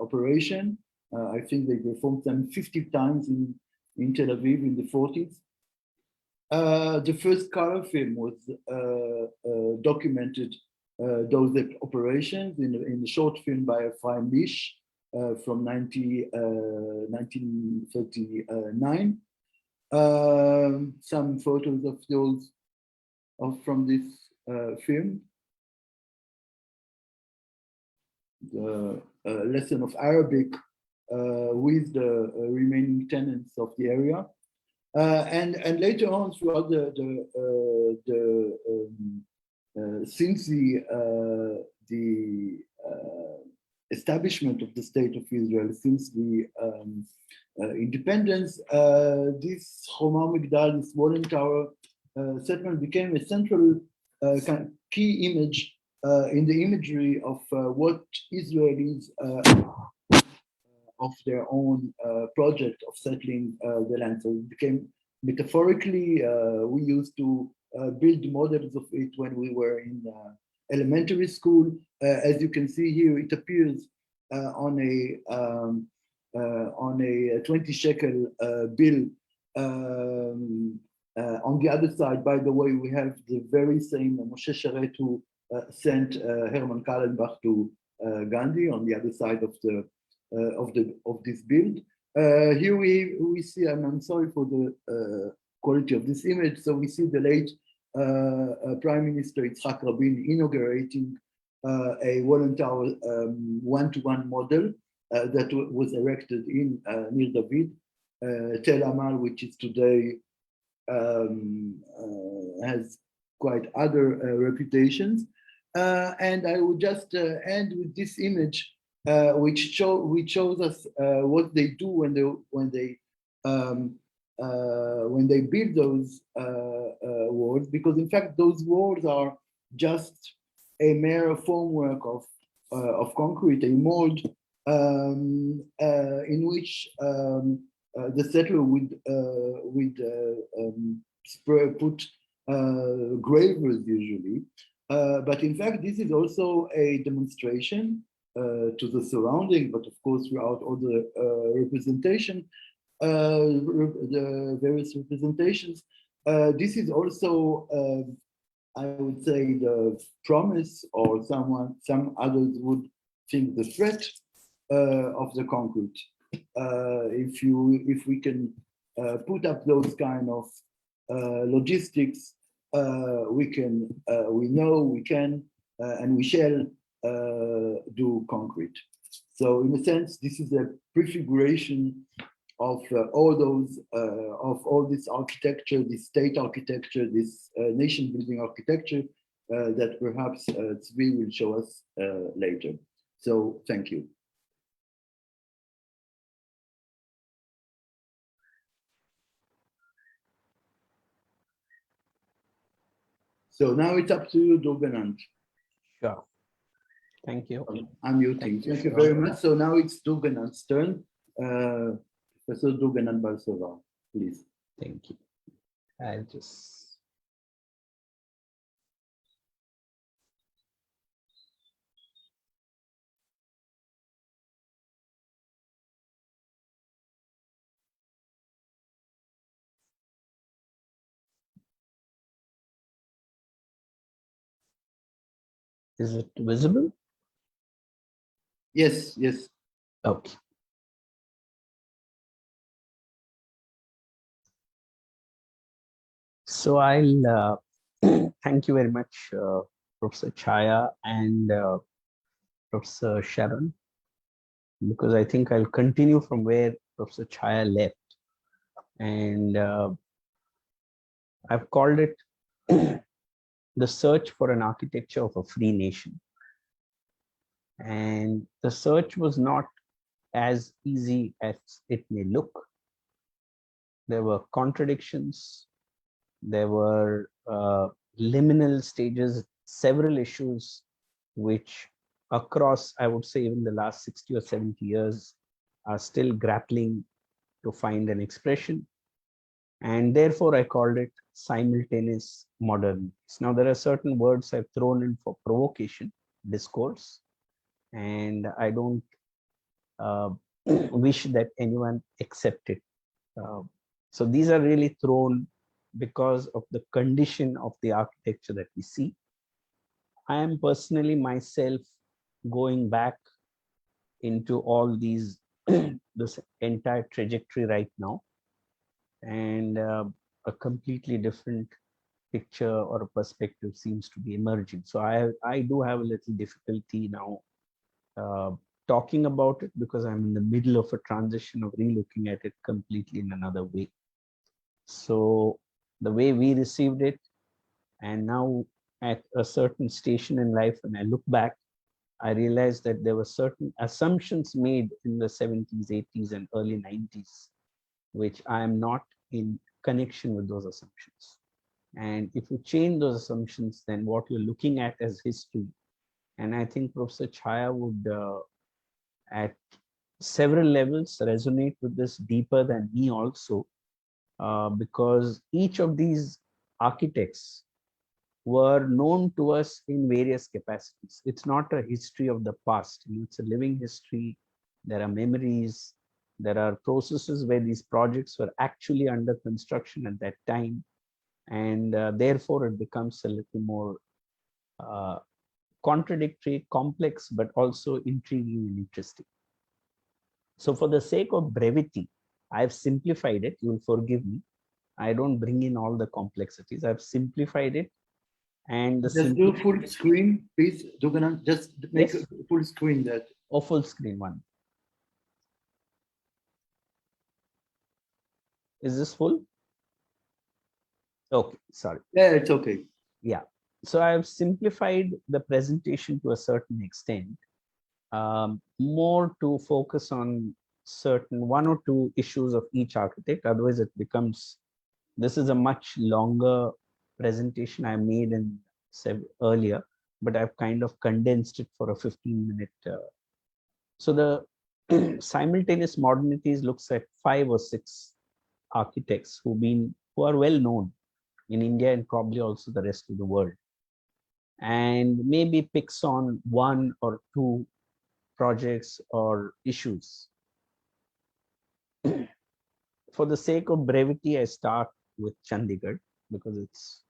Speaker 1: operations. I think they performed them 50 times in Tel Aviv in the 40s. The first color film was documented those operations in a short film by Ephraim Lish from 1939. Some photos of those from this film. The lesson of Arabic with the remaining tenants of the area. And later on, throughout since the establishment of the State of Israel, since the independence, this Choma Migdal, this Wooden Tower settlement became a central kind of key image in the imagery of what Israelis of their own project of settling the land. So it became metaphorically, we used to build models of it when we were in elementary school. As you can see here, it appears on a 20 shekel bill. On the other side, by the way, we have the very same Moshe Sharet who sent Herman Kallenbach to Gandhi on the other side of this build. Here we see, and I'm sorry for the quality of this image. So we see the late Prime Minister Yitzhak Rabin inaugurating a Wooden Tower one-to-one model that was erected in Nir David, Tel Amal, which is today has quite other reputations. And I would just end with this image, which shows us what they do when they build those walls, because in fact those walls are just a mere formwork of concrete, a mold in which the settler would put gravers usually. But in fact, this is also a demonstration to the surrounding, but of course throughout all the representation, the various representations. This is also, I would say, the promise, or some others would think the threat of the concrete. If we can put up those kind of logistics, we know we can and we shall do concrete. So in a sense, this is a prefiguration of all this architecture, this state architecture, this nation building architecture that perhaps Tzvi will show us later. So thank you. So now it's up to you, Durganand.
Speaker 4: Sure. Thank you.
Speaker 1: I'm muting. Thank you very much. So now it's Durganand's turn. Professor Durganand Balsavar, please.
Speaker 4: Thank you. I'll just. Is it visible?
Speaker 1: Yes, yes.
Speaker 4: Okay. So I'll thank you very much, Professor Chhaya and Professor Sharon, because I think I'll continue from where Professor Chhaya left. And I've called it the search for an architecture of a free nation. And the search was not as easy as it may look. There were contradictions, There were liminal stages, several issues which across, I would say, even the last 60 or 70 years are still grappling to find an expression. And therefore, I called it simultaneous modernities. Now, there are certain words I've thrown in for provocation, discourse, and I don't wish that anyone accept it. So these are really thrown because of the condition of the architecture that we see. I am personally myself going back into all these, this entire trajectory right now, and a completely different picture or a perspective seems to be emerging. So I do have a little difficulty now talking about it because I'm in the middle of a transition of relooking at it completely in another way. So the way we received it, and now at a certain station in life, when I look back, I realized that there were certain assumptions made in the 70s, 80s, and early 90s, which I am not in connection with those assumptions. And if you change those assumptions, then what you're looking at as history, and I think Professor Chhaya would, at several levels, resonate with this deeper than me also, because each of these architects were known to us in various capacities. It's not a history of the past, it's a living history. There are memories, there are processes where these projects were actually under construction at that time. And therefore, it becomes a little more contradictory, complex, but also intriguing and interesting. So for the sake of brevity, I've simplified it. You'll forgive me. I don't bring in all the complexities. I've simplified it. And the
Speaker 1: just do full screen, please, Durganand. Just make
Speaker 4: yes,
Speaker 1: a full screen that.
Speaker 4: or full screen one. Is this full? Okay, sorry.
Speaker 1: Yeah, it's okay.
Speaker 4: Yeah. So I've simplified the presentation to a certain extent, more to focus on certain one or two issues of each architect. Otherwise, it becomes, this is a much longer presentation I made in earlier, but I've kind of condensed it for a 15-minute. So the simultaneous modernities looks at 5 or 6 architects who are well known in India and probably also the rest of the world, and maybe picks on 1 or 2 projects or issues. For the sake of brevity, I start with Chandigarh because it's,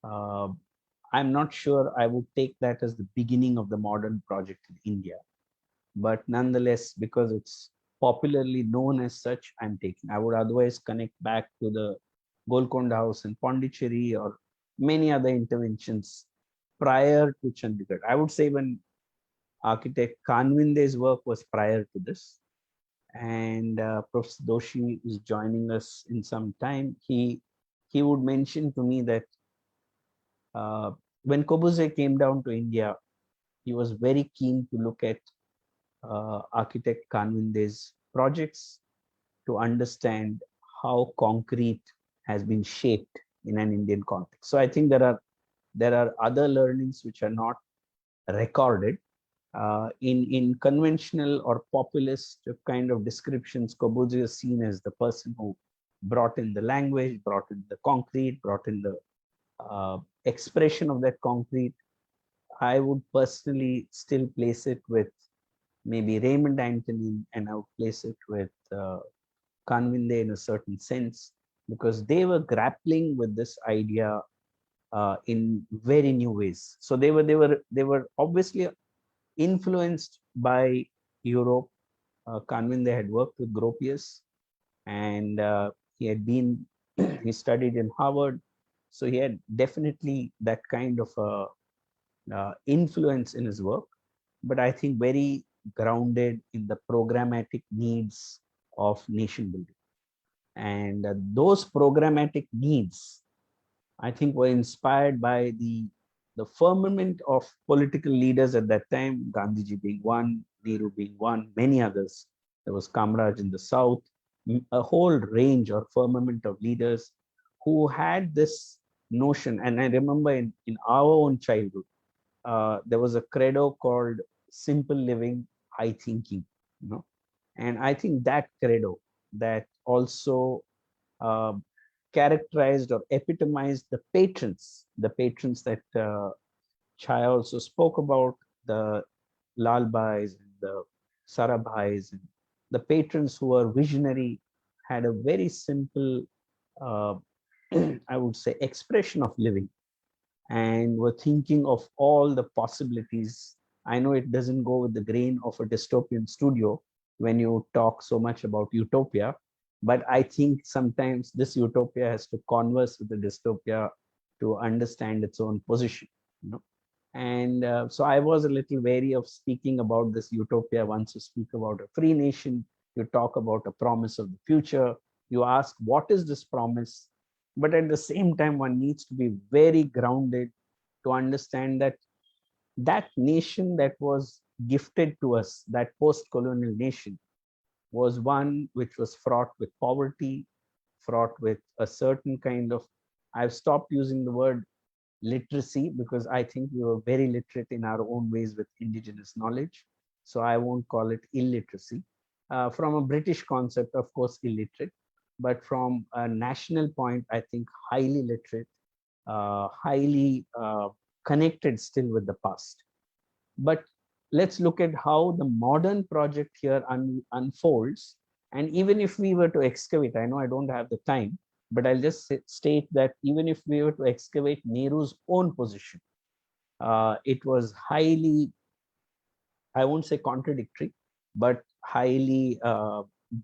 Speaker 4: I'm not sure I would take that as the beginning of the modern project in India, but nonetheless, because it's popularly known as such, I'm taking. I would otherwise connect back to the Golconda House in Pondicherry or many other interventions prior to Chandigarh. I would say when architect Kanvinde's work was prior to this, and Prof. DOSHI is joining us in some time. He would mention to me that when Corbusier came down to India, he was very keen to look at architect Kanvinde's projects to understand how concrete has been shaped in an Indian context. So I think there are other learnings which are not recorded. In conventional or populist kind of descriptions, Corbusier is seen as the person who brought in the language, brought in the concrete, brought in the expression of that concrete. I would personally still place it with maybe Raymond Antonin, and I would place it with Kanvinde in a certain sense, because they were grappling with this idea in very new ways. So they were obviously influenced by Europe. Kanvinde had worked with Gropius, and he had been, he studied in Harvard. So he had definitely that kind of influence in his work, but I think very grounded in the programmatic needs of nation building. And those programmatic needs, I think, were inspired by the firmament of political leaders at that time, Gandhiji being one, Nehru being one, many others. There was Kamraj in the south, a whole range or firmament of leaders who had this notion. And I remember in our own childhood, there was a credo called simple living, high thinking, you know. And I think that credo that also characterized or epitomized the patrons that Chhaya also spoke about, the Lalbhais and the Sarabhais, and the patrons who were visionary, had a very simple, I would say, expression of living, and were thinking of all the possibilities. I know it doesn't go with the grain of a dystopian studio when you talk so much about utopia, but I think sometimes this utopia has to converse with the dystopia to understand its own position, you know. And so I was a little wary of speaking about this utopia. Once you speak about a free nation, you talk about a promise of the future, you ask, what is this promise? But at the same time, one needs to be very grounded to understand that that nation that was gifted to us, that post-colonial nation, was one which was fraught with poverty, fraught with a certain kind of, I've stopped using the word literacy because I think we were very literate in our own ways with indigenous knowledge. So I won't call it illiteracy. From a British concept, of course, illiterate, but from a national point, I think highly literate, highly connected still with the past. But let's look at how the modern project here unfolds. And even if we were to excavate, I know I don't have the time, but I'll just state that even if we were to excavate Nehru's own position, it was highly, I won't say contradictory, but highly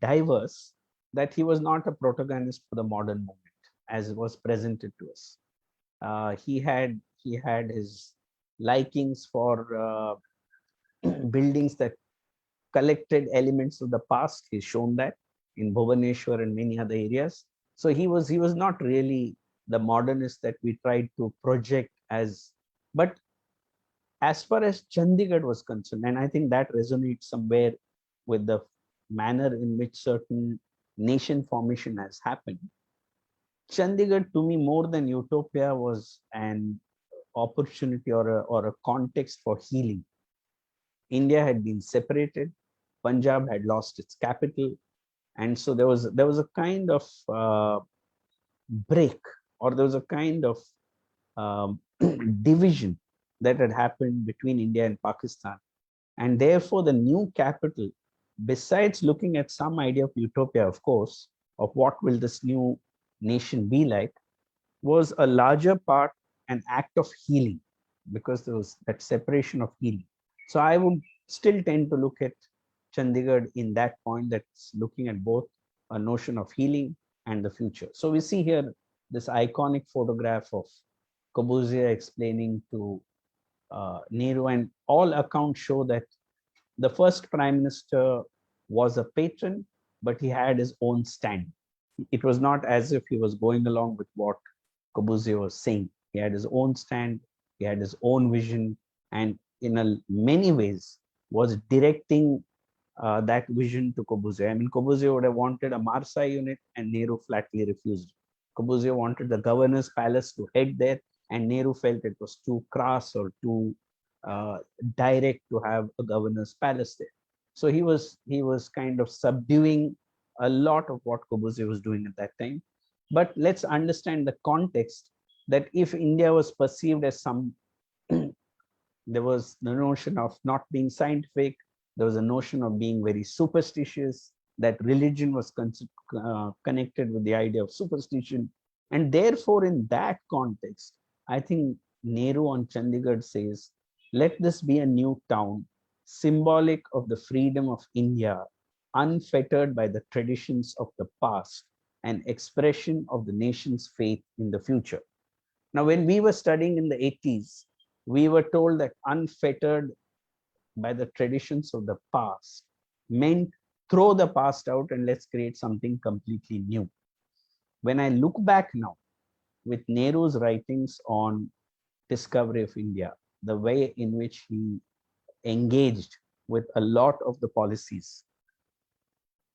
Speaker 4: diverse, that he was not a protagonist for the modern movement as was presented to us. He had his likings for buildings that collected elements of the past. He's shown that in Bhubaneswar and many other areas. So he was not really the modernist that we tried to project as. But as far as Chandigarh was concerned, and I think that resonates somewhere with the manner in which certain nation formation has happened. Chandigarh, to me, more than utopia, was an opportunity or a context for healing. India had been separated, Punjab had lost its capital, and so there was a kind of break, or there was a kind of division that had happened between India and Pakistan. And therefore, the new capital, besides looking at some idea of utopia, of course, of what will this new nation be like, was a larger part an act of healing, because there was that separation of healing. So I would still tend to look at Chandigarh in that point, that's looking at both a notion of healing and the future. So we see here this iconic photograph of Corbusier explaining to Nehru, and all accounts show that the first prime minister was a patron, but he had his own stand. It was not as if he was going along with what Corbusier was saying. He had his own stand, he had his own vision, and in many ways was directing that vision to Corbusier. I mean, Corbusier would have wanted a Marseille unit, and Nehru flatly refused. Corbusier wanted the governor's palace to head there, and Nehru felt it was too crass or too direct to have a governor's palace there. So he was kind of subduing a lot of what Corbusier was doing at that time. But let's understand the context, that if India was perceived as some, there was the notion of not being scientific, there was a notion of being very superstitious, that religion was connected with the idea of superstition. And therefore, in that context, I think Nehru on Chandigarh says, let this be a new town, symbolic of the freedom of India, unfettered by the traditions of the past, an expression of the nation's faith in the future. Now, when we were studying in the 80s, we were told that unfettered by the traditions of the past meant throw the past out and let's create something completely new. When I look back now with Nehru's writings on discovery of India, the way in which he engaged with a lot of the policies,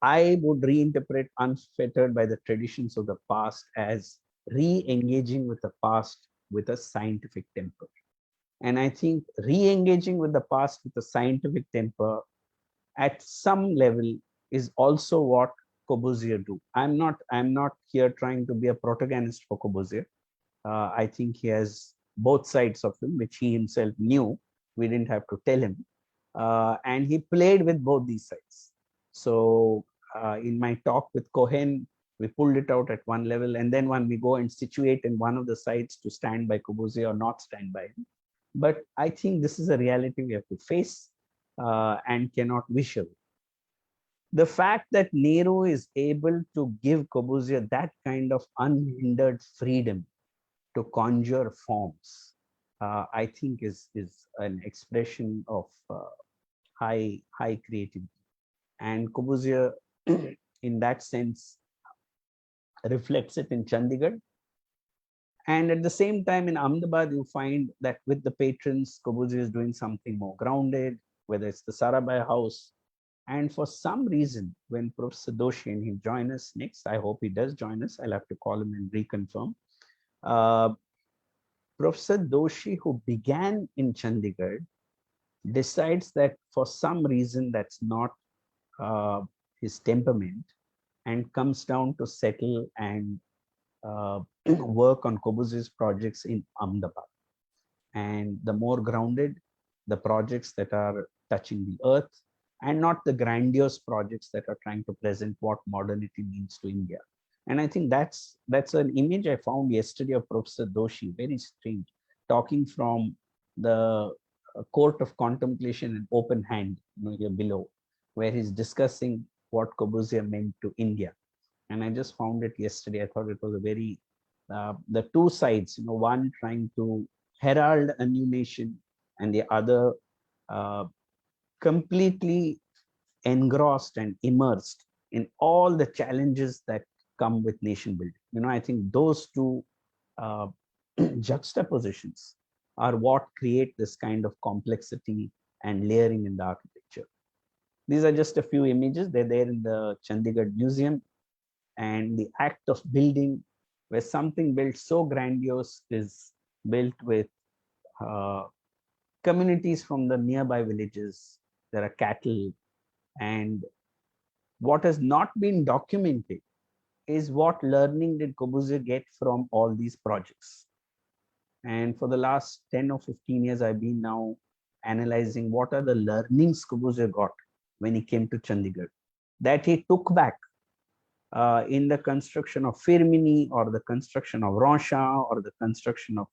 Speaker 4: I would reinterpret unfettered by the traditions of the past as re-engaging with the past with a scientific temper. And I think re-engaging with the past with a scientific temper at some level is also what Corbusier do. I'm not here trying to be a protagonist for Corbusier. I think he has both sides of him, which he himself knew. We didn't have to tell him. And he played with both these sides. So in my talk with Cohen, we pulled it out at one level. And then when we go and situate in one of the sides to stand by Corbusier or not stand by him. But I think this is a reality we have to face and cannot wish away. The fact that Nehru is able to give Corbusier that kind of unhindered freedom to conjure forms, I think is an expression of high creativity. And Corbusier, in that sense, reflects it in Chandigarh. And at the same time, in Ahmedabad, you find that with the patrons, Corbusier is doing something more grounded, whether it's the Sarabhai House. And for some reason, when Professor Doshi, and he'll join us next, I hope he does join us, I'll have to call him and reconfirm. Professor Doshi, who began in Chandigarh, decides that for some reason that's not his temperament, and comes down to settle and work on Corbusier's projects in Ahmedabad. And the more grounded, the projects that are touching the earth, and not the grandiose projects that are trying to present what modernity means to India. And I think that's an image I found yesterday of Professor Doshi, very strange, talking from the court of contemplation and open hand, here below, where he's discussing what Corbusier meant to India. And I just found it yesterday. I thought it was a very, the two sides, one trying to herald a new nation, and the other completely engrossed and immersed in all the challenges that come with nation building. I think those two juxtapositions are what create this kind of complexity and layering in the architecture. These are just a few images. They're there in the Chandigarh Museum. And the act of building, where something built so grandiose is built with communities from the nearby villages. There are cattle. And what has not been documented is what learning did Corbusier get from all these projects. And for the last 10 or 15 years, I've been now analyzing what are the learnings Corbusier got when he came to Chandigarh, that he took back in the construction of Firmini, or the construction of Ranchamp, or the construction of,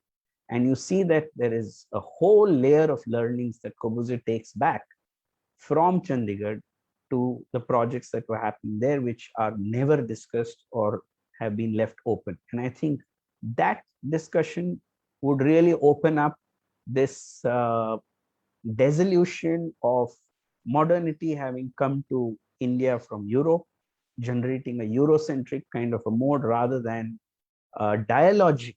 Speaker 4: and you see that there is a whole layer of learnings that Corbusier takes back from Chandigarh to the projects that were happening there, which are never discussed or have been left open. And I think that discussion would really open up this dissolution of modernity having come to India from Europe, generating a Eurocentric kind of a mode rather than a dialogic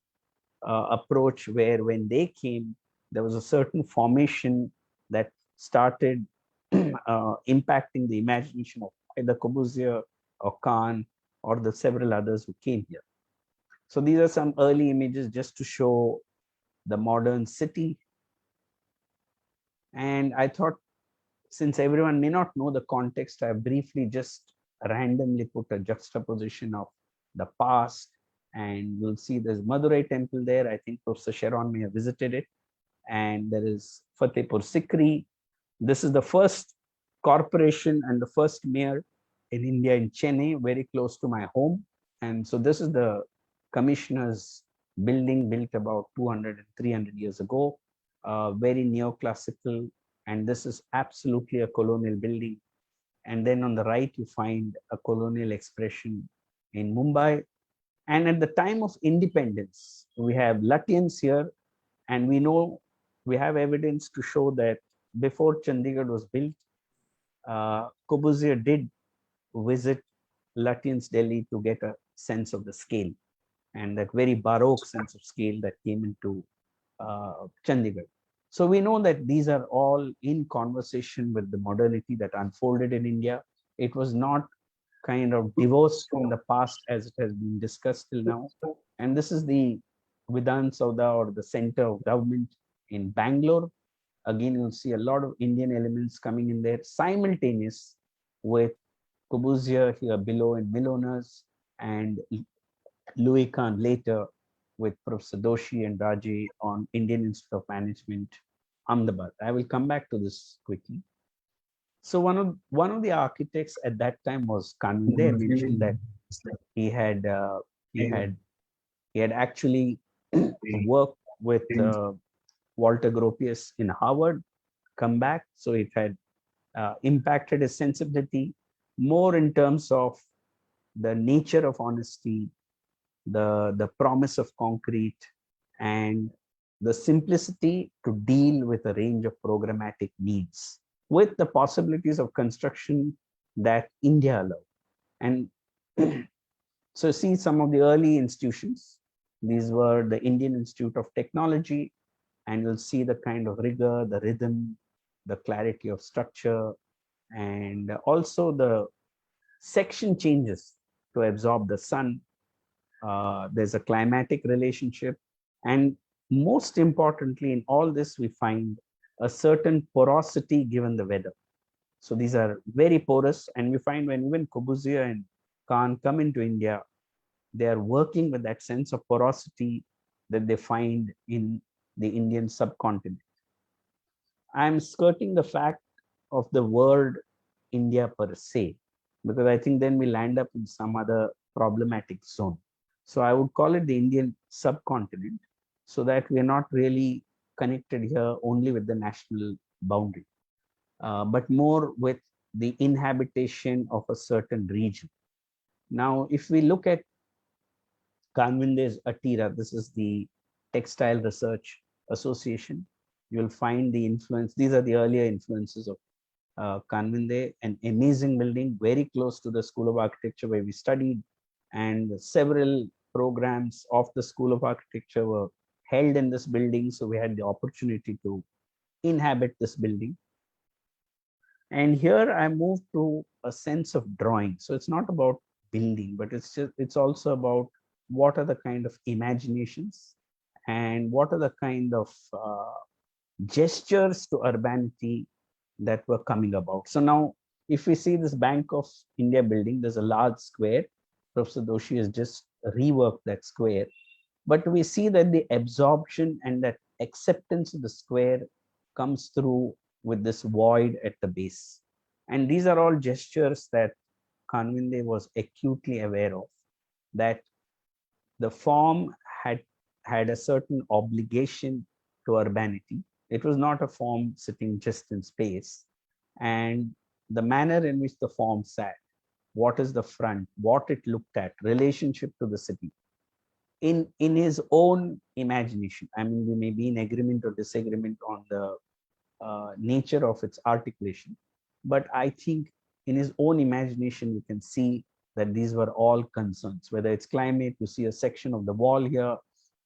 Speaker 4: approach, where when they came, there was a certain formation that started impacting the imagination of either Corbusier or Kahn or the several others who came here. So these are some early images just to show the modern city. And I thought, since everyone may not know the context, I briefly just randomly put a juxtaposition of the past. And you'll see there's Madurai temple there. I think Professor Sharon may have visited it. And there is Fatehpur Sikri. This is the first corporation and the first mayor in India, in Chennai, very close to my home. And so this is the commissioner's building, built about 200 and 300 years ago, very neoclassical. And this is absolutely a colonial building. And then on the right, you find a colonial expression in Mumbai. And at the time of independence, we have Lutyens here. And we know, we have evidence to show that before Chandigarh was built, Corbusier did visit Lutyens Delhi to get a sense of the scale, and that very Baroque sense of scale that came into Chandigarh. So we know that these are all in conversation with the modernity that unfolded in India. It was not kind of divorced from the past as it has been discussed till now. And this is the Vidhan Sauda, or the center of government in Bangalore. Again, you'll see a lot of Indian elements coming in there, simultaneous with Corbusier here below in Mill-Owners, and Neelkanth later with Professor Doshi and Raji on Indian Institute of Management, Ahmedabad. I will come back to this quickly. So one of the architects at that time was Kanvinde. I mentioned that he had actually worked with Walter Gropius in Harvard, come back. So it had impacted his sensibility more in terms of the nature of honesty, the promise of concrete, and the simplicity to deal with a range of programmatic needs with the possibilities of construction that India allowed. And so see some of the early institutions. These were the Indian Institute of Technology, and you'll see the kind of rigor, the rhythm, the clarity of structure, and also the section changes to absorb the sun. There's a climatic relationship. And most importantly, in all this, we find a certain porosity given the weather. So these are very porous. And we find when even Corbusier and Khan come into India, they are working with that sense of porosity that they find in the Indian subcontinent. I'm skirting the fact of the word India per se, because I think then we land up in some other problematic zone. So I would call it the Indian subcontinent, so that we're not really connected here only with the national boundary, but more with the inhabitation of a certain region. Now, if we look at Kanvinde's Atira, this is the Textile Research Association, you'll find the influence. These are the earlier influences of Kanvinde, an amazing building very close to the School of Architecture where we studied, and several programs of the School of Architecture were held in this building. So we had the opportunity to inhabit this building. And here I moved to a sense of drawing. So it's not about building, but it's also about what are the kind of imaginations and what are the kind of gestures to urbanity that were coming about. So now, if we see this Bank of India building, there's a large square. Professor Doshi has just reworked that square. But we see that the absorption and that acceptance of the square comes through with this void at the base. And these are all gestures that Kanvinde was acutely aware of, that the form had a certain obligation to urbanity. It was not a form sitting just in space. And the manner in which the form sat, what is the front, what it looked at, relationship to the city, in his own imagination. I mean, we may be in agreement or disagreement on the nature of its articulation, but I think in his own imagination, we can see that these were all concerns, whether it's climate. You see a section of the wall here,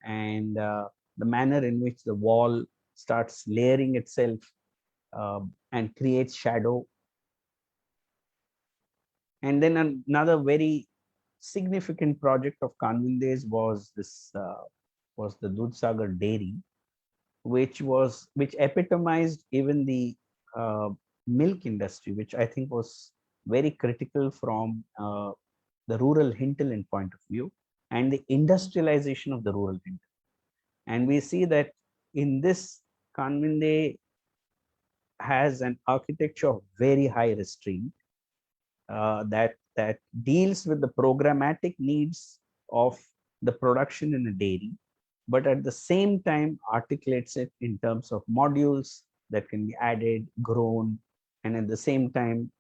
Speaker 4: and the manner in which the wall starts layering itself and creates shadow. And then another very significant project of Kanvinde's was this was the Dudhsagar Dairy, which epitomized even the milk industry, which I think was very critical from the rural hinterland point of view and the industrialization of the rural hinterland. And we see that in this, Kanvinde has an architecture of very high restraint that deals with the programmatic needs of the production in a dairy, but at the same time articulates it in terms of modules that can be added, grown, and at the same time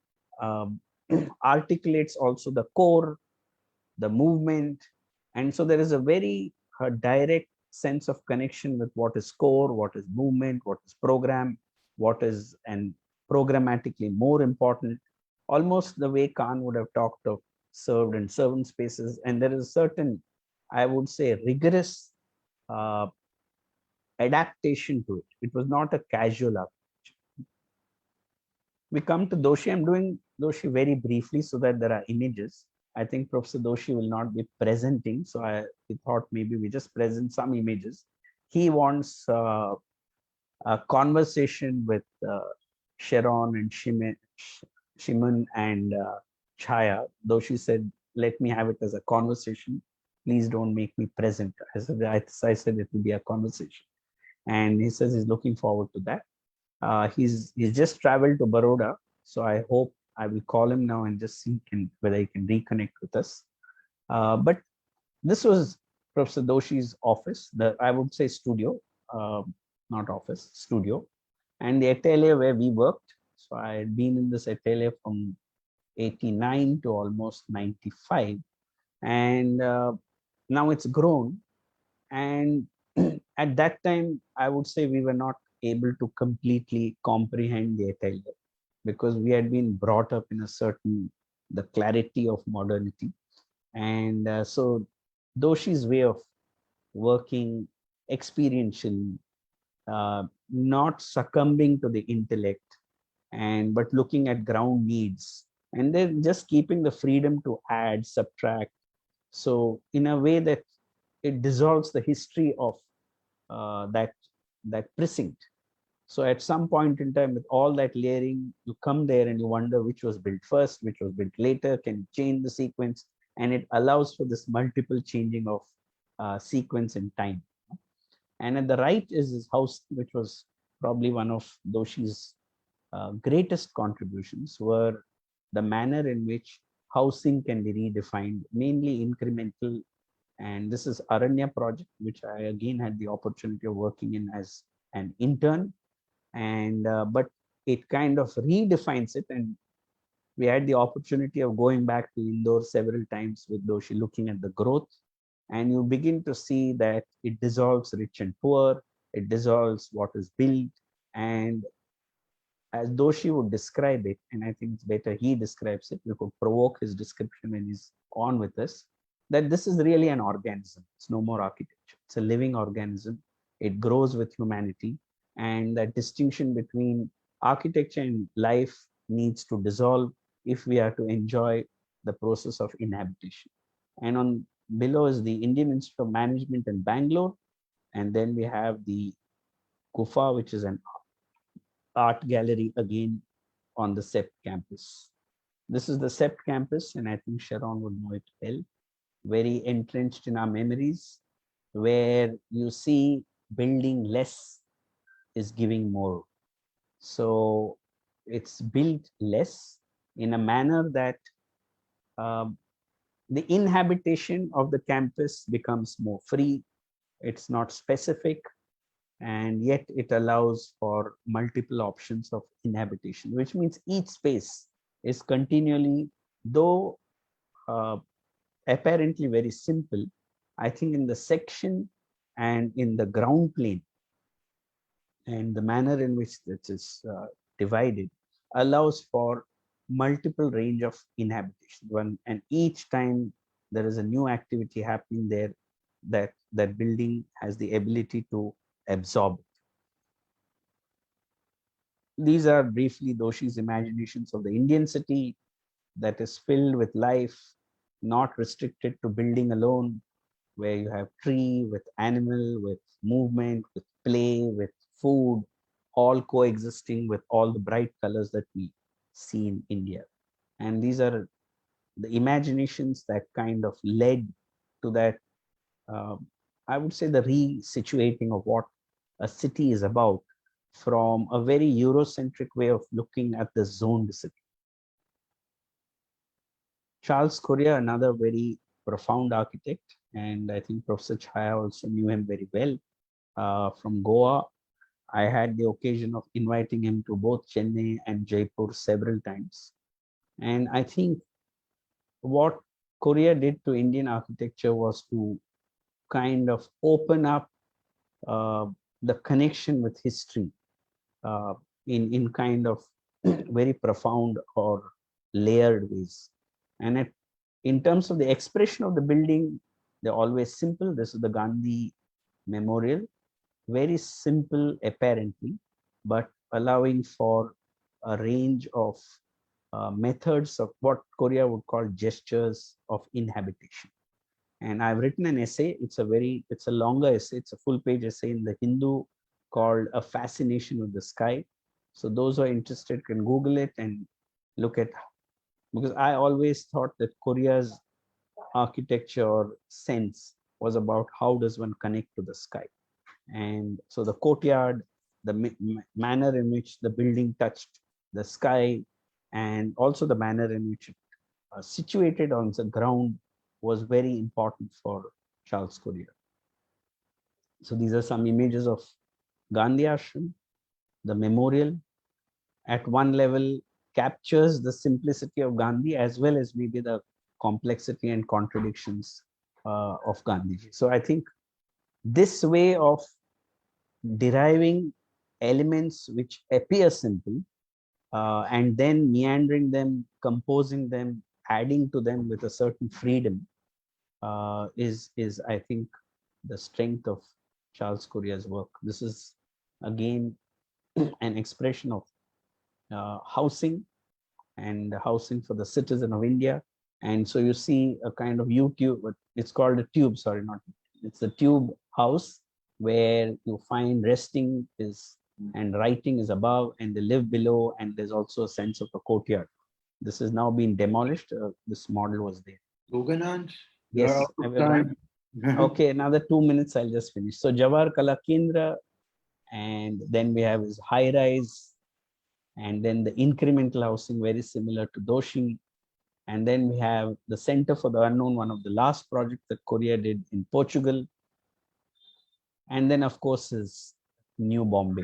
Speaker 4: articulates also the core, the movement. And so there is a very direct sense of connection with what is core, what is movement, what is program, what is, and programmatically more important, almost the way Khan would have talked of served and servant spaces. And there is a certain, I would say, rigorous adaptation to it. It was not a casual architecture. We come to Doshi. I'm doing Doshi very briefly so that there are images. I think Professor Doshi will not be presenting, so we thought maybe we just present some images. He wants a conversation with Sharon and Shimon and Chhaya. Doshi said, let me have it as a conversation. Please don't make me present. I said it will be a conversation. And he says he's looking forward to that. He's just traveled to Baroda, so I hope I will call him now and just see whether he can reconnect with us. But this was Professor Doshi's office, I would say studio, not office, studio, and the atelier where we worked. So I had been in this atelier from 89 to almost 95, and now it's grown. And at that time, I would say we were not able to completely comprehend the atelier because we had been brought up in the clarity of modernity. And so Doshi's way of working experientially, not succumbing to the intellect, but looking at ground needs, and then just keeping the freedom to add, subtract. So in a way that it dissolves the history of that precinct. So at some point in time, with all that layering, you come there and you wonder which was built first, which was built later, can you change the sequence? And it allows for this multiple changing of sequence and time. And at the right is his house, which was probably one of Doshi's greatest contributions, were the manner in which housing can be redefined, mainly incremental. And this is Aranya project, which I again had the opportunity of working in as an intern. And but it kind of redefines it. And we had the opportunity of going back to Indore several times with Doshi, looking at the growth. And you begin to see that it dissolves rich and poor, it dissolves what is built. And as Doshi would describe it, and I think it's better he describes it, we could provoke his description when he's on with us, that this is really an organism. It's no more architecture. It's a living organism. It grows with humanity. And that distinction between architecture and life needs to dissolve if we are to enjoy the process of inhabitation. And on below is the Indian Institute of Management in Bangalore. And then we have the Kufa, which is an art gallery again on the CEPT campus. This is the CEPT campus, and I think Sharon would know it well. Very entrenched in our memories, where you see building less is giving more. So it's built less in a manner that the inhabitation of the campus becomes more free. It's not specific, and yet it allows for multiple options of inhabitation, which means each space is continually, though apparently very simple, I think in the section and in the ground plane and the manner in which it is divided allows for multiple range of inhabitation. And each time there is a new activity happening there, that building has the ability to absorb it. These are briefly Doshi's imaginations of the Indian city that is filled with life, not restricted to building alone, where you have tree with animal, with movement, with play, with food, all coexisting with all the bright colors that we see in India. And these are the imaginations that kind of led to that, I would say, the resituating of what a city is about from a very Eurocentric way of looking at the zoned city. Charles Correa, another very profound architect, and I think Professor Chhaya also knew him very well, from Goa. I had the occasion of inviting him to both Chennai and Jaipur several times. And I think what Korea did to Indian architecture was to kind of open up the connection with history in kind of very profound or layered ways. And in terms of the expression of the building, they're always simple. This is the Gandhi Memorial, very simple apparently, but allowing for a range of methods of what Korea would call gestures of inhabitation. And I've written an essay. It's a longer essay. It's a full page essay in the Hindu called A Fascination with the Sky. So those who are interested can Google it and look at, because I always thought that Korea's architecture or sense was about how does one connect to the sky. And so the courtyard, the manner in which the building touched the sky, and also the manner in which it situated on the ground was very important for Charles Courier. So these are some images of Gandhi Ashram. The memorial at one level captures the simplicity of Gandhi as well as maybe the complexity and contradictions of Gandhiji. So I think this way of deriving elements which appear simple and then meandering them, composing them, adding to them with a certain freedom is I think the strength of Charles Courier's work. This is again an expression of housing and housing for the citizen of India. And so you see a kind of YouTube, it's called a tube, sorry, not, it's a tube house where you find resting is and writing is above and they live below, and there's also a sense of a courtyard. This has now been demolished. This model was there.
Speaker 1: Durganand?
Speaker 4: Yes, I will run. Okay, another 2 minutes, I'll just finish. So Jawahar Kala Kendra, and then we have his high rise, and then the incremental housing, very similar to DOSHI. And then we have the Center for the Unknown, one of the last projects that Korea did in Portugal. And then, of course, is New Bombay.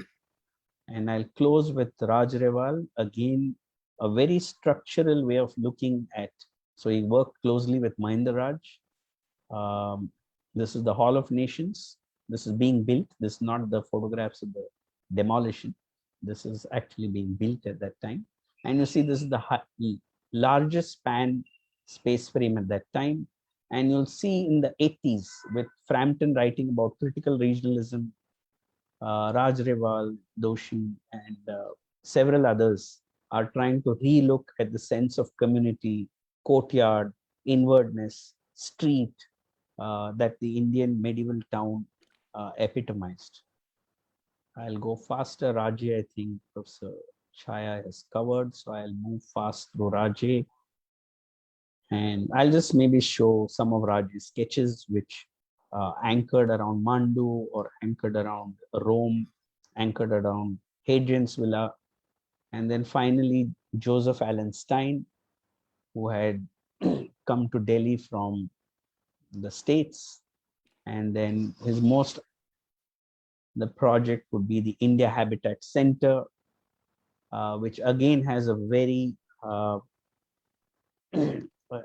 Speaker 4: And I'll close with Raj Reval, again, a very structural way of looking at. So he worked closely with Mahinder Raj. This is the Hall of Nations. This is being built. This is not the photographs of the demolition. This is actually being built at that time. And you see, this is the largest span space frame at that time. And you'll see in the 80s with Frampton writing about critical regionalism, Raj Reval, Doshi, and several others are trying to relook at the sense of community, courtyard, inwardness, street that the Indian medieval town epitomized. I'll go faster. Raji, I think Professor Chhaya has covered, so I'll move fast through Raji. And I'll just maybe show some of Raji's sketches, which anchored around Mandu or anchored around Rome, anchored around Hadrian's Villa. And then finally, Joseph Allen Stein, who had come to Delhi from the States. And then his the project would be the India Habitat Center, which again has a very,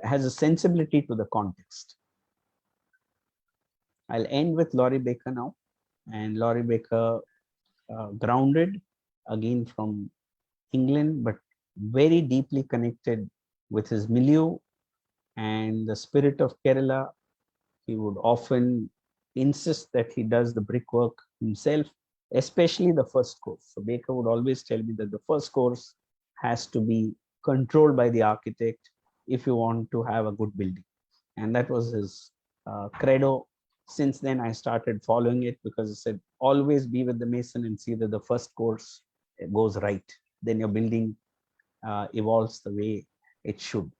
Speaker 4: has a sensibility to the context. I'll end with Laurie Baker now. And Laurie Baker, grounded again from England, but very deeply connected with his milieu and the spirit of Kerala. He would often insist that he does the brickwork himself, especially the first course. So Baker would always tell me that the first course has to be controlled by the architect if you want to have a good building. And that was his credo. Since then, I started following it because he said, always be with the mason and see that the first course goes right. Then your building evolves the way it should.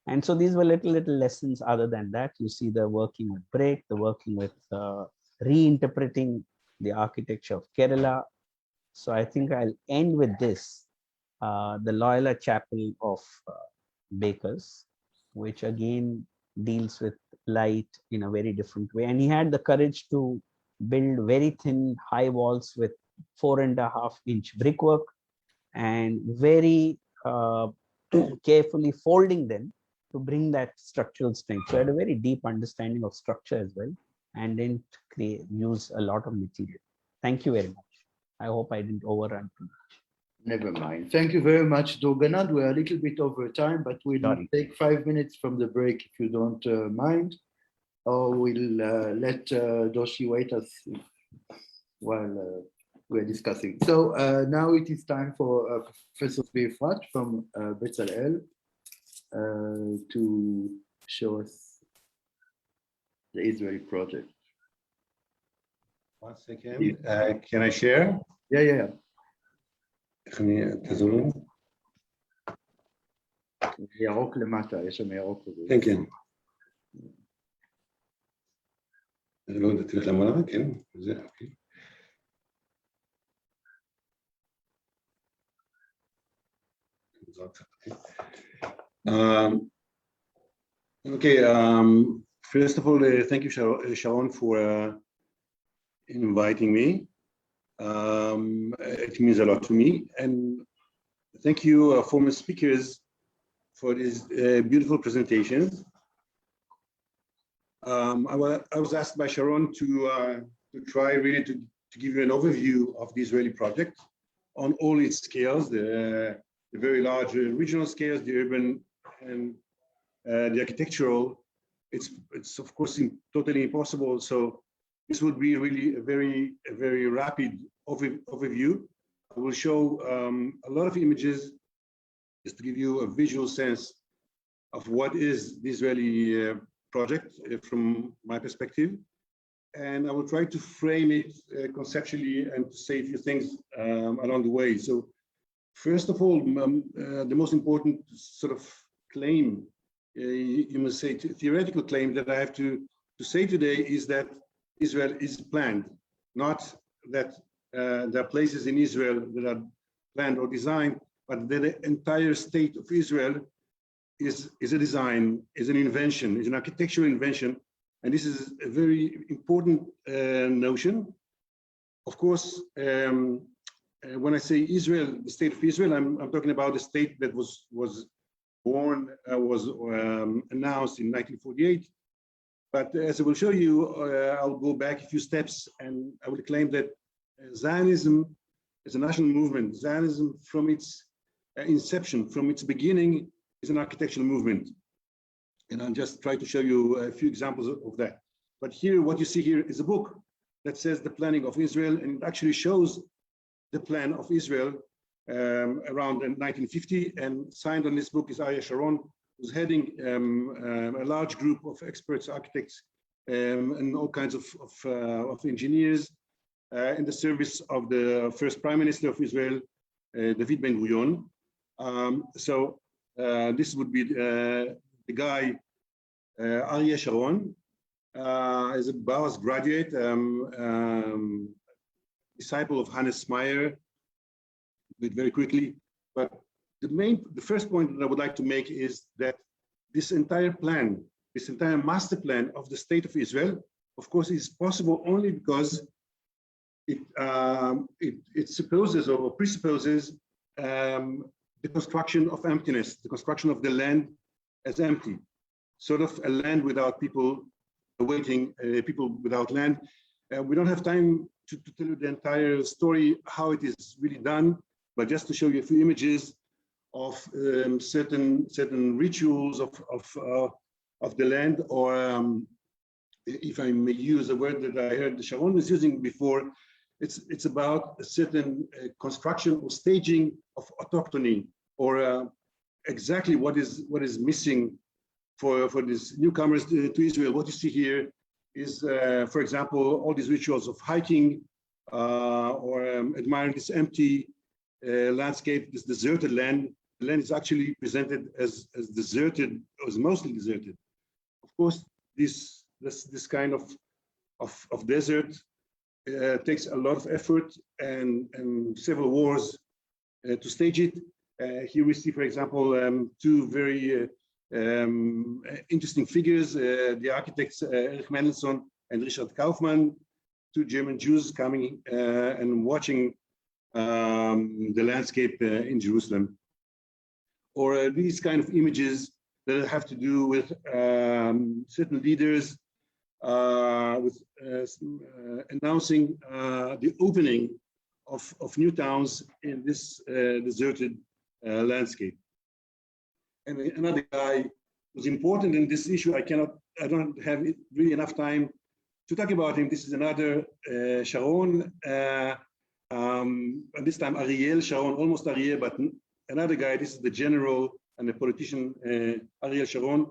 Speaker 4: And so these were little lessons. Other than that, you see the working with brick, the working with reinterpreting the architecture of Kerala. So I think I'll end with this, the Loyola Chapel of Baker's, which again deals with light in a very different way. And he had the courage to build very thin, high walls with 4.5-inch brickwork and very carefully folding them to bring that structural strength. So I had a very deep understanding of structure as well, and didn't use a lot of material. Thank you very much. I hope I didn't overrun too much.
Speaker 1: Never mind. Thank you very much, Durganand. We're a little bit over time, but we'll take 5 minutes from the break if you don't mind. Or we'll let Doshi wait us while we're discussing. So now it is time for Professor Efrat from BEZALEL to show us the Israeli project.
Speaker 5: 1 second. Can I share?
Speaker 1: Yeah. ירוק למטה, יש שם ירוק כזה.
Speaker 5: כן, כן. אני לא יודעת למה, כן, זה, אוקיי. Okay, first of all, thank you, Sharon, for inviting me. It means a lot to me. And thank you, former speakers, for these beautiful presentations. I was asked by Sharon to try really to give you an overview of the Israeli project on all its scales, the very large regional scales, the urban and the architectural. It's of course totally impossible. So this would be really a very rapid overview. I will show a lot of images just to give you a visual sense of what is the Israeli project from my perspective. And I will try to frame it conceptually and to say a few things along the way. So first of all, the most important sort of claim, you must say theoretical claim that I have to say today is that Israel is planned, not that there are places in Israel that are planned or designed, but that the entire state of Israel is a design, is an invention, is an architectural invention. And this is a very important notion. Of course, when I say Israel, the state of Israel, I'm talking about a state that was born, was announced in 1948. But as I will show you, I'll go back a few steps and I will claim that Zionism is a national movement. Zionism from its inception, from its beginning, is an architectural movement. And I'll just try to show you a few examples of that. But here, what you see here is a book that says the planning of Israel, and it actually shows the plan of Israel around 1950. And signed on this book is Sharon, who's heading a large group of experts, architects, and all kinds of engineers in the service of the first Prime Minister of Israel, David Ben-Gurion. So this would be the guy, Sharon, is a Bauhaus graduate, disciple of Hannes Meyer, very quickly. But the first point that I would like to make is that this entire plan, this entire master plan of the state of Israel, of course, is possible only because it supposes or presupposes the construction of emptiness, the construction of the land as empty, sort of a land without people waiting, people without land. We don't have time to tell you the entire story, how it is really done, but just to show you a few images of certain rituals of the land, or if I may use a word that I heard Sharon was using before, it's about a certain construction or staging of autochthony, or exactly what is missing for these newcomers to Israel. What you see here is, for example, all these rituals of hiking or admiring this empty landscape, this deserted land. The land is actually presented as deserted, or as mostly deserted. Of course, this kind of desert takes a lot of effort and several wars to stage it. Here we see, for example, two very interesting figures, the architects Erich Mendelssohn and Richard Kaufmann, two German Jews coming and watching the landscape in Jerusalem. Or these kind of images that have to do with certain leaders with announcing the opening of new towns in this deserted landscape. And another guy who's important in this issue, I don't have really enough time to talk about him. This is another Sharon, this time Ariel Sharon, almost Ariel, but another guy. This is the general and the politician Ariel Sharon,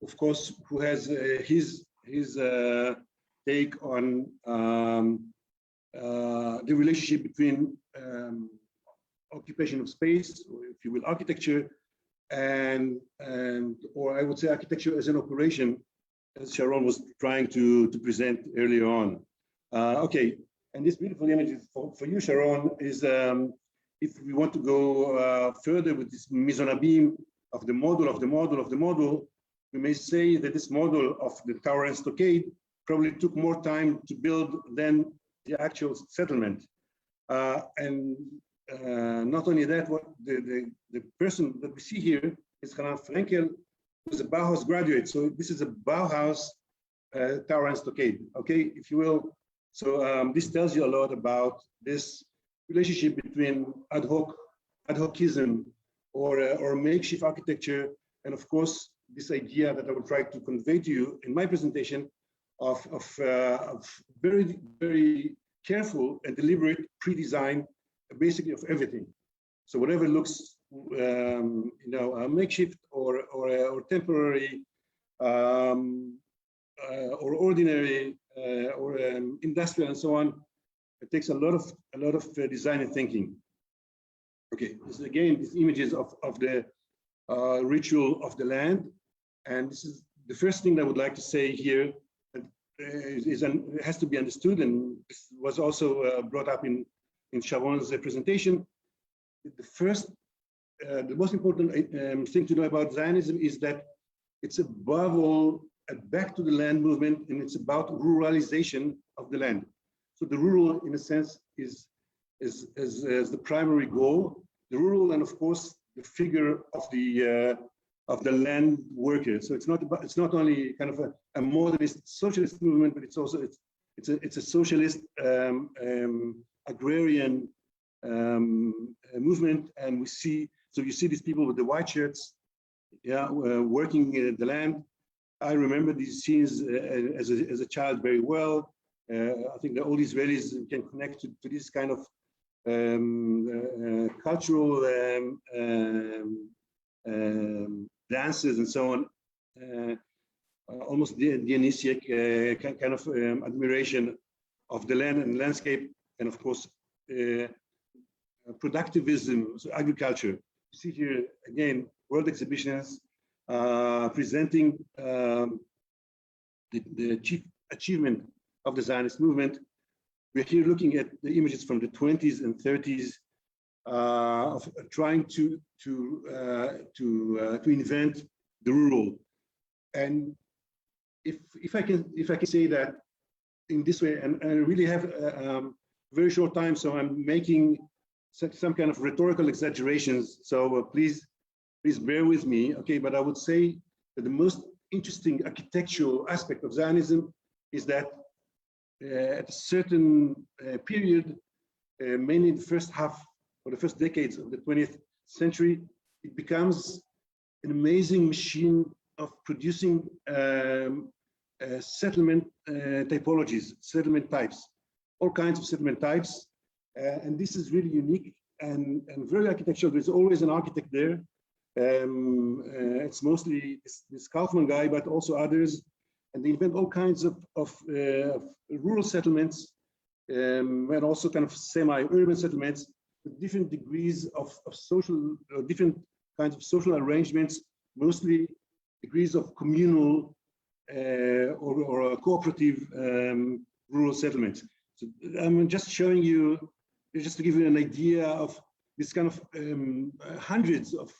Speaker 5: of course, who has his take on the relationship between occupation of space, or if you will, architecture, and or I would say architecture as an operation, as Sharon was trying to present earlier on. Okay, and this beautiful image is for you, Sharon, is if we want to go further with this mise en abîme of the model, we may say that this model of the tower and stockade probably took more time to build than the actual settlement. And not only that, what the person that we see here is Hanan Frenkel, who's a Bauhaus graduate. So this is a Bauhaus tower and stockade, okay, if you will. So this tells you a lot about this relationship between ad hocism or makeshift architecture, and of course, this idea that I will try to convey to you in my presentation of very, very careful and deliberate pre-design, basically of everything. So whatever looks, makeshift or temporary or ordinary or industrial and so on, it takes a lot of design and thinking. Okay, this is again these images of the ritual of the land, and this is the first thing I would like to say here. It has to be understood, and this was also brought up in Sharon's presentation. The most important thing to know about Zionism is that it's above all a back to the land movement, and it's about ruralization of the land. So the rural, in a sense, is the primary goal. The rural, and of course, the figure of the land worker. So it's not only kind of a modernist socialist movement, but it's also it's a socialist agrarian movement. And you see these people with the white shirts, working the land. I remember these scenes as a child very well. I think that all Israelis can connect to this kind of cultural dances and so on, almost Dionysiac kind of admiration of the land and landscape, and of course productivism, so agriculture. You see here again world exhibitions presenting the chief achievement of the Zionist movement. We're here looking at the images from the 20s and 30s of trying to invent the rural. And if I can say that in this way, and I really have a very short time, so I'm making some kind of rhetorical exaggerations. So please bear with me, okay? But I would say that the most interesting architectural aspect of Zionism is that at a certain period, mainly in the first half or the first decades of the 20th century, it becomes an amazing machine of producing settlement typologies, settlement types, all kinds of settlement types. And this is really unique and very architectural. There's always an architect there. It's mostly this Kaufman guy, but also others. And they invent all kinds of rural settlements and also kind of semi-urban settlements with different degrees of social, different kinds of social arrangements, mostly degrees of communal or cooperative rural settlements. So I'm just showing you, just to give you an idea of this kind of hundreds of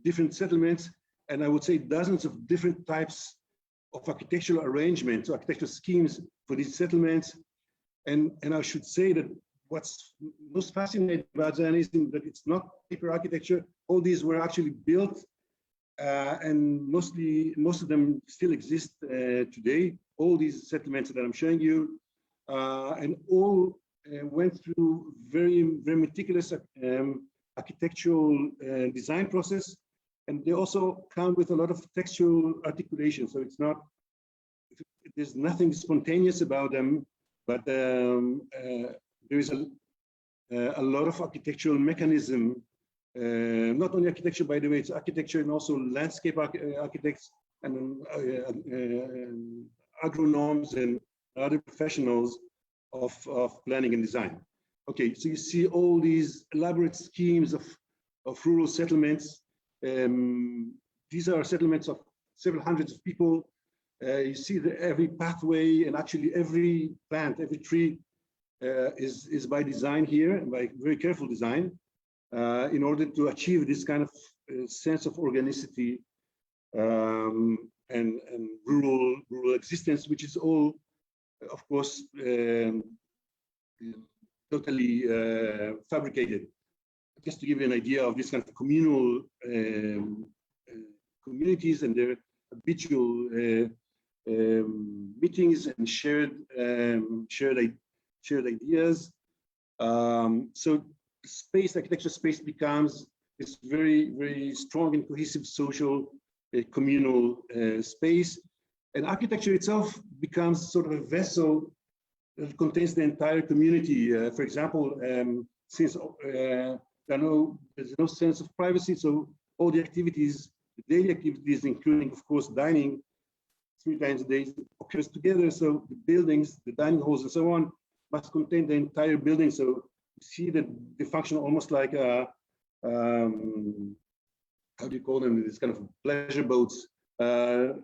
Speaker 5: different settlements, and I would say dozens of different types of architectural arrangements, or architectural schemes for these settlements. And I should say that what's most fascinating about Zionism is that it's not paper architecture. All these were actually built, and most of them still exist today. All these settlements that I'm showing you, and all went through very, very meticulous architectural design process. And they also come with a lot of textual articulation. So it's not, there's nothing spontaneous about them, but there is a lot of architectural mechanism, not only architecture, by the way, it's architecture and also landscape architects and agronomes and other professionals of planning and design. Okay, so you see all these elaborate schemes of rural settlements. These are settlements of several hundreds of people. You see every pathway and actually every plant, every tree is by design here, by very careful design, in order to achieve this kind of sense of organicity and rural existence, which is all, of course, totally fabricated. Just to give you an idea of this kind of communal communities and their habitual meetings and shared ideas. So space, architecture space becomes this very, very strong and cohesive social communal space. And architecture itself becomes sort of a vessel that contains the entire community. For example, since there's no sense of privacy, so all the activities, the daily activities, including, of course, dining 3 times a day, occurs together. So the buildings, the dining halls, and so on, must contain the entire building. So you see that they function almost like a, how do you call them? This kind of pleasure boats with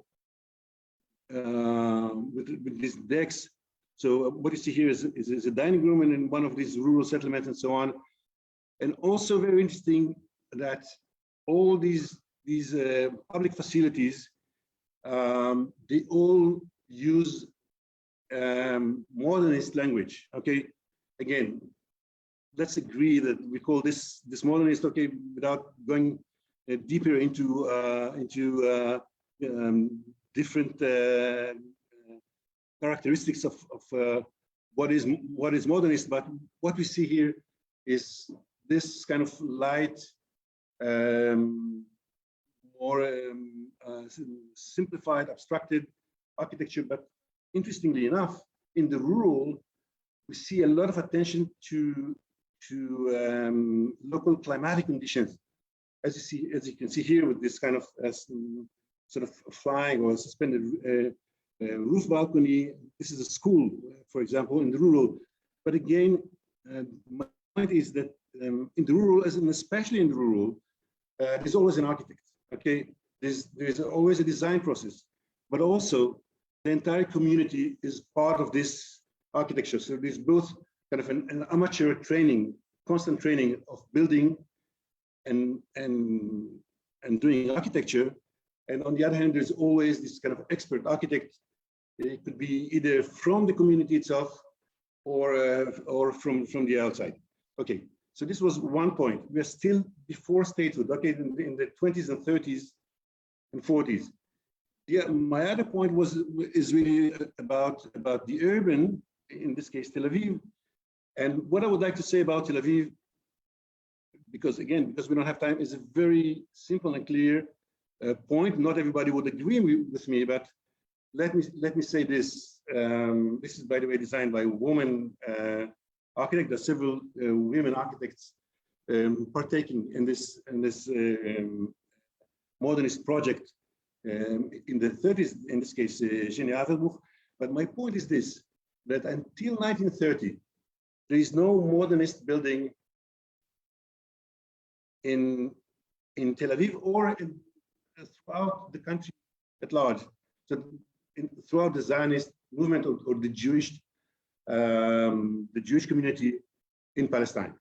Speaker 5: these decks. So what you see here is a dining room and in one of these rural settlements and so on. And also very interesting that all these public facilities, they all use modernist language. Okay, again, let's agree that we call this modernist. Okay, without going deeper into different characteristics of what is modernist, but what we see here is this kind of light, more simplified, abstracted architecture. But interestingly enough, in the rural, we see a lot of attention to local climatic conditions, as you can see here with this kind of sort of flying or suspended roof balcony. This is a school, for example, in the rural. But again, my point is that in the rural, and especially in the rural, there's always an architect. Okay, there's always a design process, but also the entire community is part of this architecture. So there's both kind of an amateur training, constant training of building and doing architecture. And on the other hand, there's always this kind of expert architect. It could be either from the community itself or from the outside. Okay, so this was one point. We're still before statehood, okay, in the 20s and 30s and 40s. Yeah, my other point is really about the urban, in this case, Tel Aviv. And what I would like to say about Tel Aviv, because we don't have time, is a very simple and clear point. Not everybody would agree with me, but let me say this. This is, by the way, designed by a woman architect. There are several women architects partaking in this modernist project in the 30s. In this case, Chhaya. But my point is this: that until 1930, there is no modernist building in Tel Aviv or throughout the country at large. So throughout the Zionist movement or the Jewish community in Palestine.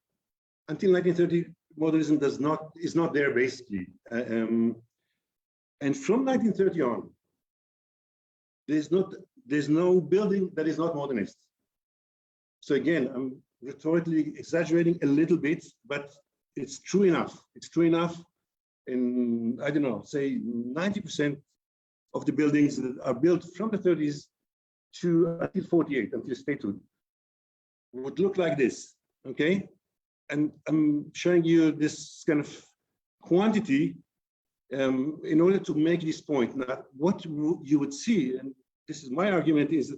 Speaker 5: Until 1930, modernism is not there basically. And from 1930 on, there's no building that is not modernist. So again, I'm rhetorically exaggerating a little bit, but it's true enough. It's true enough. In, I don't know, say 90% of the buildings that are built from the 30s to until 48, until statehood, would look like this, okay? And I'm showing you this kind of quantity in order to make this point. Now, what you would see, and this is my argument, is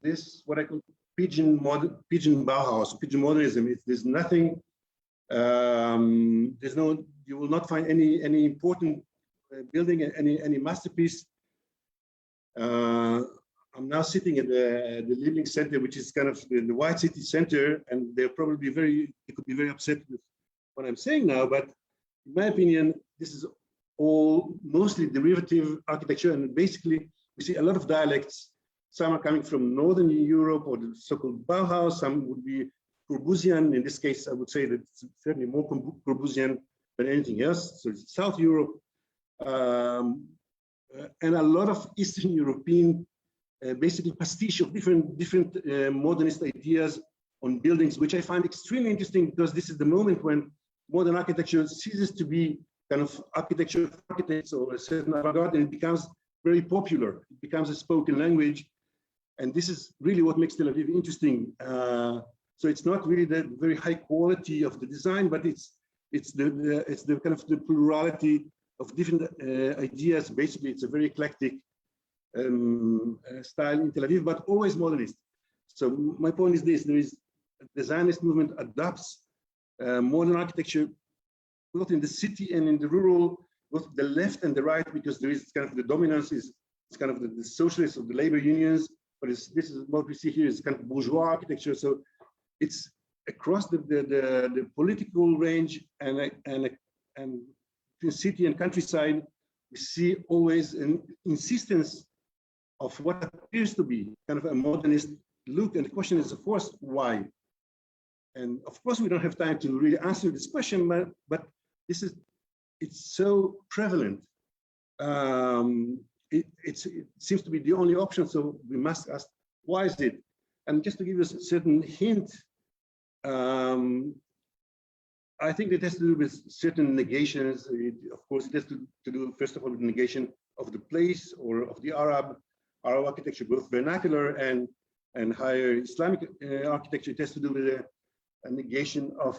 Speaker 5: this what I pigeon Bauhaus, pigeon modernism. There's nothing. There's no. You will not find any important building, any masterpiece. I'm now sitting at the Living Center, which is kind of the White City Center, and they could be very upset with what I'm saying now. But in my opinion, this is all mostly derivative architecture, and basically we see a lot of dialects. Some are coming from Northern Europe or the so-called Bauhaus. Some would be Corbusian. In this case, I would say that it's certainly more Corbusian than anything else. So it's South Europe, and a lot of Eastern European, basically pastiche of different modernist ideas on buildings, which I find extremely interesting because this is the moment when modern architecture ceases to be kind of architecture of architects or a certain avant-garde, and it becomes very popular. It becomes a spoken language. And this is really what makes Tel Aviv interesting. So it's not really the very high quality of the design, but it's the kind of the plurality of different ideas. Basically, it's a very eclectic style in Tel Aviv, but always modernist. So my point is this: the Zionist movement adopts modern architecture both in the city and in the rural, both the left and the right, because there is kind of the dominance is it's kind of the socialists of the labor unions. But this is what we see here is kind of bourgeois architecture. So it's across the political range and between city and countryside, we see always an insistence of what appears to be kind of a modernist look. And the question is, of course, why? And of course, we don't have time to really answer this question, but it's so prevalent. It seems to be the only option, so we must ask, why is it? And just to give you a certain hint, I think it has to do with certain negations. Of course, it has to do, first of all, with negation of the place or of the Arab architecture, both vernacular and higher Islamic architecture. It has to do with a negation of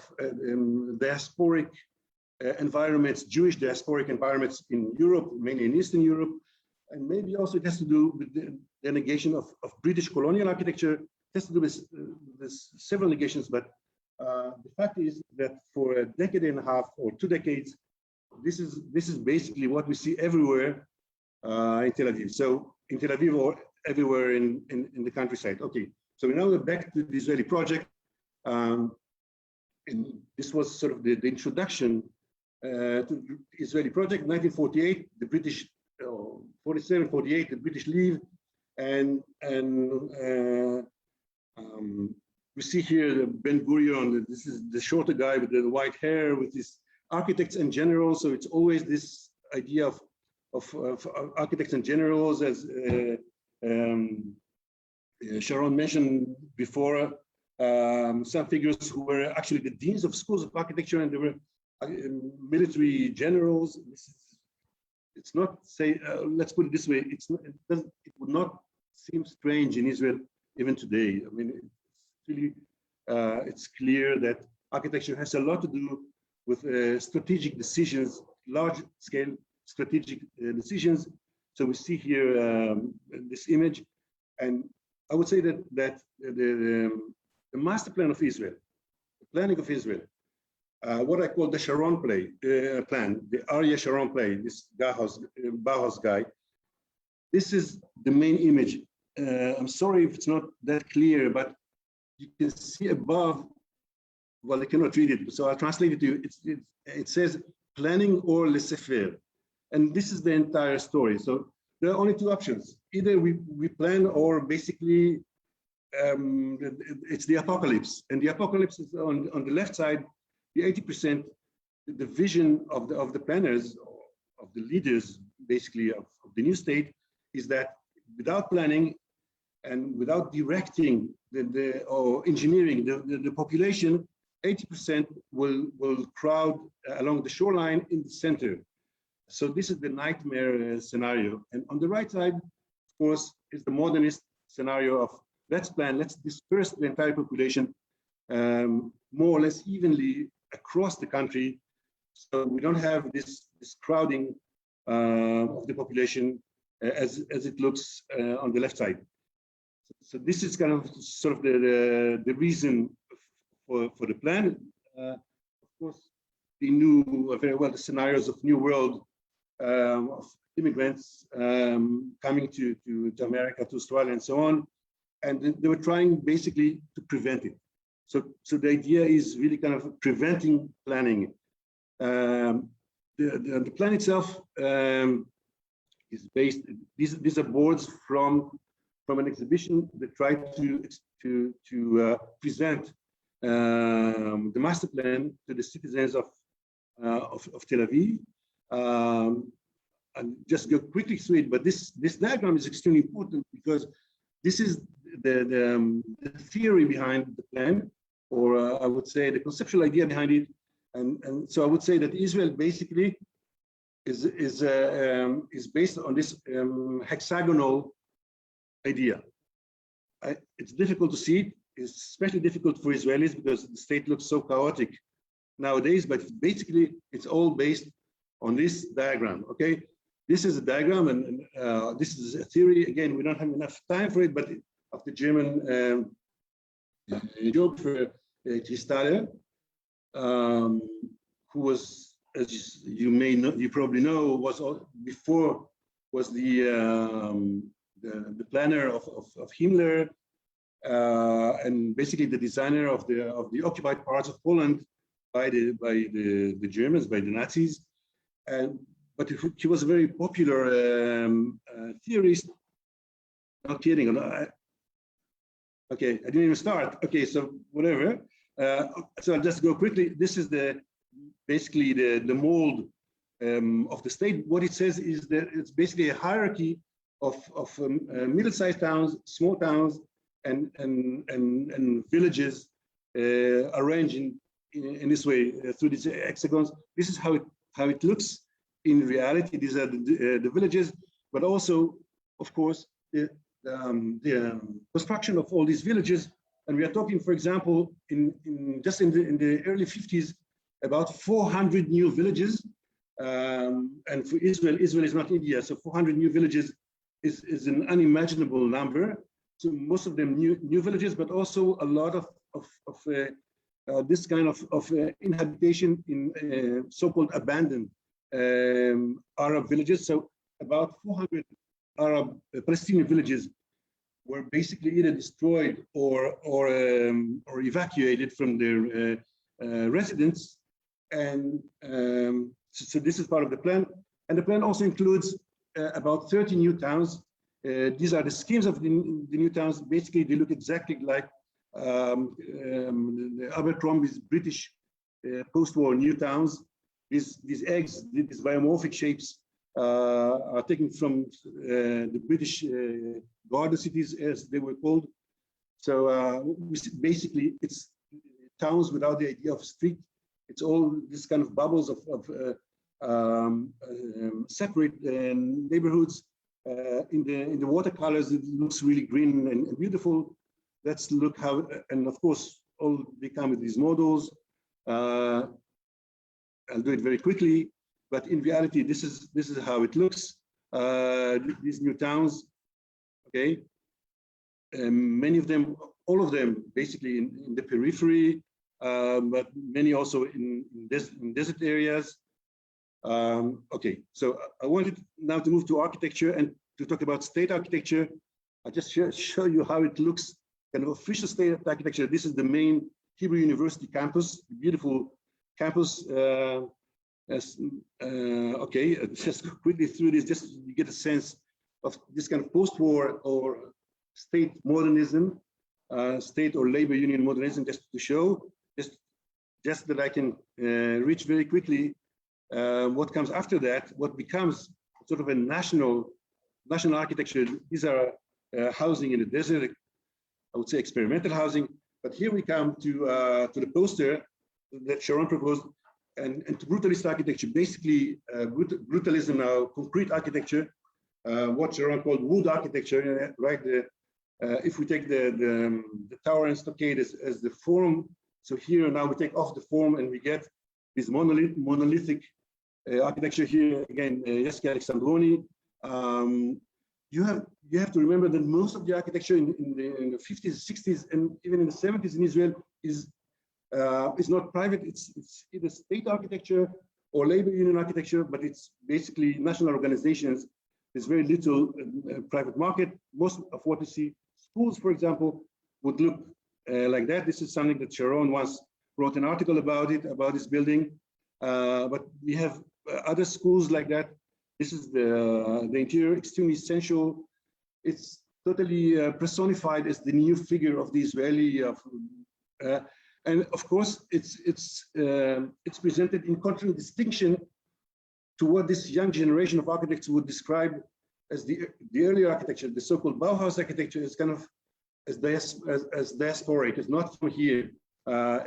Speaker 5: diasporic environments, Jewish diasporic environments in Europe, mainly in Eastern Europe. And maybe also it has to do with the negation of British colonial architecture. It has to do with several negations, but the fact is that for a decade and a half or 2 decades, this is basically what we see everywhere in Tel Aviv. So in Tel Aviv or everywhere in the countryside. Okay, so now we're back to the Israeli project. And this was sort of the introduction to the Israeli project. 1948, the British, 47, 48, the British leave, and we see here Ben Gurion. This is the shorter guy with the white hair, with his architects and generals. So it's always this idea of architects and generals, as Sharon mentioned before. Some figures who were actually the deans of schools of architecture, and they were military generals. It's not, say, let's put it this way, it would not seem strange in Israel even today. I mean, it's really, it's clear that architecture has a lot to do with strategic decisions, large-scale strategic decisions. So we see here this image, and I would say that the master plan of Israel, the planning of Israel, what I call the Sharon plan, the Arya Sharon plan, this Bauhaus guy, this is the main image. I'm sorry if it's not that clear, but you can see above, well, I cannot read it, so I'll translate it to you. It says planning or laissez-faire. And this is the entire story. So there are only 2 options. Either we plan, or basically it's the apocalypse. And the apocalypse is on the left side, the 80%, the vision of the planners, of the leaders, basically of the new state, is that without planning and without directing or engineering the population, 80% will crowd along the shoreline in the center. So this is the nightmare scenario. And on the right side, of course, is the modernist scenario of let's plan, let's disperse the entire population more or less evenly across the country, so we don't have this crowding of the population as it looks on the left side. so this is kind of sort of the reason for the plan. Of course, they knew very well the scenarios of New World of immigrants coming to America, to Australia, and so on, and they were trying basically to prevent it. So the idea is really kind of preventing planning. The plan itself is based. These are boards from an exhibition that tried to present the master plan to the citizens of Tel Aviv. And just go quickly through it, but this diagram is extremely important because this is the theory behind the plan, or I would say the conceptual idea behind it. And so I would say that Israel basically is based on this hexagonal idea. It's difficult to see it. It's especially difficult for Israelis because the state looks so chaotic nowadays, but basically it's all based on this diagram, okay? This is a diagram, and this is a theory. Again, we don't have enough time for it, but of the German geographer Trichy, who was, as you may know, you probably know, was the planner of Himmler, and basically the designer of the occupied parts of Poland by the Germans, by the Nazis, but he was a very popular theorist. Not kidding. Okay, I didn't even start. Okay, so whatever. So I'll just go quickly. This is basically the mold of the state. What it says is that it's basically a hierarchy of middle-sized towns, small towns, and villages arranged in this way through these hexagons. This is how it looks in reality. These are the villages, but also, of course, the construction of all these villages. And we are talking, for example, in the early 50s, about 400 new villages. And for Israel is not India, so 400 new villages is an unimaginable number. So most of them new villages, but also a lot of this kind of inhabitation in so-called abandoned Arab villages. So about 400 Arab Palestinian villages were basically either destroyed or evacuated from their residence, and so this is part of the plan. And the plan also includes about 30 new towns. These are the schemes of the new towns. Basically, they look exactly like the Abercrombie's British post-war new towns. These eggs, these biomorphic shapes, are taken from the British garden cities, as they were called. So basically, it's towns without the idea of street. It's all this kind of bubbles of separate neighborhoods. In the watercolors, it looks really green and beautiful. Let's look how, and of course, all they come with these models. I'll do it very quickly, but in reality, this is how it looks. These new towns, okay. Many of them, all of them, basically in the periphery, but many also in desert areas. Okay, so I wanted now to move to architecture and to talk about state architecture. I'll just show you how it looks, kind of official state architecture. This is the main Hebrew University campus, beautiful campus. Okay, just quickly through this, just you get a sense of this kind of post-war or state modernism, state or labor union modernism, just to show, just that I can reach very quickly what comes after that, what becomes sort of a national architecture. These are housing in the desert, I would say experimental housing. But here we come to the poster that Sharon proposed, and to brutalist architecture, basically brutalism now, concrete architecture, what Sharon called wood architecture, right? If we take the tower and stockade as the form, so here now we take off the form and we get this monolithic architecture here, again, Yeski Alexandroni. you have to remember that most of the architecture in the 50s, 60s, and even in the 70s in Israel is not private. It's either state architecture or labor union architecture, but it's basically national organizations. There's very little private market. Most of what you see, schools, for example, would look like that. This is something that Sharon once wrote an article about this building. But we have other schools like that. This is the interior, extremely sensual. It's totally personified as the new figure of the Israeli. And of course, it's presented in contradistinction to what this young generation of architects would describe as the earlier architecture, the so-called Bauhaus architecture, is kind of as diasporic. It's not from here.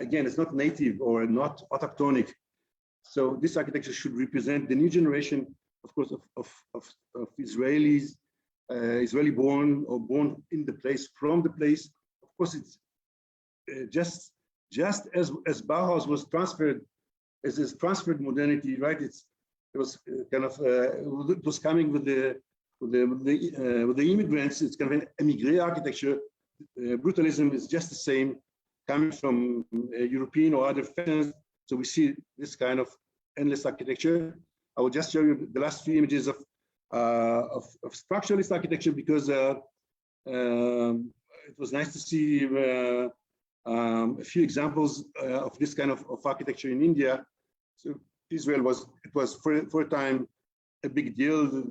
Speaker 5: Again, it's not native or not autochthonic. So this architecture should represent the new generation, of course, of Israelis, Israeli born or born in the place, from the place. Of course, it's just as Bauhaus was transferred, as is transferred modernity, right? It was kind of it was coming with the immigrants. It's kind of an émigré architecture. Brutalism is just the same, coming from European or other fashions. So we see this kind of endless architecture. I will just show you the last few images of structuralist architecture because it was nice to see a few examples of this kind of architecture in India. So Israel was for a time a big deal,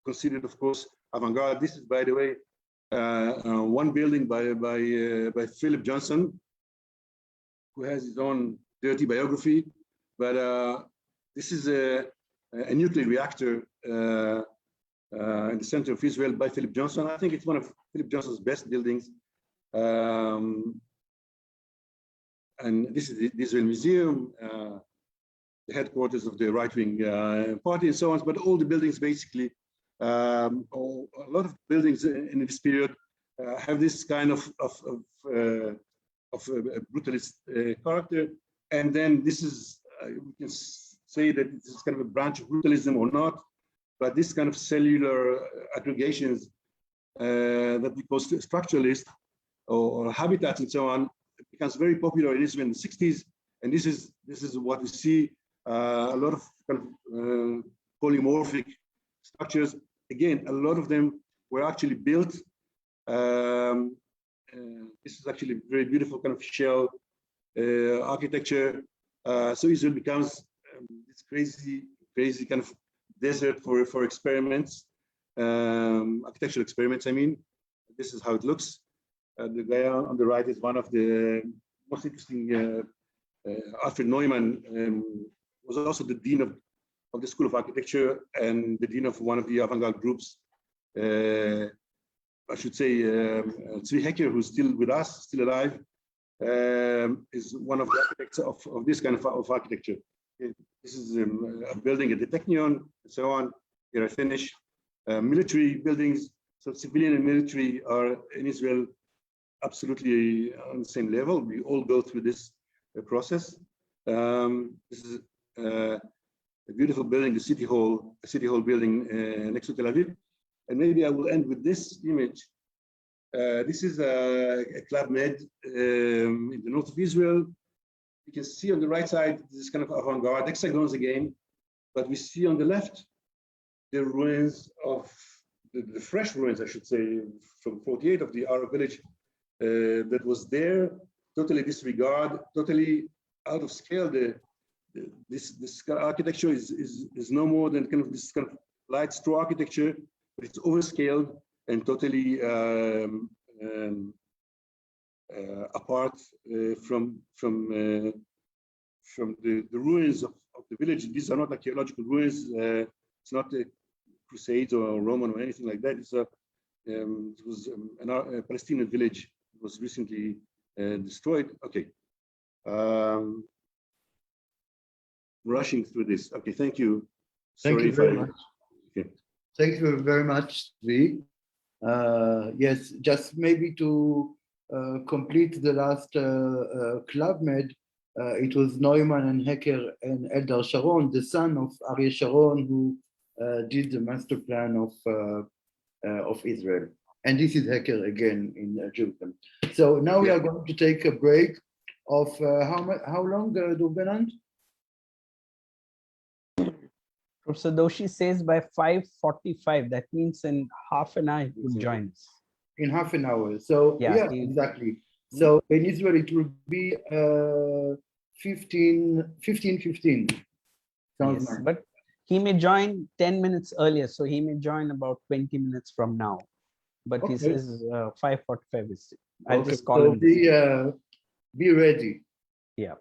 Speaker 5: considered, of course, avant-garde. This is, by the way, one building by Philip Johnson, who has his own dirty biography. But this is a nuclear reactor in the center of Israel by Philip Johnson. I think it's one of Philip Johnson's best buildings. And this is the Israel Museum, the headquarters of the right-wing party and so on. But all the buildings basically, a lot of buildings in this period have this kind of brutalist character. And then this is, we can say that this is kind of a branch of brutalism or not, but this kind of cellular aggregations that we call structuralist or habitats and so on, it becomes very popular in Israel in the 60s. And this is what we see, a lot of kind of polymorphic structures. Again, a lot of them were actually built. This is actually a very beautiful kind of shell architecture. So Israel becomes this crazy kind of desert for experiments, architectural experiments, I mean. This is how it looks. The guy on the right is one of the most interesting, Alfred Neumann was also the dean of the School of Architecture and the dean of one of the avant-garde groups. I should say Tzvi Hecker, who's still with us, still alive, is one of the architects of this kind of architecture. This is a building at the Technion and so on. Here I finish. Military buildings, so civilian and military are in Israel absolutely on the same level. We all go through this process. This is a beautiful building, the City Hall building next to Tel Aviv. And maybe I will end with this image. This is a Club Med in the north of Israel. You can see on the right side, this kind of avant-garde hexagons again, but we see on the left, the ruins of, the fresh ruins, I should say, from 48 of the Arab village that was there, totally disregard, totally out of scale. This architecture is no more than kind of this kind of light straw architecture, but it's overscaled and totally apart from the ruins of the village. These are not archaeological ruins. It's not a Crusades or Roman or anything like that. It was a Palestinian village. It was recently destroyed. Okay. Rushing through this. Okay, thank you.
Speaker 1: Thank you very much.
Speaker 5: Okay.
Speaker 1: Thank you very much, Zvi. Yes, just maybe to complete the last Club Med, it was Neumann and Hecker and Eldar Sharon, the son of Aryeh Sharon, who did the master plan of of Israel. And this is Hacker again in Jerusalem. So now we are going to take a break of how long, Durganand?
Speaker 4: Professor Doshi says by 5:45. That means in half an hour he would join us.
Speaker 1: In half an hour. So yeah, exactly. So in Israel it will be 15:15. Sounds
Speaker 4: Yes,
Speaker 1: nice.
Speaker 4: but he may join 10 minutes earlier, so he may join about 20 minutes from now. But he
Speaker 1: Okay.
Speaker 4: says 5:45 is. I'll
Speaker 1: Okay,
Speaker 4: just call
Speaker 1: so
Speaker 4: him.
Speaker 1: be ready.
Speaker 4: Yeah.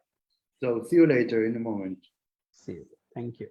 Speaker 1: So see you later in a moment.
Speaker 4: See you. Thank you.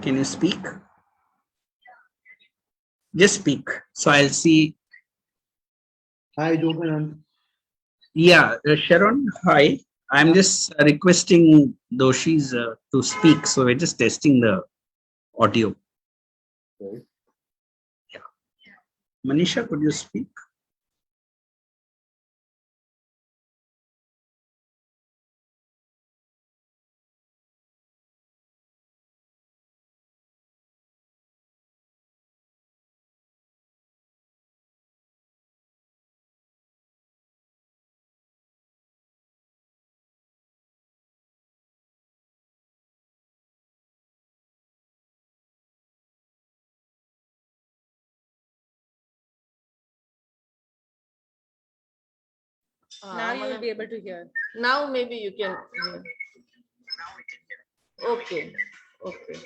Speaker 4: Can you speak? Just speak. So I'll see.
Speaker 1: Hi, Durganand.
Speaker 4: Yeah, Sharon, hi. I'm just requesting Doshi's to speak. So we're just testing the audio.
Speaker 1: Okay.
Speaker 4: Manisha, could you speak?
Speaker 6: Now you will be able to hear. Now maybe you can hear. Okay. Okay.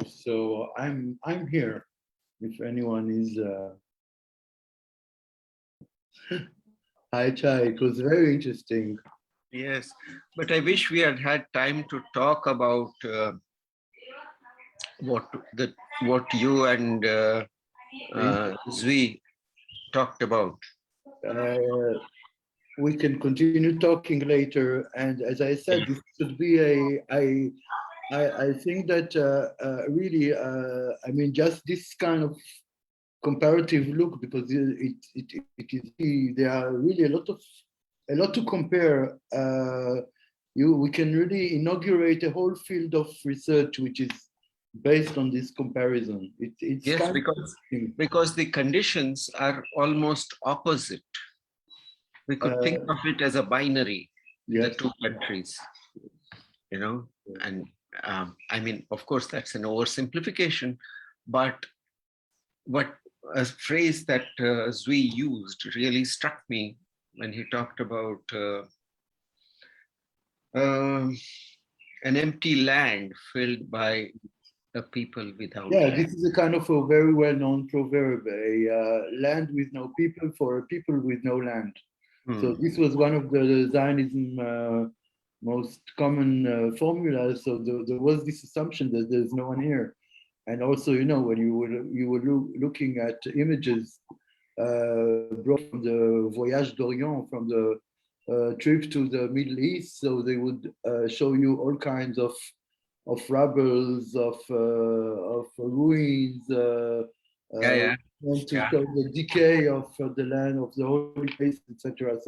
Speaker 1: So I'm here if anyone is. Hi, Chai. It was very interesting.
Speaker 3: Yes, but I wish we had had time to talk about what you and Zvi talked about.
Speaker 1: We can continue talking later, and as I said, this should be I think that really, I mean, just this kind of comparative look, because it is, there are really a lot to compare. We can really inaugurate a whole field of research which is based on this comparison. It's
Speaker 3: Yes,
Speaker 1: kind
Speaker 3: because the conditions are almost opposite. We could think of it as a binary, the two countries, you know, and I mean, of course, that's an oversimplification, but what a phrase that Zvi used really struck me when he talked about an empty land filled by a people without land.
Speaker 1: This is a kind of a very well-known proverb, a land with no people for a people with no land. So this was one of the Zionism most common formulas. So there was this assumption that there's no one here. And also, you know, when you were looking at images brought from the Voyage d'Orient, from the trip to the Middle East, so they would show you all kinds of rubbles, of ruins, and to show the decay of the land, of the holy place, etc.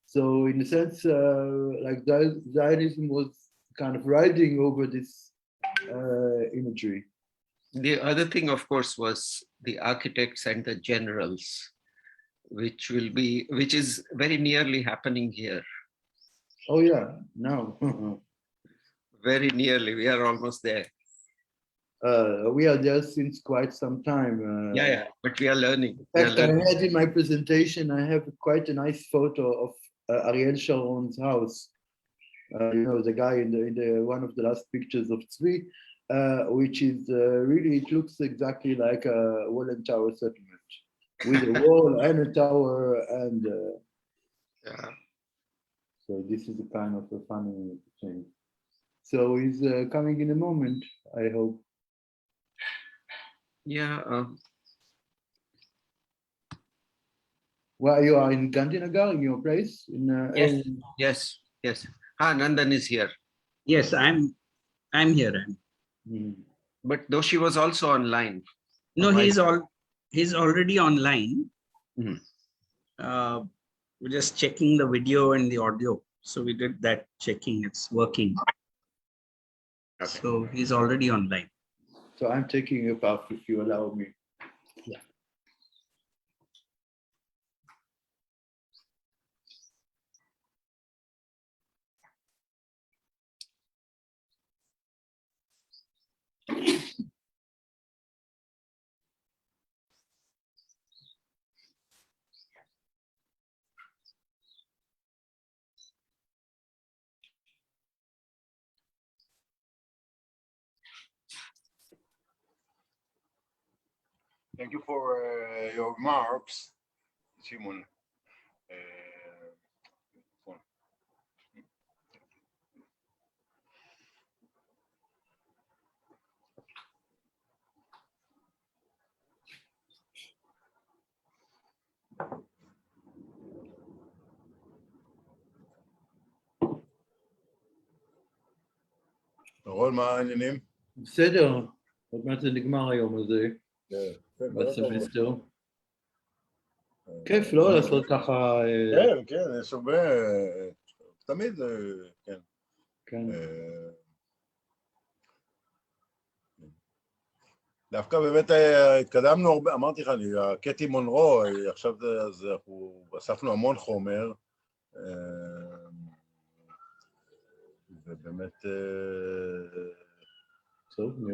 Speaker 1: So in a sense, like Zionism was kind of riding over this imagery.
Speaker 3: The other thing, of course, was the architects and the generals, which is very nearly happening here.
Speaker 1: Oh yeah, now.
Speaker 3: Very nearly, we are almost there.
Speaker 1: We are there since quite some time.
Speaker 3: But we are learning.
Speaker 1: In fact, I had in my presentation, I have quite a nice photo of Ariel Sharon's house. You know, the guy in the one of the last pictures of Tzvi, which is really, it looks exactly like a wall and tower settlement with a wall and a tower, and so this is a kind of a funny thing. So he's coming in a moment, I hope. Well, you are in Gandhinagar, in your place?
Speaker 3: Yes. Nandan is here.
Speaker 4: Yes, I'm here.
Speaker 3: But Doshi was also online.
Speaker 4: No, he's already online. We're just checking the video and the audio. So we did that checking. It's working. Okay. So he's already online.
Speaker 1: So I'm taking a path, if you allow me.
Speaker 4: Yeah.
Speaker 2: Thank you for your remarks, Shimon. רול, מה העניינים?
Speaker 1: בסדר, עוד מעט זה נגמר היום הזה, בסמסטר. כיף, לא לעשות ככה...
Speaker 2: כן, יש הרבה... תמיד, כן. דווקא באמת התקדמנו הרבה, אמרתי לך, קטי מונרו, עכשיו אנחנו אספנו המון חומר, ובאמת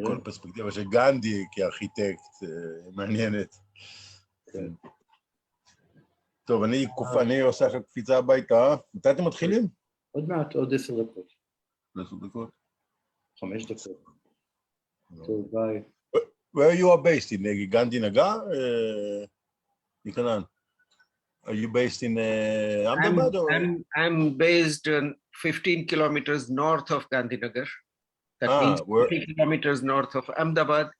Speaker 2: כל פרספקטיבה של גנדי כארכיטקט מעניינת. טוב, אני עושה לך קפיצה הביתה. מתי אתם מתחילים?
Speaker 1: עוד מעט, עוד 10 דקות.
Speaker 2: 10 דקות?
Speaker 1: 5 דקות. So bye.
Speaker 2: Where you are based in Gandhinagar, Neelkanth? Are you based in Ahmedabad?
Speaker 3: I'm based 15 kilometers north of Gandhinagar. That means 50 kilometers north of Ahmedabad.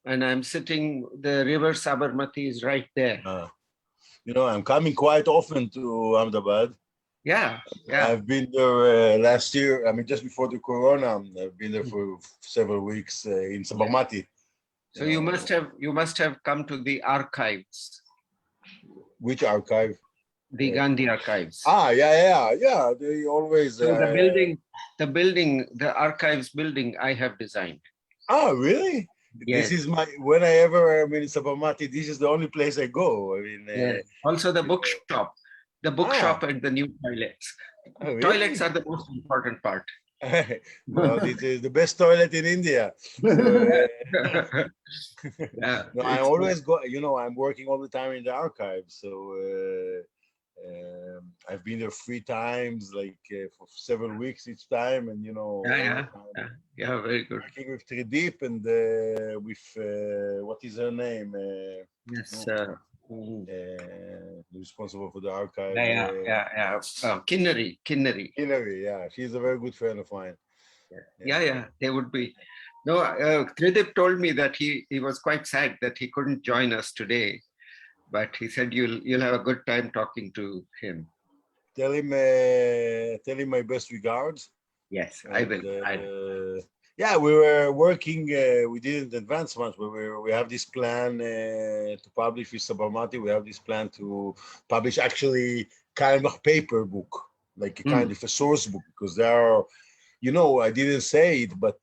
Speaker 3: And I'm sitting, the river Sabarmati is right there.
Speaker 2: You know, I'm coming quite often to Ahmedabad.
Speaker 3: Yeah.
Speaker 2: I've been there last year. I mean, just before the corona, I've been there for several weeks in Sabarmati.
Speaker 3: So you must have come to the archives.
Speaker 2: Which archive?
Speaker 3: The Gandhi archives.
Speaker 2: Yeah. They always.
Speaker 3: So the archives building I have designed.
Speaker 2: Really?
Speaker 3: Yes.
Speaker 2: This is whenever I'm in Sabarmati, this is the only place I go. I mean,
Speaker 3: yes. Also the bookshop. The bookshop and the new toilets. Really? Toilets are the most important part.
Speaker 2: Well, this is the best toilet in India. No, I always go, you know, I'm working all the time in the archives. So I've been there 3 times, like for several weeks each time. And, you know,
Speaker 3: yeah, very good.
Speaker 2: Working with Trideep and with, what is her name?
Speaker 3: Yes.
Speaker 2: Responsible for the archive.
Speaker 3: Kinnari,
Speaker 2: yeah. She's a very good friend of mine.
Speaker 3: Yeah, they would be. No, Trideep told me that he was quite sad that he couldn't join us today, but he said you'll have a good time talking to him.
Speaker 2: Tell him my best regards.
Speaker 3: Yes, I will.
Speaker 2: Yeah, we were working. We didn't advance much, but we have this plan to publish with Sabarmati. We have this plan to publish actually kind of paper book, like a kind of a source book, because there are, you know, I didn't say it, but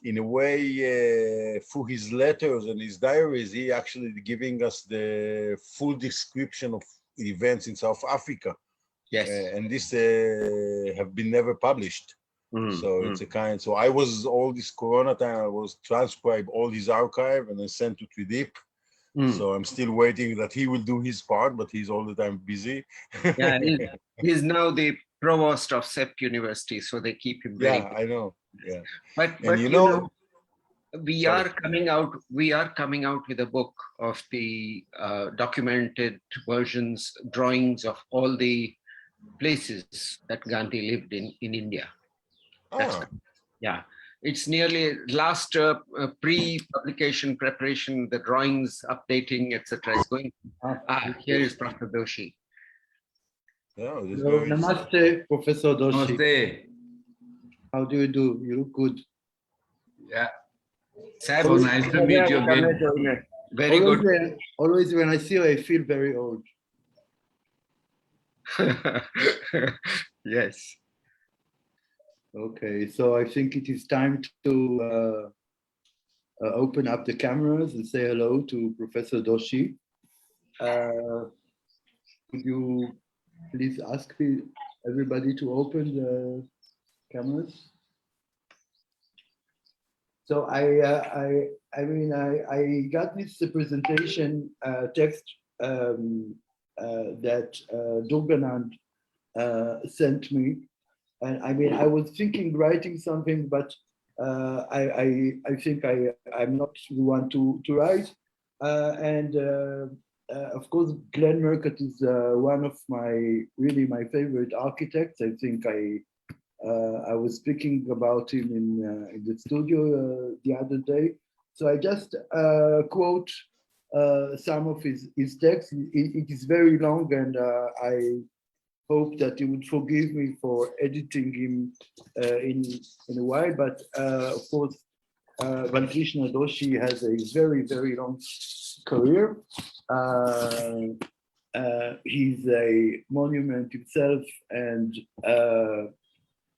Speaker 2: in a way, through his letters and his diaries, he actually giving us the full description of events in South Africa.
Speaker 3: Yes,
Speaker 2: and this have been never published. So it's a kind. So I was all this Corona time. I was transcribe all his archive and then sent to Trideep. So I'm still waiting that he will do his part, but he's all the time busy.
Speaker 3: Yeah, he's now the provost of SEP University, so they keep him very busy.
Speaker 2: I know. Yeah,
Speaker 3: but you know, we are coming out with a book of the documented versions, drawings of all the places that Gandhi lived in India. Yeah, it's nearly last pre-publication preparation, the drawings, updating, etc. is going. Here is Professor Doshi.
Speaker 2: Yeah,
Speaker 1: namaste, Professor Doshi.
Speaker 7: Namaste.
Speaker 1: How do you do? You look good.
Speaker 7: Yeah. So nice to meet you again.
Speaker 3: Very good.
Speaker 1: Always when I see you, I feel very old.
Speaker 3: Yes.
Speaker 1: Okay, so I think it is time to open up the cameras and say hello to Professor Doshi. Could you please ask everybody to open the cameras? So I got this presentation text that Durganand sent me. And I mean, I was thinking writing something, but I think I'm not the one to write. Of course, Glenn Murcutt is one of my favorite architects. I think I was speaking about him in the studio the other day. So I just quote some of his text. It is very long, and I hope that you would forgive me for editing him in a while, but of course, Balkrishna Doshi has a very, very long career. He's a monument himself, and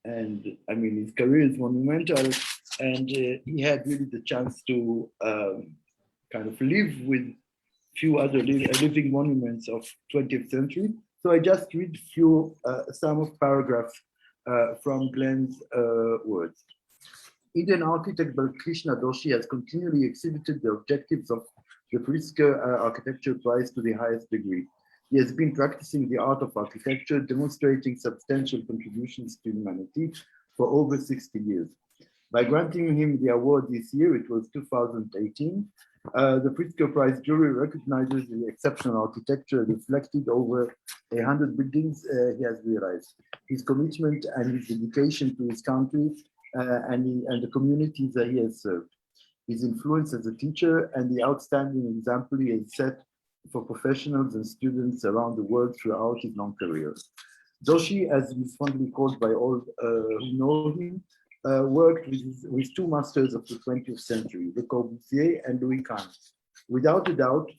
Speaker 1: I mean, his career is monumental, and he had really the chance to kind of live with few other living monuments of 20th century. So I just read some of paragraphs from Glenn's words. Indian architect Balkrishna Doshi has continually exhibited the objectives of the Pritzker Architecture Prize to the highest degree. He has been practicing the art of architecture, demonstrating substantial contributions to humanity for over 60 years. By granting him the award this year, it was 2018, the Pritzker Prize jury recognizes the exceptional architecture reflected over 100 buildings he has realized. His commitment and his dedication to his country and the communities that he has served. His influence as a teacher and the outstanding example he has set for professionals and students around the world throughout his long career. DOSHI, as he's fondly called by all who know him, worked with two masters of the 20th century, Le Corbusier and Louis Kahn. Without a doubt,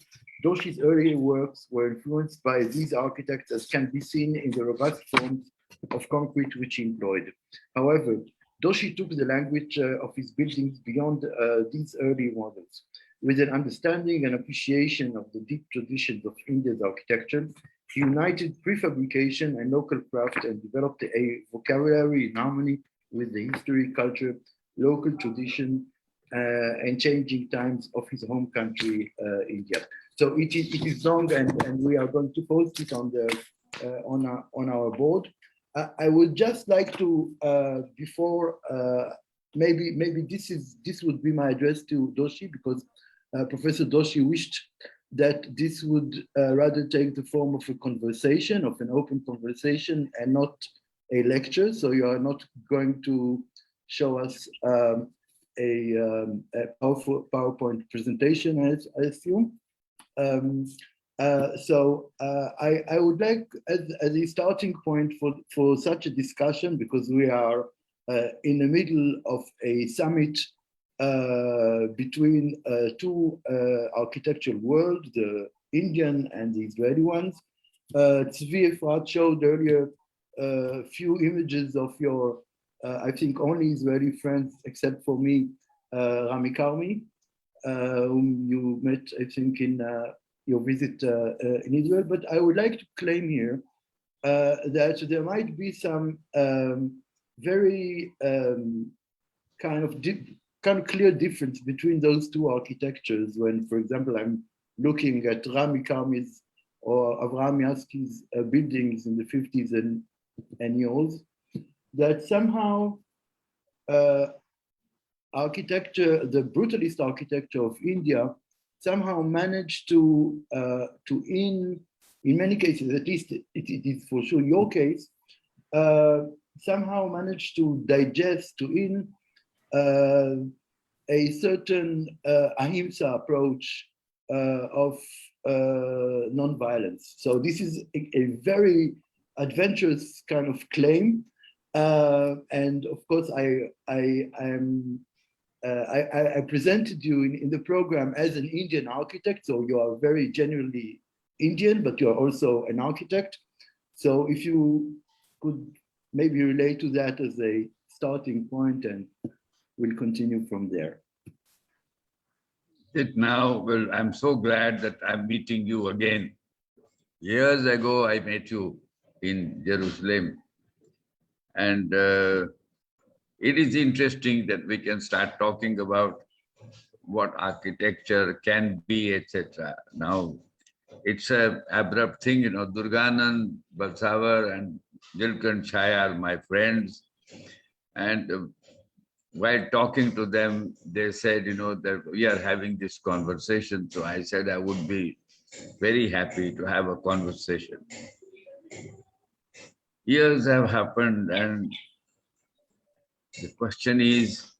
Speaker 1: DOSHI's earlier works were influenced by these architects, as can be seen in the robust forms of concrete which he employed. However, DOSHI took the language of his buildings beyond these early models. With an understanding and appreciation of the deep traditions of India's architecture, he united prefabrication and local craft and developed a vocabulary in harmony with the history, culture, local tradition, and changing times of his home country, India. So it is long, and we are going to post it on the on our board. I would just like to before maybe this would be my address to DOSHI, because Professor DOSHI wished that this would rather take the form of a conversation, of an open conversation, and not a lecture. So you are not going to show us a powerful PowerPoint presentation, as I assume. I would like, as a starting point for such a discussion, because we are in the middle of a summit between two architectural worlds, the Indian and the Israeli ones. Tzvi Efrat showed earlier a few images of your, I think, only Israeli friends, except for me, Rami Karmi, whom you met, I think, in your visit in Israel. But I would like to claim here that there might be some very kind of clear difference between those two architectures when, for example, I'm looking at Rami Karmi's or Avraham Yaski's buildings in the 50s and yours, that somehow architecture, the brutalist architecture of India, somehow managed to in many cases, at least it is for sure your case, somehow managed to digest a certain ahimsa approach of nonviolence. So this is a very adventurous kind of claim, and of course I presented you in the program as an Indian architect, so you are very genuinely Indian, but you are also an architect. So if you could maybe relate to that as a starting point, and we'll continue from there.
Speaker 7: Now, well, I'm so glad that I'm meeting you again. Years ago, I met you in Jerusalem, and it is interesting that we can start talking about what architecture can be, etc. Now, it's an abrupt thing, you know. Durganand, Balsavar, and Neelkanth, Chhaya are my friends, and while talking to them, they said, you know, that we are having this conversation. So I said I would be very happy to have a conversation. Years have happened, and the question is,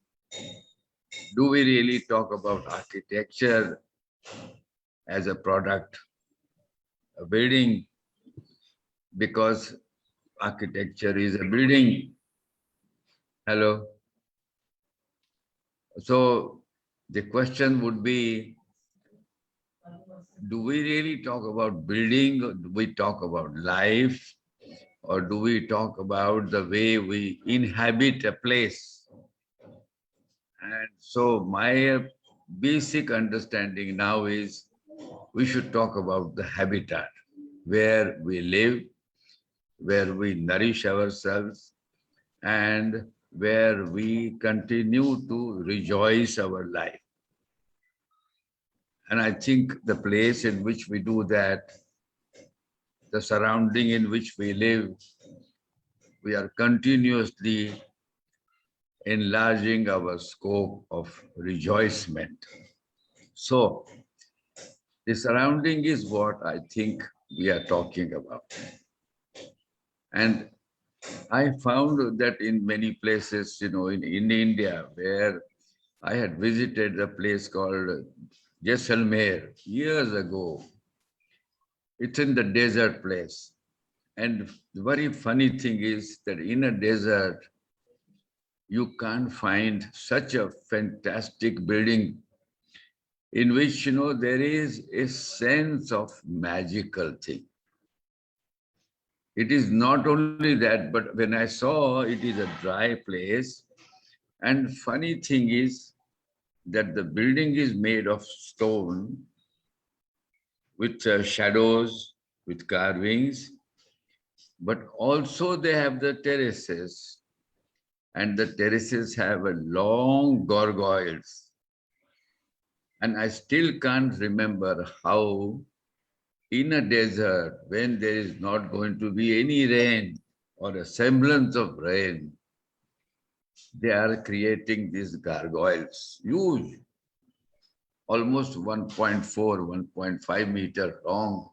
Speaker 7: do we really talk about architecture as a product, a building, because architecture is a building? Hello? So the question would be, do we really talk about building, or do we talk about life, or do we talk about the way we inhabit a place? And so my basic understanding now is we should talk about the habitat, where we live, where we nourish ourselves, and where we continue to rejoice our life. And I think the place in which we do that, the surrounding in which we live, we are continuously enlarging our scope of rejoicement. So, the surrounding is what I think we are talking about. And I found that in many places, in India, where I had visited a place called Jaisalmer years ago. It's in the desert place. And the very funny thing is that in a desert, you can't find such a fantastic building in which, there is a sense of magical thing. It is not only that, but when I saw it is a dry place, and funny thing is that the building is made of stone with shadows, with carvings, but also they have the terraces, and the terraces have a long gargoyles. And I still can't remember how in a desert, when there is not going to be any rain or a semblance of rain, they are creating these gargoyles, huge, almost 1.4, 1.5 meter long.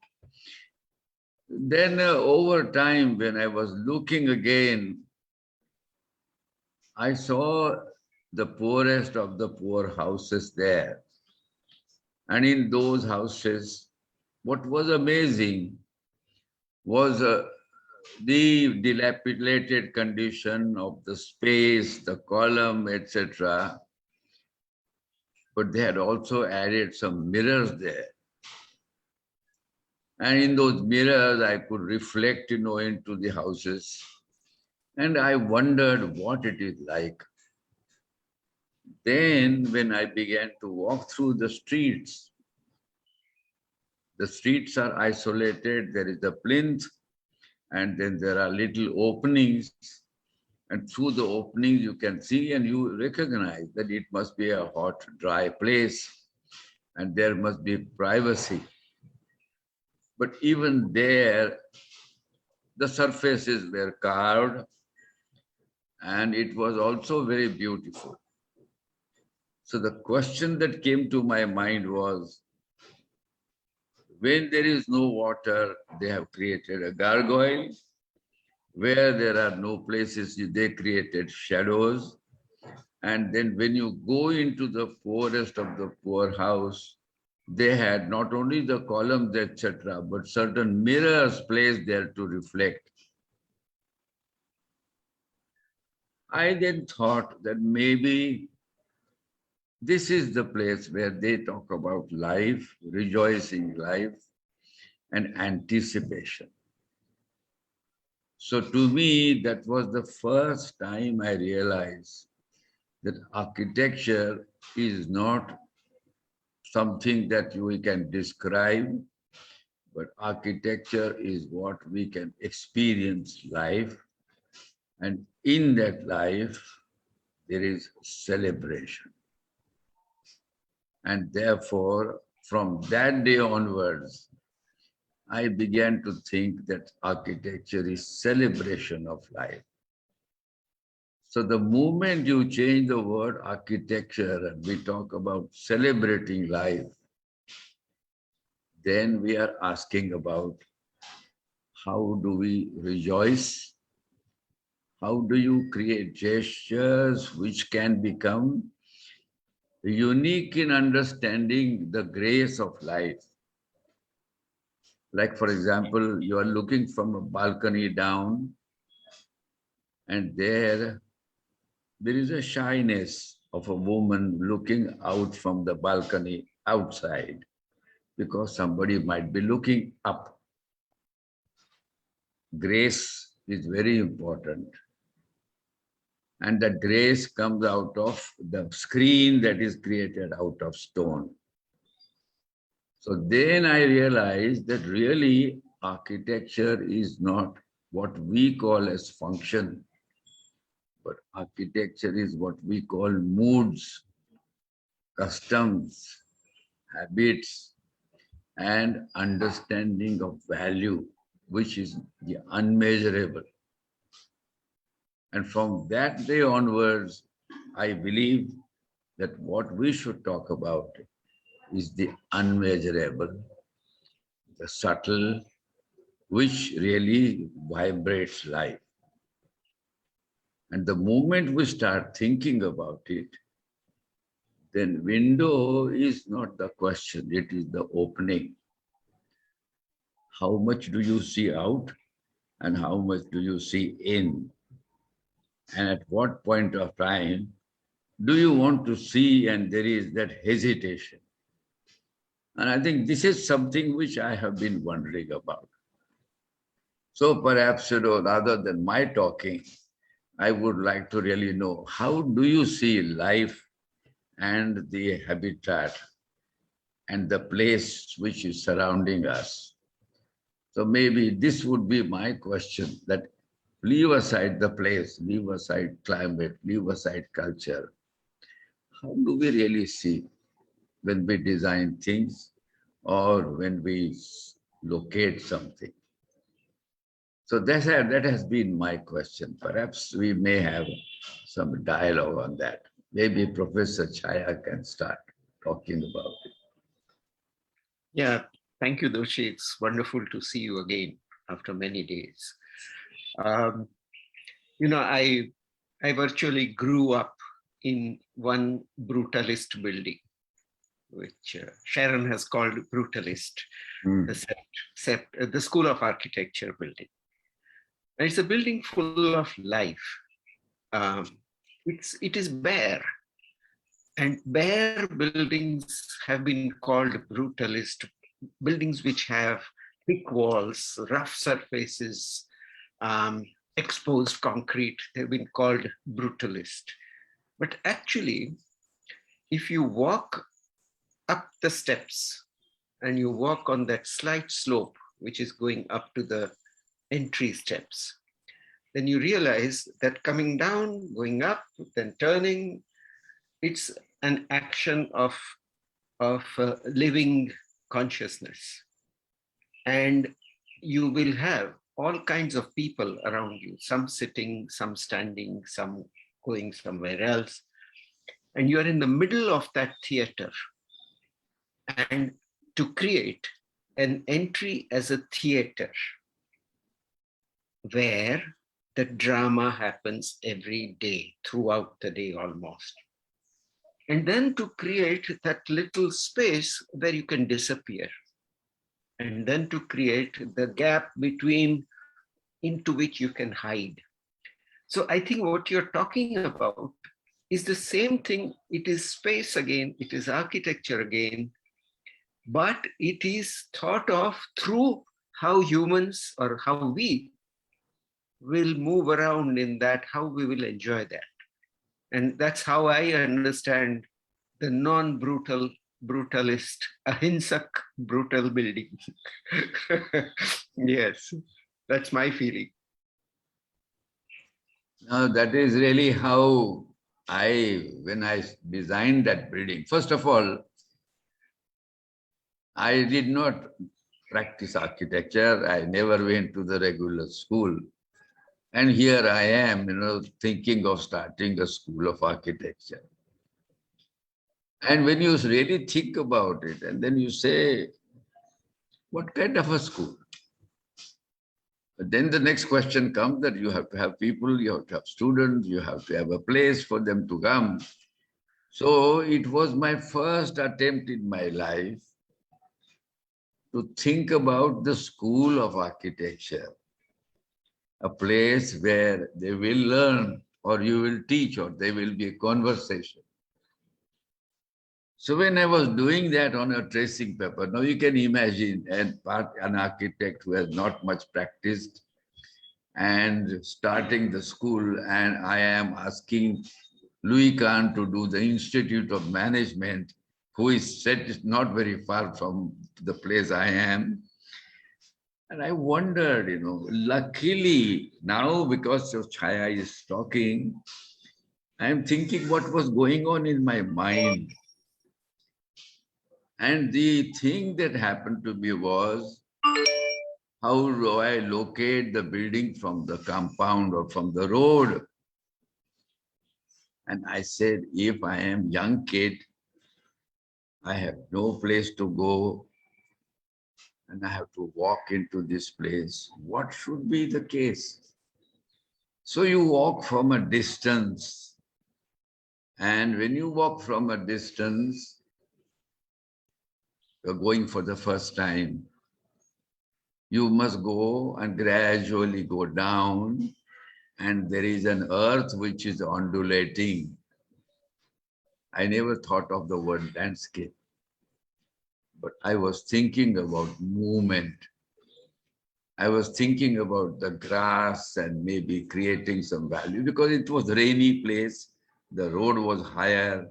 Speaker 7: Then over time, when I was looking again, I saw the poorest of the poor houses there. And in those houses, what was amazing was the dilapidated condition of the space, the column, etc. But they had also added some mirrors there. And in those mirrors, I could reflect, into the houses. And I wondered what it is like. Then when I began to walk through the streets are isolated. There is a plinth, and then there are little openings. And through the openings, you can see and you recognize that it must be a hot, dry place, and there must be privacy. But even there, the surfaces were carved, and it was also very beautiful. So the question that came to my mind was, when there is no water, they have created a gargoyle. Where there are no places, they created shadows. And then when you go into the poorest of the poor house, they had not only the columns, etc., but certain mirrors placed there to reflect. I then thought that maybe this is the place where they talk about life, rejoicing life, and anticipation. So to me, that was the first time I realized that architecture is not something that we can describe, but architecture is what we can experience life. And in that life, there is celebration. And therefore, from that day onwards, I began to think that architecture is celebration of life. So the moment you change the word architecture and we talk about celebrating life, then we are asking about how do we rejoice? How do you create gestures which can become unique in understanding the grace of life? Like, for example, you are looking from a balcony down, and there is a shyness of a woman looking out from the balcony outside, because somebody might be looking up. Grace is very important. And that grace comes out of the screen that is created out of stone. So then I realized that really architecture is not what we call as function, but architecture is what we call moods, customs, habits, and understanding of value, which is the unmeasurable. And from that day onwards, I believe that what we should talk about is the unmeasurable, the subtle, which really vibrates life. And the moment we start thinking about it, then window is not the question, it is the opening. How much do you see out and how much do you see in? And at what point of time do you want to see and there is that hesitation? And I think this is something which I have been wondering about. So perhaps, rather than my talking, I would like to really know, how do you see life and the habitat and the place which is surrounding us? So maybe this would be my question, that leave aside the place, leave aside climate, leave aside culture. How do we really see when we design things or when we locate something? So that has been my question. Perhaps we may have some dialogue on that. Maybe Professor Chhaya can start talking about it.
Speaker 3: Yeah, thank you, Doshi. It's wonderful to see you again after many days. I virtually grew up in one brutalist building, which Sharon has called brutalist, the School of Architecture building. And it's a building full of life. It is bare. And bare buildings have been called brutalist, buildings which have thick walls, rough surfaces, exposed concrete. They've been called brutalist. But actually, if you walk up the steps and you walk on that slight slope, which is going up to the entry steps, then you realize that coming down, going up, then turning, it's an action of living consciousness. And you will have all kinds of people around you, some sitting, some standing, some going somewhere else. And you're in the middle of that theater. And to create an entry as a theater where the drama happens every day, throughout the day almost. And then to create that little space where you can disappear. And then to create the gap between into which you can hide. So I think what you're talking about is the same thing. It is space again, it is architecture again, but it is thought of through how humans or how we will move around in that, how we will enjoy that. And that's how I understand the non-brutal, brutalist, ahimsak brutal building. Yes, that's my feeling.
Speaker 7: Now that is really how when I designed that building, first of all, I did not practice architecture. I never went to the regular school. And here I am, thinking of starting a school of architecture. And when you really think about it, and then you say, what kind of a school? But then the next question comes that you have to have people, you have to have students, you have to have a place for them to come. So it was my first attempt in my life to think about the school of architecture, a place where they will learn or you will teach or there will be a conversation. So when I was doing that on a tracing paper, now you can imagine an architect who has not much practiced and starting the school, and I am asking Neelkanth to do the Institute of Management, who is set not very far from the place I am. And I wondered, luckily now because of Chhaya is talking, I am thinking what was going on in my mind. And the thing that happened to me was, how do I locate the building from the compound or from the road? And I said, if I am young kid, I have no place to go, and I have to walk into this place. What should be the case? So you walk from a distance, and when you walk from a distance, you're going for the first time. You must go and gradually go down, and there is an earth which is undulating. I never thought of the word landscape, but I was thinking about movement. I was thinking about the grass and maybe creating some value because it was a rainy place. The road was higher.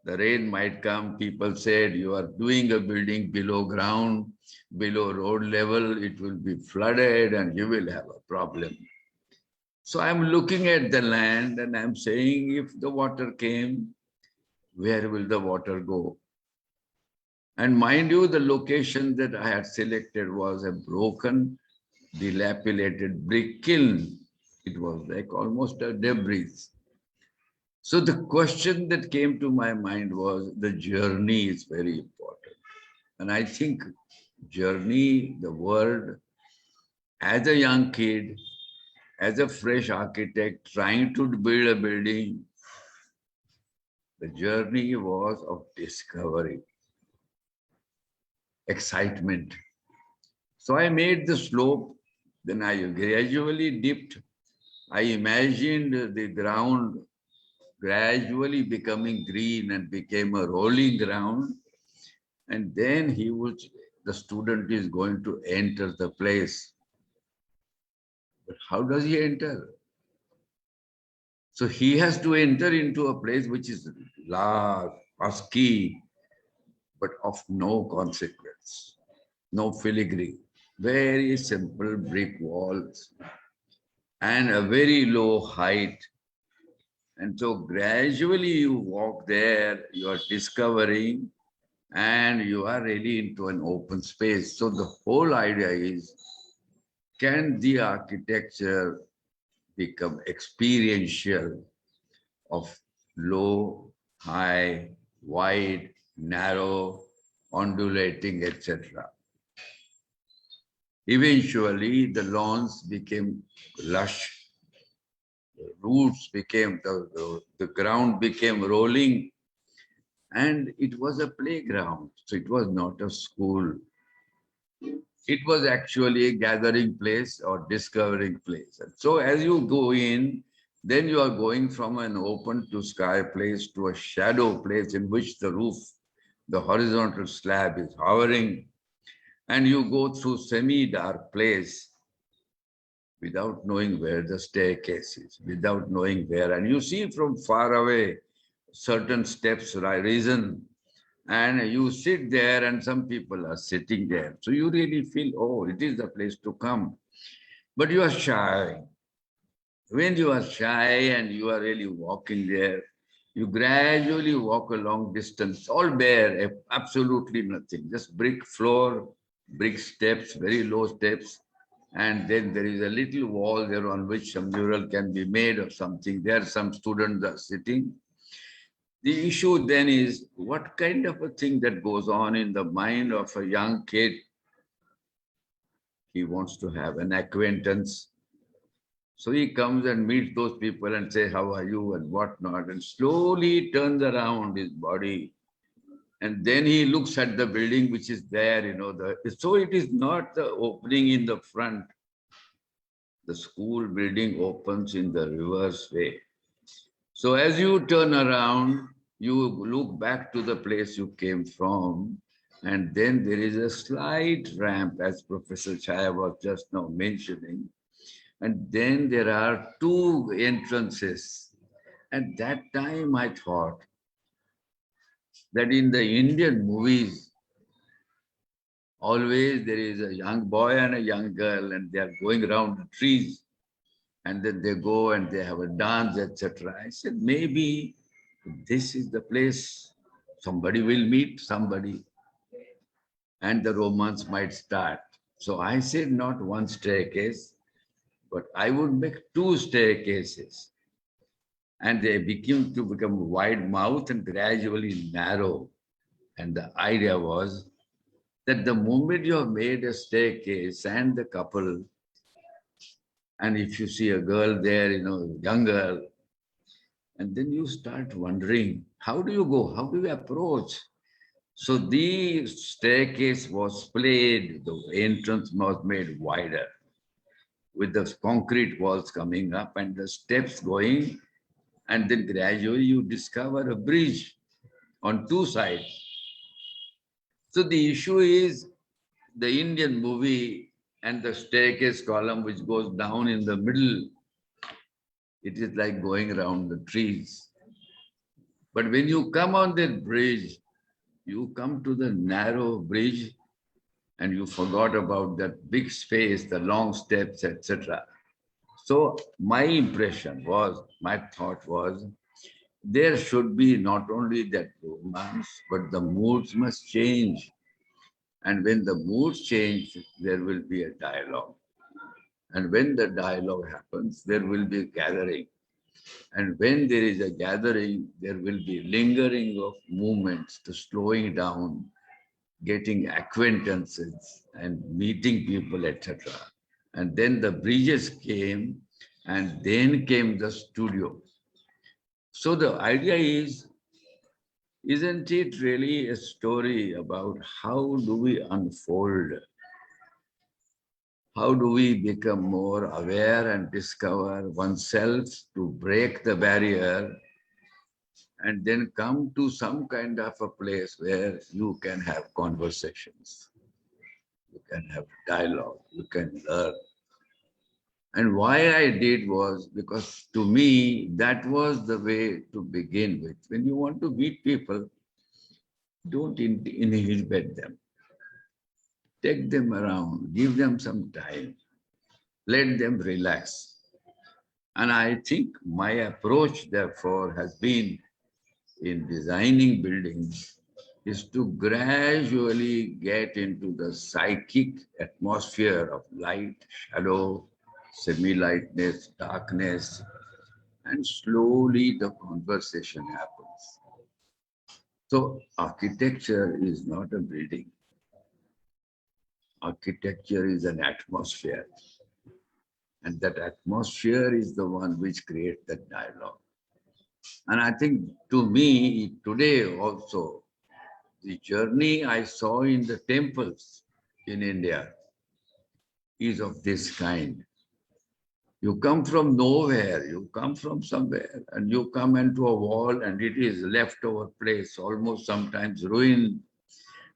Speaker 7: The rain might come. People said, you are doing a building below ground, below road level. It will be flooded and you will have a problem. So I'm looking at the land and I'm saying, if the water came, where will the water go? And mind you, the location that I had selected was a broken, dilapidated brick kiln. It was like almost a debris. So the question that came to my mind was the journey is very important. And I think journey, the word, as a young kid, as a fresh architect trying to build a building, the journey was of discovery, excitement. So I made the slope, then I gradually dipped. I imagined the ground gradually becoming green and became a rolling ground. And then the student is going to enter the place. But how does he enter? So he has to enter into a place which is large, husky, but of no consequence, no filigree, very simple brick walls and a very low height. And so gradually you walk there, you are discovering, and you are really into an open space. So the whole idea is, can the architecture become experiential of low, high, wide, narrow, undulating, etc. Eventually, the lawns became lush, the roots became, the ground became rolling, and it was a playground. So it was not a school. It was actually a gathering place or discovering place. And so as you go in, then you are going from an open to sky place to a shadow place in which the roof, the horizontal slab is hovering, and you go through semi-dark place without knowing where the staircase is, without knowing where. And you see from far away certain steps risen, and you sit there and some people are sitting there. So you really feel, oh, it is the place to come. But you are shy. When you are shy and you are really walking there, you gradually walk a long distance, all bare, absolutely nothing, just brick floor, brick steps, very low steps. And then there is a little wall there on which some mural can be made or something. There some students are sitting. The issue then is what kind of a thing that goes on in the mind of a young kid. He wants to have an acquaintance. So he comes and meets those people and says, how are you and whatnot, and slowly turns around his body. And then he looks at the building which is there, so it is not the opening in the front. The school building opens in the reverse way. So as you turn around, you look back to the place you came from, and then there is a slight ramp, as Professor Chhaya was just now mentioning. And then there are two entrances. At that time, I thought that in the Indian movies, always there is a young boy and a young girl, and they are going around the trees. And then they go and they have a dance, etc. I said, maybe this is the place somebody will meet somebody, and the romance might start. So I said, not one staircase, but I would make two staircases. and they become wide mouth and gradually narrow. And the idea was that the moment you have made a staircase and the couple, and if you see a girl there, young girl, and then you start wondering, how do you go? How do you approach? So the staircase was splayed, the entrance was made wider with the concrete walls coming up and the steps going, and then gradually you discover a bridge on two sides. So the issue is the Indian movie and the staircase column which goes down in the middle, it is like going around the trees. But when you come on that bridge, you come to the narrow bridge and you forgot about that big space, the long steps, etc. So my impression was, my thought was, there should be not only that romance, but the moods must change. And when the moods change, there will be a dialogue. And when the dialogue happens, there will be a gathering. And when there is a gathering, there will be lingering of movements to slowing down, getting acquaintances and meeting people, etc. And then the bridges came, and then came the studio. So the idea is, isn't it really a story about how do we unfold? How do we become more aware and discover oneself to break the barrier and then come to some kind of a place where you can have conversations, you can have dialogue, you can learn. And why I did was because to me, that was the way to begin with. When you want to meet people, don't inhibit them. Take them around, give them some time, let them relax. And I think my approach, therefore, has been in designing buildings is to gradually get into the psychic atmosphere of light, shadow, semi-lightness, darkness, and slowly the conversation happens. So architecture is not a building. Architecture is an atmosphere. And that atmosphere is the one which creates that dialogue. And I think to me, today also, the journey I saw in the temples in India is of this kind. You come from nowhere, you come from somewhere, and you come into a wall and it is leftover place, almost sometimes ruined.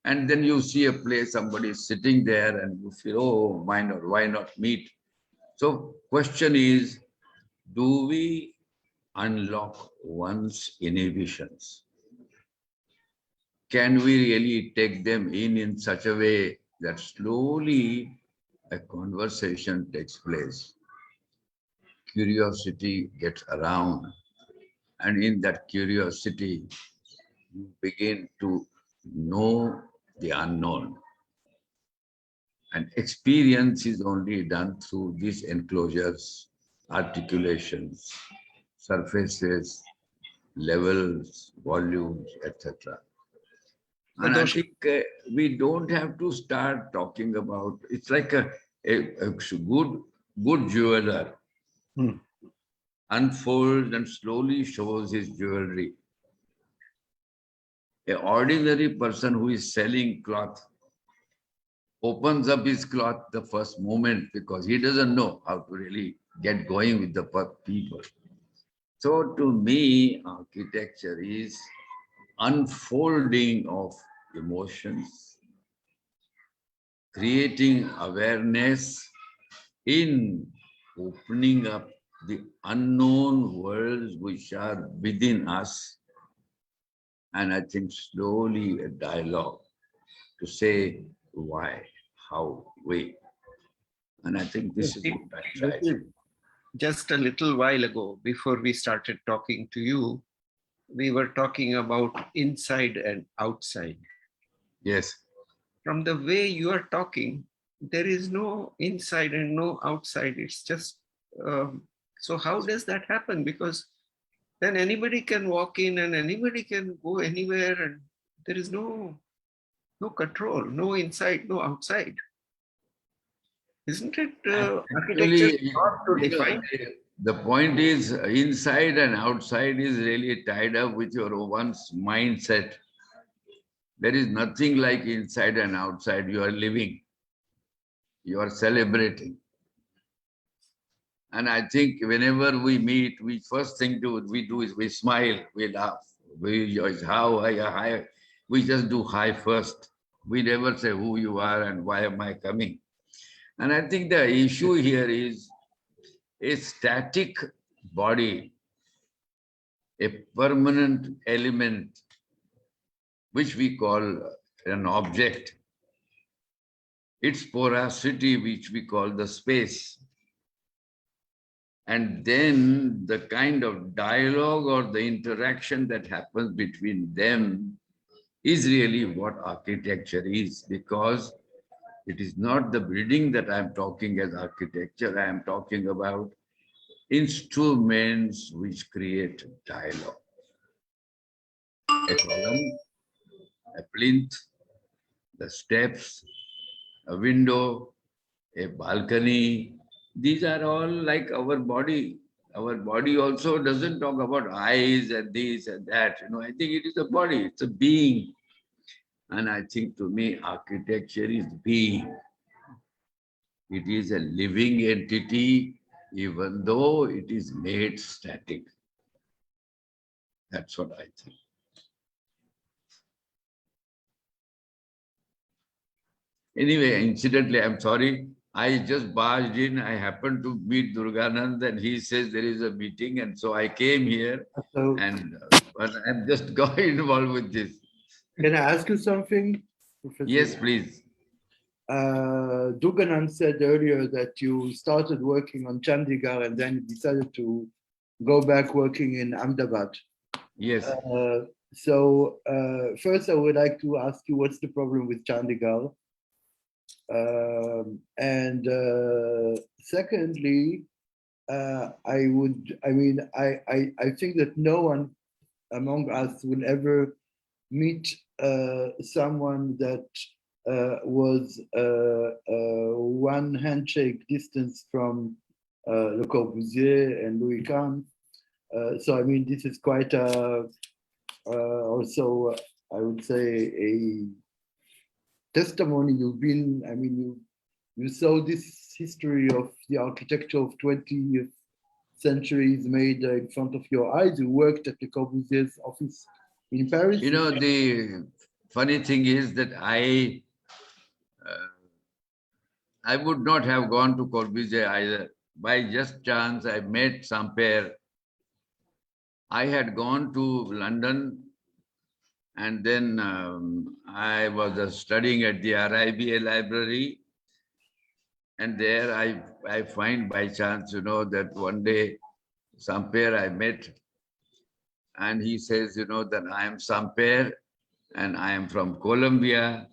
Speaker 7: And then you see a place, somebody is sitting there and you feel, oh, why not meet? So question is, do we unlock one's inhibitions? Can we really take them in such a way that slowly a conversation takes place? Curiosity gets around, and in that curiosity, you begin to know the unknown. And experience is only done through these enclosures, articulations, surfaces, levels, volumes, etc. And I think we don't have to start talking about, it's like a good jeweler unfolds and slowly shows his jewelry. An ordinary person who is selling cloth opens up his cloth the first moment because he doesn't know how to really get going with the people. So to me, architecture is unfolding of emotions, creating awareness in opening up the unknown worlds which are within us. And I think slowly a dialogue to say why, how, we. And I think this is what I tried.
Speaker 3: Just a little while ago, before we started talking to you, we were talking about inside and outside.
Speaker 7: Yes.
Speaker 3: From the way you are talking, there is no inside and no outside. It's just, so how does that happen? Because then anybody can walk in and anybody can go anywhere, and there is no control, no inside, no outside. Isn't it architecture
Speaker 7: Actually,
Speaker 3: not to define?
Speaker 7: the point is inside and outside is really tied up with your one's mindset. There is nothing like inside and outside. You are living, you are celebrating. And I think whenever we meet, we first thing we do is we smile, we laugh. We just do hi first. We never say who you are and why am I coming. And I think the issue here is a static body, a permanent element, which we call an object. Its porosity, which we call the space. And then the kind of dialogue or the interaction that happens between them is really what architecture is, because it is not the building that I'm talking as architecture. I am talking about instruments which create dialogue. A column, a plinth, the steps, a window, a balcony. These are all like our body. Our body also doesn't talk about eyes and this and that. I think it is a body, it's a being. And I think to me, architecture is being. It is a living entity, even though it is made static. That's what I think. Anyway, incidentally, I'm sorry. I just barged in. I happened to meet Durganand and he says there is a meeting. And so I came here and I'm just got involved with this.
Speaker 1: Can I ask you something, Professor?
Speaker 7: Yes, please.
Speaker 1: Durganand said earlier that you started working on Chandigarh and then you decided to go back working in Ahmedabad.
Speaker 7: Yes.
Speaker 1: So first I would like to ask you what's the problem with Chandigarh? And secondly, I think that no one among us will ever meet someone that was one handshake distance from Le Corbusier and Neelkanth. So I mean, this is quite also, I would say, a testimony. You've been, I mean, you saw this history of the architecture of 20th century is made in front of your eyes. You worked at Le Corbusier's office in Paris.
Speaker 7: The funny thing is that I would not have gone to Corbusier either. By just chance, I met Samper. I had gone to London and then I was studying at the RIBA library. And there I find by chance, that one day Samper I met and he says, that I am Samper and I am from Colombia.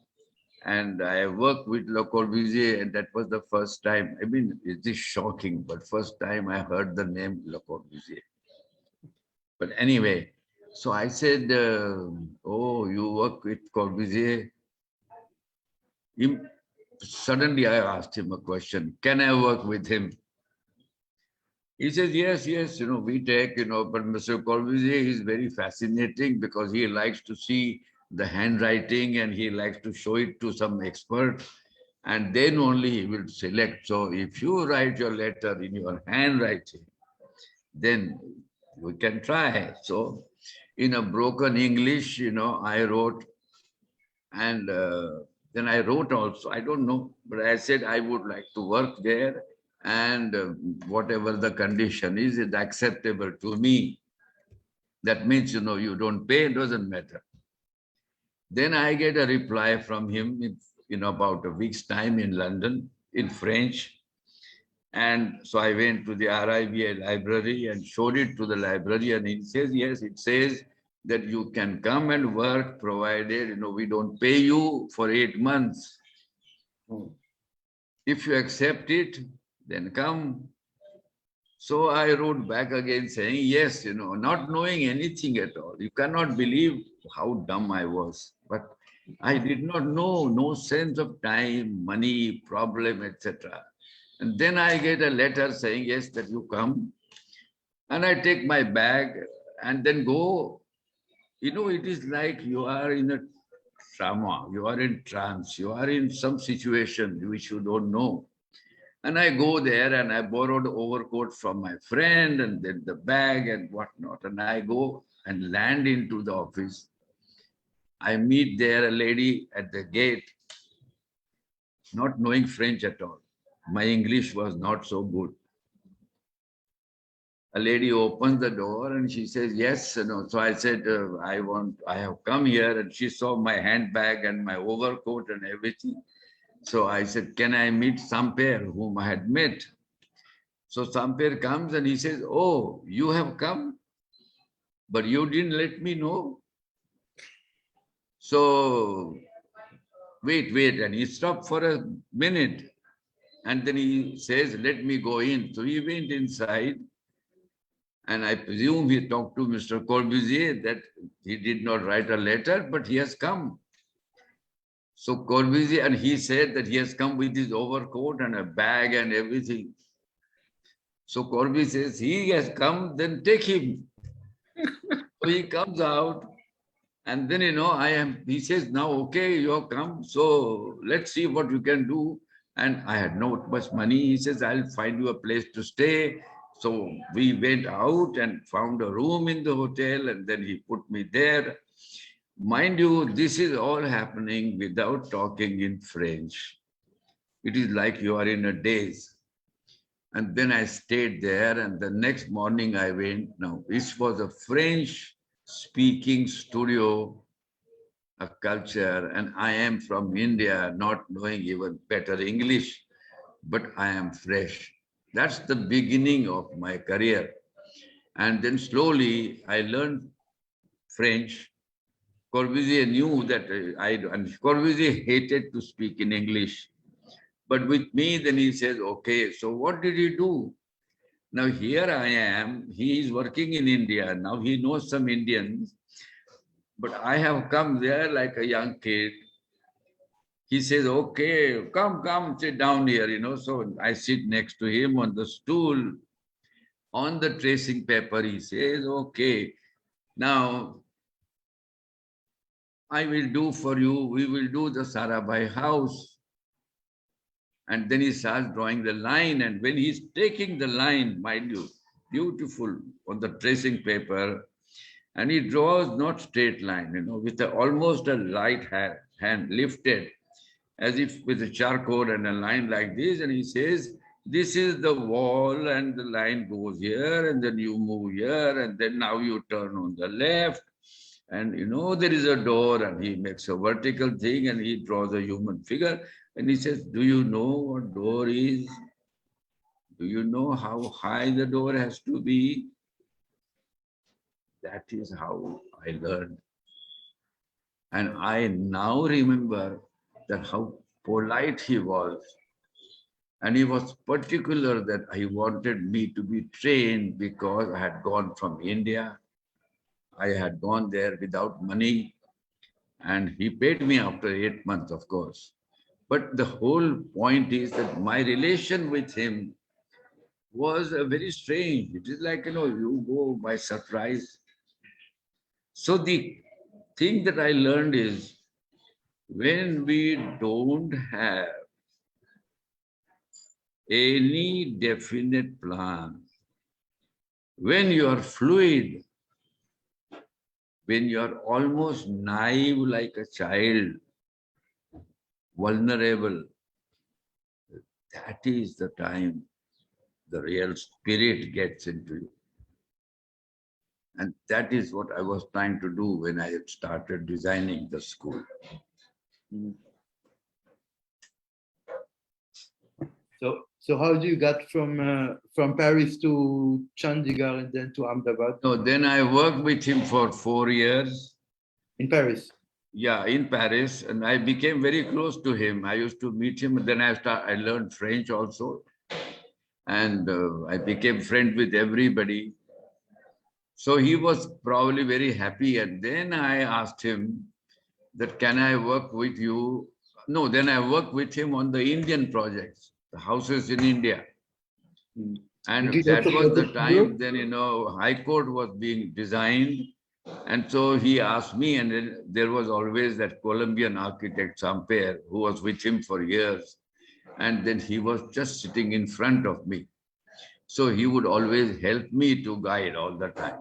Speaker 7: And I worked with Le Corbusier, and that was the first time. I mean, it is shocking, but first time I heard the name Le Corbusier. But anyway, so I said, oh, you work with Corbusier? Suddenly I asked him a question, can I work with him? He says, yes, we take, but Mr. Corbusier is very fascinating because he likes to see the handwriting and he likes to show it to some expert and then only he will select. So if you write your letter in your handwriting, then we can try. So in a broken English, I wrote and then I wrote also, I don't know, but I said I would like to work there and whatever the condition is acceptable to me. That means, you don't pay, it doesn't matter. Then I get a reply from him in about a week's time in London, in French. And so I went to the RIBA library and showed it to the librarian. He says, yes, it says that you can come and work provided, we don't pay you for 8 months. If you accept it, then come. So I wrote back again saying, yes, not knowing anything at all. You cannot believe how dumb I was. But I did not know, no sense of time, money, problem, etc. And then I get a letter saying, yes, that you come. And I take my bag and then go. It is like you are in a trauma, you are in trance, you are in some situation which you don't know. And I go there and I borrowed overcoat from my friend and then the bag and whatnot. And I go and land into the office. I meet there a lady at the gate, not knowing French at all. My English was not so good. A lady opens the door and she says, yes. So I said, I have come here, and she saw my handbag and my overcoat and everything. So I said, can I meet Samper, whom I had met? So Samper comes and he says, oh, you have come, but you didn't let me know. So wait. And he stopped for a minute. And then he says, let me go in. So he went inside. And I presume he talked to Mr. Corbusier that he did not write a letter, but he has come. So Corbusier, and he said that he has come with his overcoat and a bag and everything. So Corbusier says, he has come, then take him. So he comes out, and then, he says, now, okay, you have come, so let's see what you can do. And I had not much money. He says, I'll find you a place to stay. So we went out and found a room in the hotel, and then he put me there. Mind you, this is all happening without talking in French. It is like you are in a daze. And then I stayed there, and the next morning I went. Now, this was a French-speaking studio, a culture, and I am from India, not knowing even better English, but I am fresh. That's the beginning of my career. And then slowly I learned French. Corbusier knew that and Corbusier hated to speak in English. But with me, then he says, okay, so what did he do? Now here I am, he is working in India. Now he knows some Indians, but I have come there like a young kid. He says, okay, come, sit down here, So I sit next to him on the stool. On the tracing paper, he says, okay, now I will do for you, we will do the Sarabhai house. And then he starts drawing the line. And when he's taking the line, mind you, beautiful on the tracing paper, and he draws not straight line, with almost a light hand lifted, as if with a charcoal and a line like this, and he says, this is the wall and the line goes here, and then you move here, and then now you turn on the left, and there is a door, and he makes a vertical thing, and he draws a human figure, and he says, do you know what door is? Do you know how high the door has to be? That is how I learned. And I now remember that how polite he was. And he was particular that he wanted me to be trained because I had gone from India. I had gone there without money. And he paid me after 8 months, of course. But the whole point is that my relation with him was very strange. It is like, you go by surprise. So the thing that I learned is, when we don't have any definite plan, when you are fluid, when you are almost naive like a child, vulnerable, that is the time the real spirit gets into you. And that is what I was trying to do when I had started designing the school.
Speaker 1: So how do you get from Paris to Chandigarh and then to Ahmedabad?
Speaker 7: So then I worked with him for 4 years.
Speaker 1: In Paris?
Speaker 7: Yeah, in Paris, and I became very close to him. I used to meet him, and then I learned French also. and I became friend with everybody. So he was probably very happy. And then I asked him that, can I work with you? No, then I worked with him on the Indian projects, the houses in India. And
Speaker 1: Did
Speaker 7: that
Speaker 1: also
Speaker 7: was the
Speaker 1: work with
Speaker 7: time
Speaker 1: you?
Speaker 7: then, High Court was being designed. And so he asked me, and then there was always that Colombian architect, Samper, who was with him for years. And then he was just sitting in front of me. So he would always help me to guide all the time.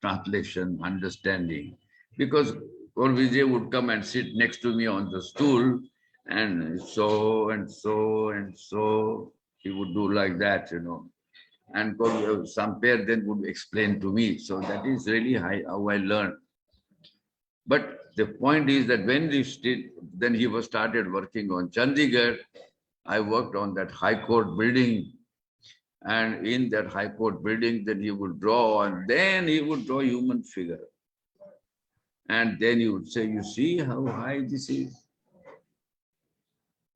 Speaker 7: Translation, understanding. Because Vijay would come and sit next to me on the stool, and so and so and so. He would do like that, And Samper then would explain to me. So that is really how I learned. But the point is that when then he was started working on Chandigarh, I worked on that High Court building. And in that High Court building, then he would draw, and then he would draw human figure. And then he would say, you see how high this is?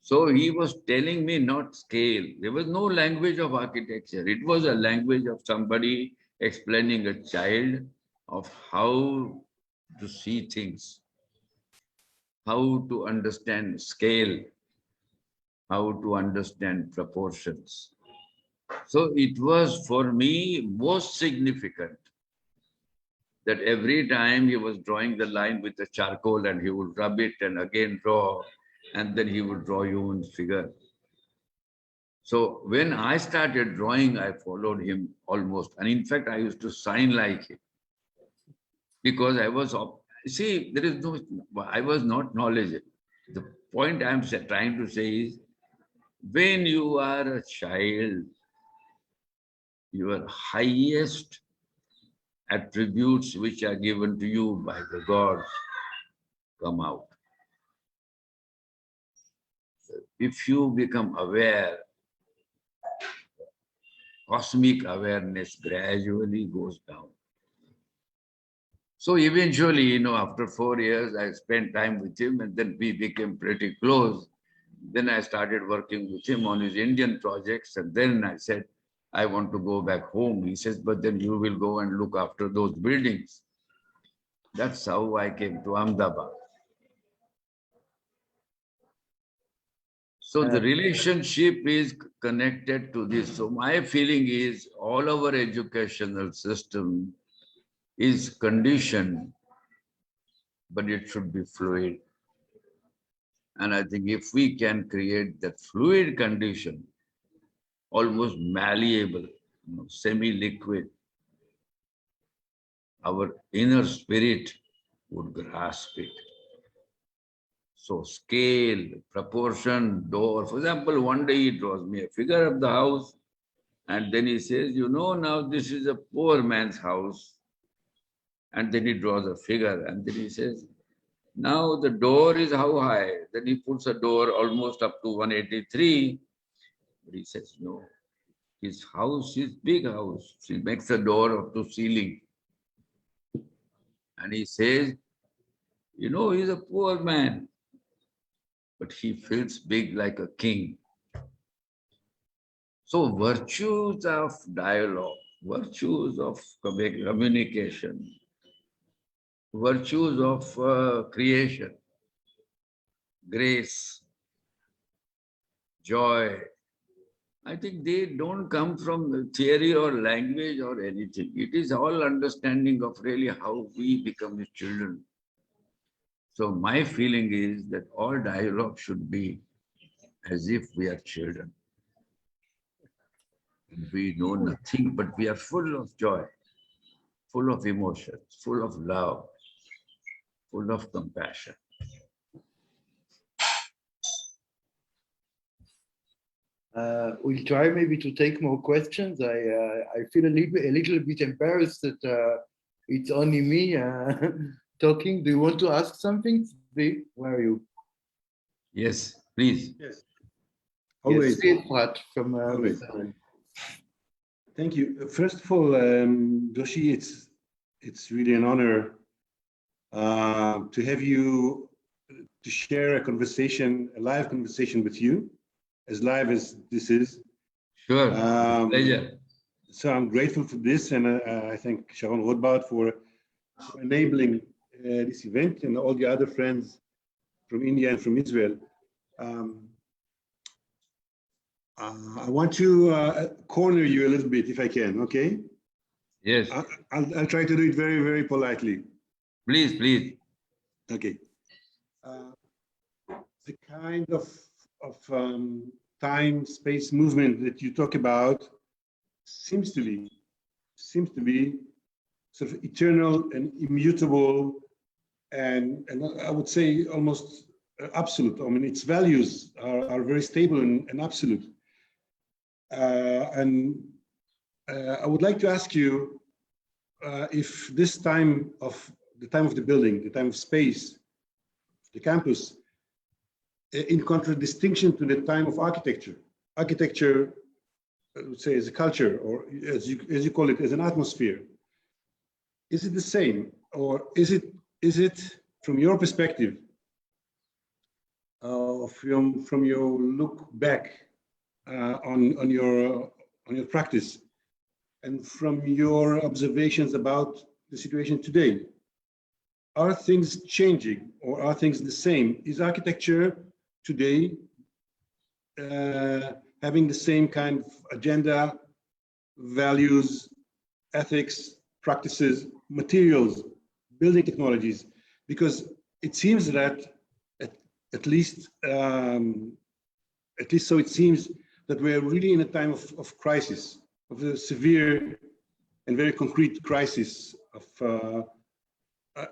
Speaker 7: So he was telling me not scale. There was no language of architecture. It was a language of somebody explaining a child of how to see things, how to understand scale, how to understand proportions. So it was for me most significant that every time he was drawing the line with the charcoal and he would rub it and again draw, and then he would draw human figure. So when I started drawing, I followed him almost. And in fact, I used to sign like him because I was, I was not knowledgeable. The point I'm trying to say is, when you are a child, your highest attributes which are given to you by the gods come out. If you become aware, cosmic awareness gradually goes down. So eventually, after 4 years, I spent time with him and then we became pretty close. Then I started working with him on his Indian projects. And then I said, I want to go back home. He says, but then you will go and look after those buildings. That's how I came to Ahmedabad. So the relationship is connected to this. So my feeling is all our educational system is conditioned, but it should be fluid. And I think if we can create that fluid condition, almost malleable, semi-liquid, our inner spirit would grasp it. So scale, proportion, door. For example, one day he draws me a figure of the house, and then he says, now this is a poor man's house. And then he draws a figure, and then he says, now the door is how high? Then he puts a door almost up to 183. But he says, no, his house is big house. He makes a door up to ceiling. And he says, he's a poor man, but he feels big like a king. So virtues of dialogue, virtues of communication, virtues of creation, grace, joy, I think they don't come from theory or language or anything. It is all understanding of really how we become his children. So my feeling is that all dialogue should be as if we are children. We know nothing, but we are full of joy, full of emotions, full of love, full of compassion.
Speaker 1: We'll try maybe to take more questions. I feel a little bit embarrassed that it's only me talking. Do you want to ask something? Where are you?
Speaker 7: Yes, please.
Speaker 5: Yes.
Speaker 1: Always.
Speaker 5: Yes.
Speaker 1: From
Speaker 5: Always. Thank you. First of all, DOSHI, it's really an honor to have you to share a live conversation with you, as live as this is.
Speaker 7: Sure.
Speaker 5: Um,
Speaker 7: Pleasure.
Speaker 5: So I'm grateful for this, and I thank Sharon Rotbard for enabling this event and all the other friends from India and from Israel. I want to corner you a little bit, if I can, okay?
Speaker 7: Yes.
Speaker 5: I'll try to do it very, very politely.
Speaker 7: Please, please.
Speaker 5: Okay. The kind of time-space movement that you talk about seems to be sort of eternal and immutable, and I would say almost absolute. I mean, its values are very stable and absolute. I would like to ask you if this time of the building, the time of space, the campus, in contradistinction to the time of architecture. Architecture, I would say, as a culture, or as you call it, as an atmosphere. Is it the same, or is it from your perspective, from your look back on your practice, and from your observations about the situation today? Are things changing, or are things the same? Is architecture today having the same kind of agenda, values, ethics, practices, materials, building technologies? Because it seems that, at least so it seems, that we're really in a time of crisis, of a severe and very concrete crisis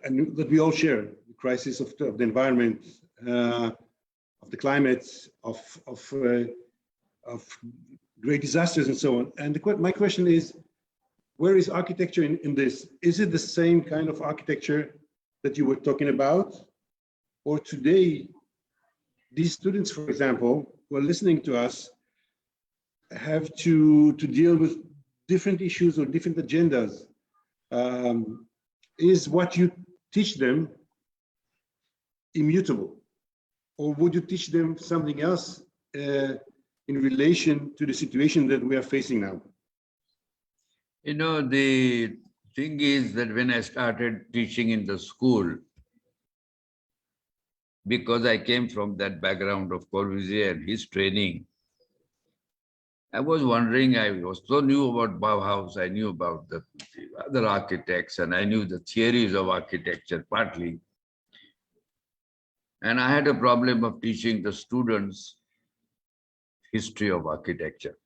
Speaker 5: and that we all share, the crisis of the environment, of the climate, of great disasters and so on. And my question is, where is architecture in this? Is it the same kind of architecture that you were talking about? Or today, these students, for example, who are listening to us, have to deal with different issues or different agendas? Is what you teach them immutable? Or would you teach them something else in relation to the situation that we are facing now?
Speaker 7: You know, the thing is that when I started teaching in the school, because I came from that background of Corbusier and his training, I was wondering, I was so new about Bauhaus, I knew about the other architects, and I knew the theories of architecture partly. And I had a problem of teaching the students history of architecture.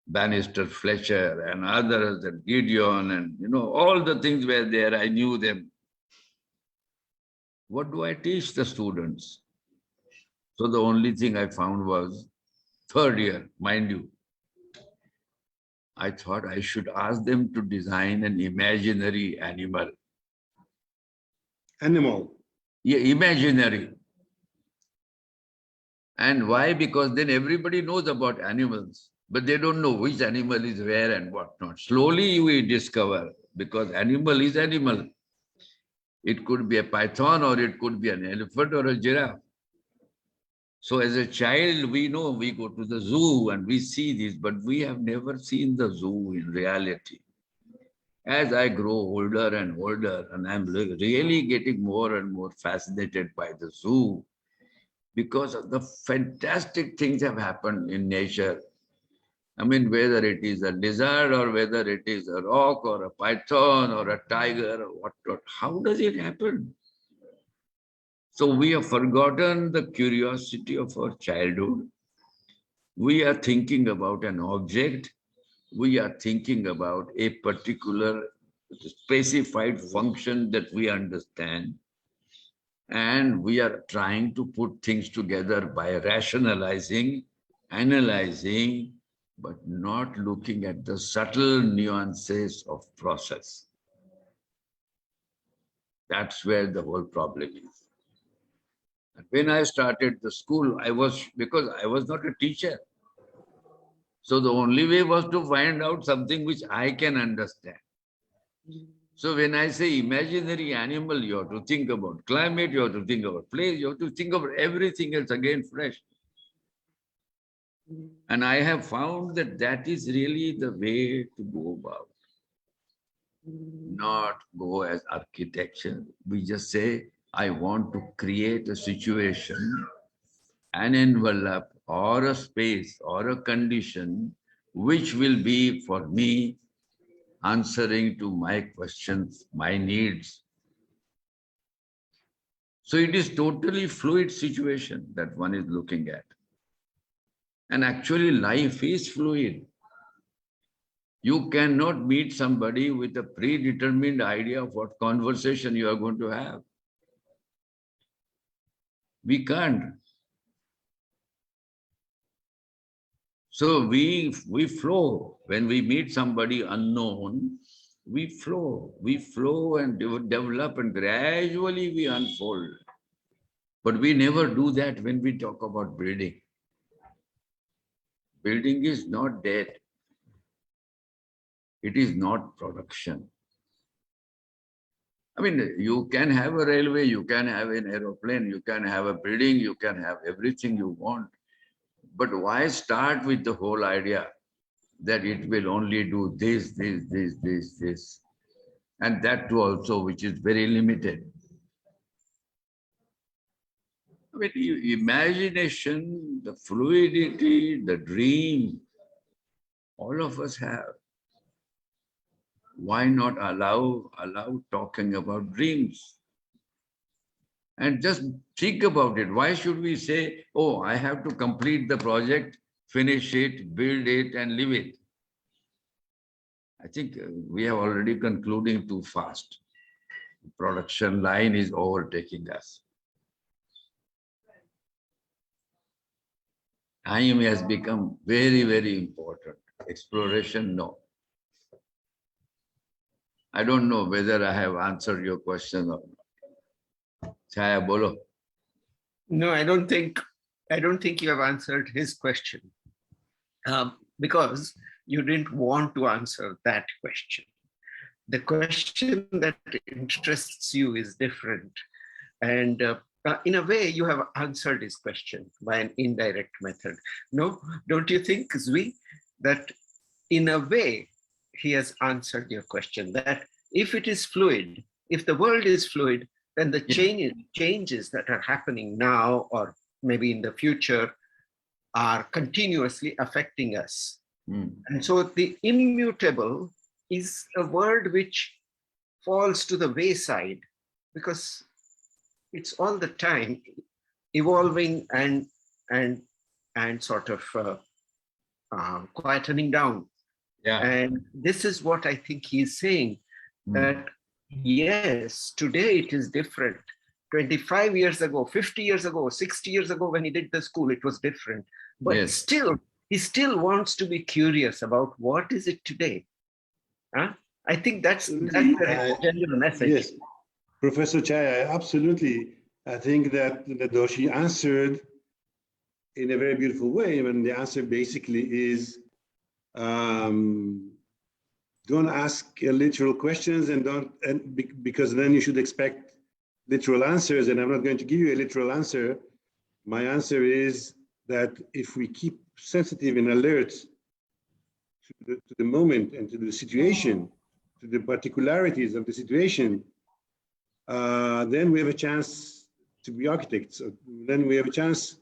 Speaker 7: Bannister, Fletcher, and others, and Gideon, and all the things were there. I knew them. What do I teach the students? So the only thing I found was third year, mind you. I thought I should ask them to design an imaginary animal.
Speaker 5: Animal?
Speaker 7: Yeah, imaginary. And why? Because then everybody knows about animals, but they don't know which animal is where and what not. Slowly we discover, because animal is animal. It could be a python, or it could be an elephant or a giraffe. So as a child, we know, we go to the zoo and we see this, but we have never seen the zoo in reality. As I grow older and older, and I'm really getting more and more fascinated by the zoo, because of the fantastic things have happened in nature. I mean, whether it is a lizard, or whether it is a rock, or a python, or a tiger, or what, how does it happen? So we have forgotten the curiosity of our childhood. We are thinking about an object. We are thinking about a particular specified function that we understand. And we are trying to put things together by rationalizing, analyzing, but not looking at the subtle nuances of process. That's where the whole problem is. When I started the school, because I was not a teacher. So the only way was to find out something which I can understand. So when I say imaginary animal, you have to think about climate, you have to think about place, you have to think about everything else again fresh. And I have found that that is really the way to go about. Not go as architecture. We just say, I want to create a situation, an envelope or a space or a condition which will be for me answering to my questions, my needs. So it is totally fluid situation that one is looking at. And actually life is fluid. You cannot meet somebody with a predetermined idea of what conversation you are going to have. We can't. So we flow. When we meet somebody unknown, we flow and develop, and gradually we unfold. But we never do that when we talk about building. Building is not dead. It is not production. I mean, you can have a railway, you can have an aeroplane, you can have a building, you can have everything you want. But why start with the whole idea that it will only do this, and that too also, which is very limited. I mean, imagination, the fluidity, the dream, all of us have. Why not allow talking about dreams? And just think about it. Why should we say, oh, I have to complete the project, finish it, build it, and leave it? I think we are already concluding too fast. The production line is overtaking us. Time has become very, very important. Exploration, no. I don't know whether I have answered your question or not. Chhaya, bolo.
Speaker 3: No, I don't think you have answered his question, because you didn't want to answer that question. The question that interests you is different. And in a way, you have answered his question by an indirect method. No, don't you think, Zvi, that in a way, he has answered your question, that if it is fluid, if the world is fluid, then the changes that are happening now or maybe in the future are continuously affecting us. And so the immutable is a word which falls to the wayside because it's all the time evolving and sort of quietening down.
Speaker 7: Yeah.
Speaker 3: And this is what I think he's saying, that yes, today it is different. 25 years ago, 50 years ago, 60 years ago, when he did the school, it was different. But
Speaker 7: Yes.
Speaker 3: still, he still wants to be curious about what is it today. Huh? I think that's the general message.
Speaker 5: Yes, Professor Chhaya, absolutely. I think that DOSHI answered in a very beautiful way. When the answer basically is, don't ask literal questions because then you should expect literal answers, and I'm not going to give you a literal answer. My answer is that if we keep sensitive and alert to the moment and to the situation, to the particularities of the situation, then we have a chance to be architects. Then we have a chance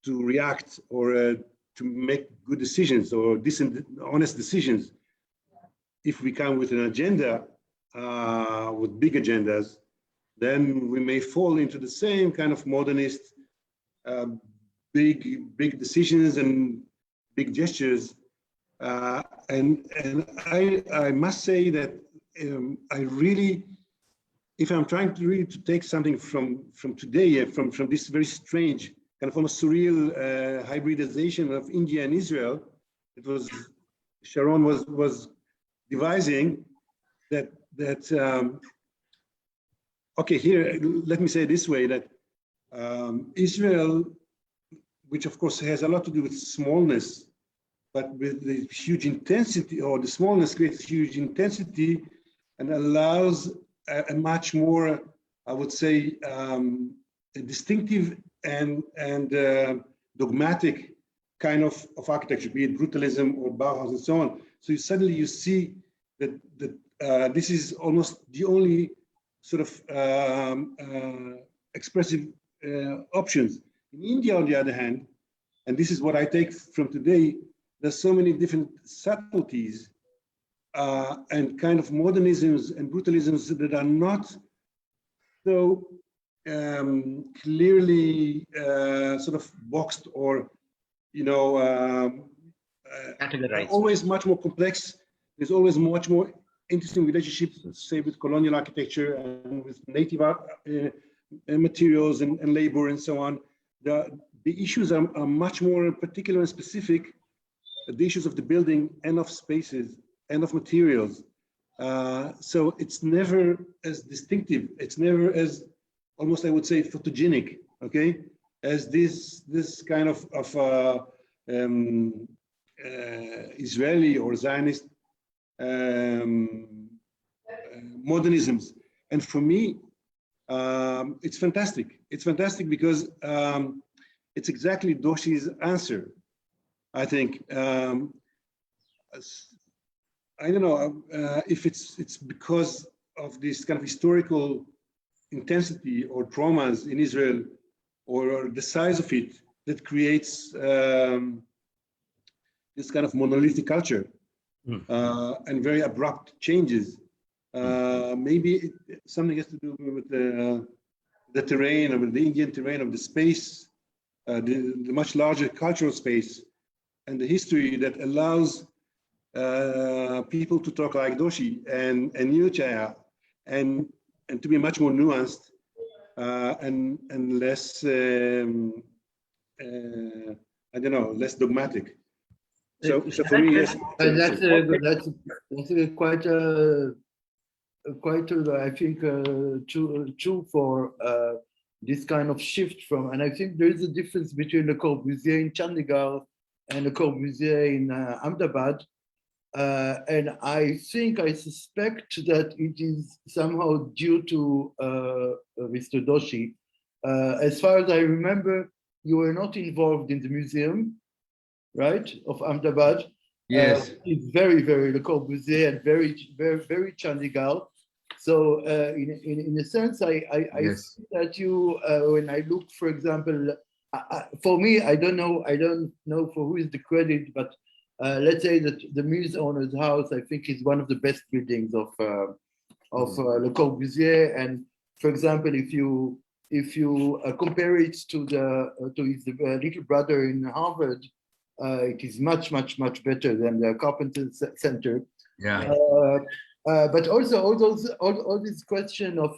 Speaker 5: to react or to make good decisions or decent, honest decisions. If we come with an agenda, with big agendas, then we may fall into the same kind of modernist, big decisions and big gestures. And I must say that I really, if I'm trying to really to take something from today, from this very strange kind of almost surreal hybridization of India and Israel, it was Sharon was devising that okay, here, let me say it this way, that Israel, which of course has a lot to do with smallness, but with the huge intensity, or the smallness creates huge intensity and allows a much more, I would say, a distinctive and dogmatic kind of architecture, be it brutalism or Bauhaus and so on. So suddenly you see that this is almost the only sort of expressive options. In India, on the other hand, and this is what I take from today, there's so many different subtleties and kind of modernisms and brutalisms that are not so clearly sort of boxed or, you know,
Speaker 3: Categorized.
Speaker 5: always much more complex. There's always much more interesting relationships, say, with colonial architecture and with native materials and labor and so on. The issues are much more particular and specific, the issues of the building and of spaces and of materials. So it's never as distinctive. It's never as, almost I would say, photogenic, okay, as this kind of Israeli or Zionist modernisms. And for me, it's fantastic. It's fantastic because it's exactly DOSHI's answer, I think. I don't know if it's because of this kind of historical intensity or traumas in Israel, or the size of it that creates this kind of monolithic culture and very abrupt changes. Maybe something has to do with the terrain, or the Indian terrain of the space, the much larger cultural space, and the history that allows people to talk like Doshi and Chhaya, and to be much more nuanced and less, I don't know, less dogmatic. So for me, yes.
Speaker 1: That's quite I think true for this kind of shift from, and I think there is a difference between Le Corbusier in Chandigarh and Le Corbusier in Ahmedabad. And I suspect that it is somehow due to Mr. Doshi. As far as I remember, you were not involved in the museum, right, of Ahmedabad.
Speaker 7: Yes.
Speaker 1: It's very, very Le Corbusier and very, very, very Chandigarh. So in a sense, I
Speaker 7: Yes.
Speaker 1: see that you, when I look, for example, for me, I don't know for who is the credit, but let's say that the Muse owner's house, I think, is one of the best buildings of Le Corbusier. And for example, if you compare it to his little brother in Harvard, it is much better than the Carpenter Center.
Speaker 7: Yeah.
Speaker 1: But also all this question of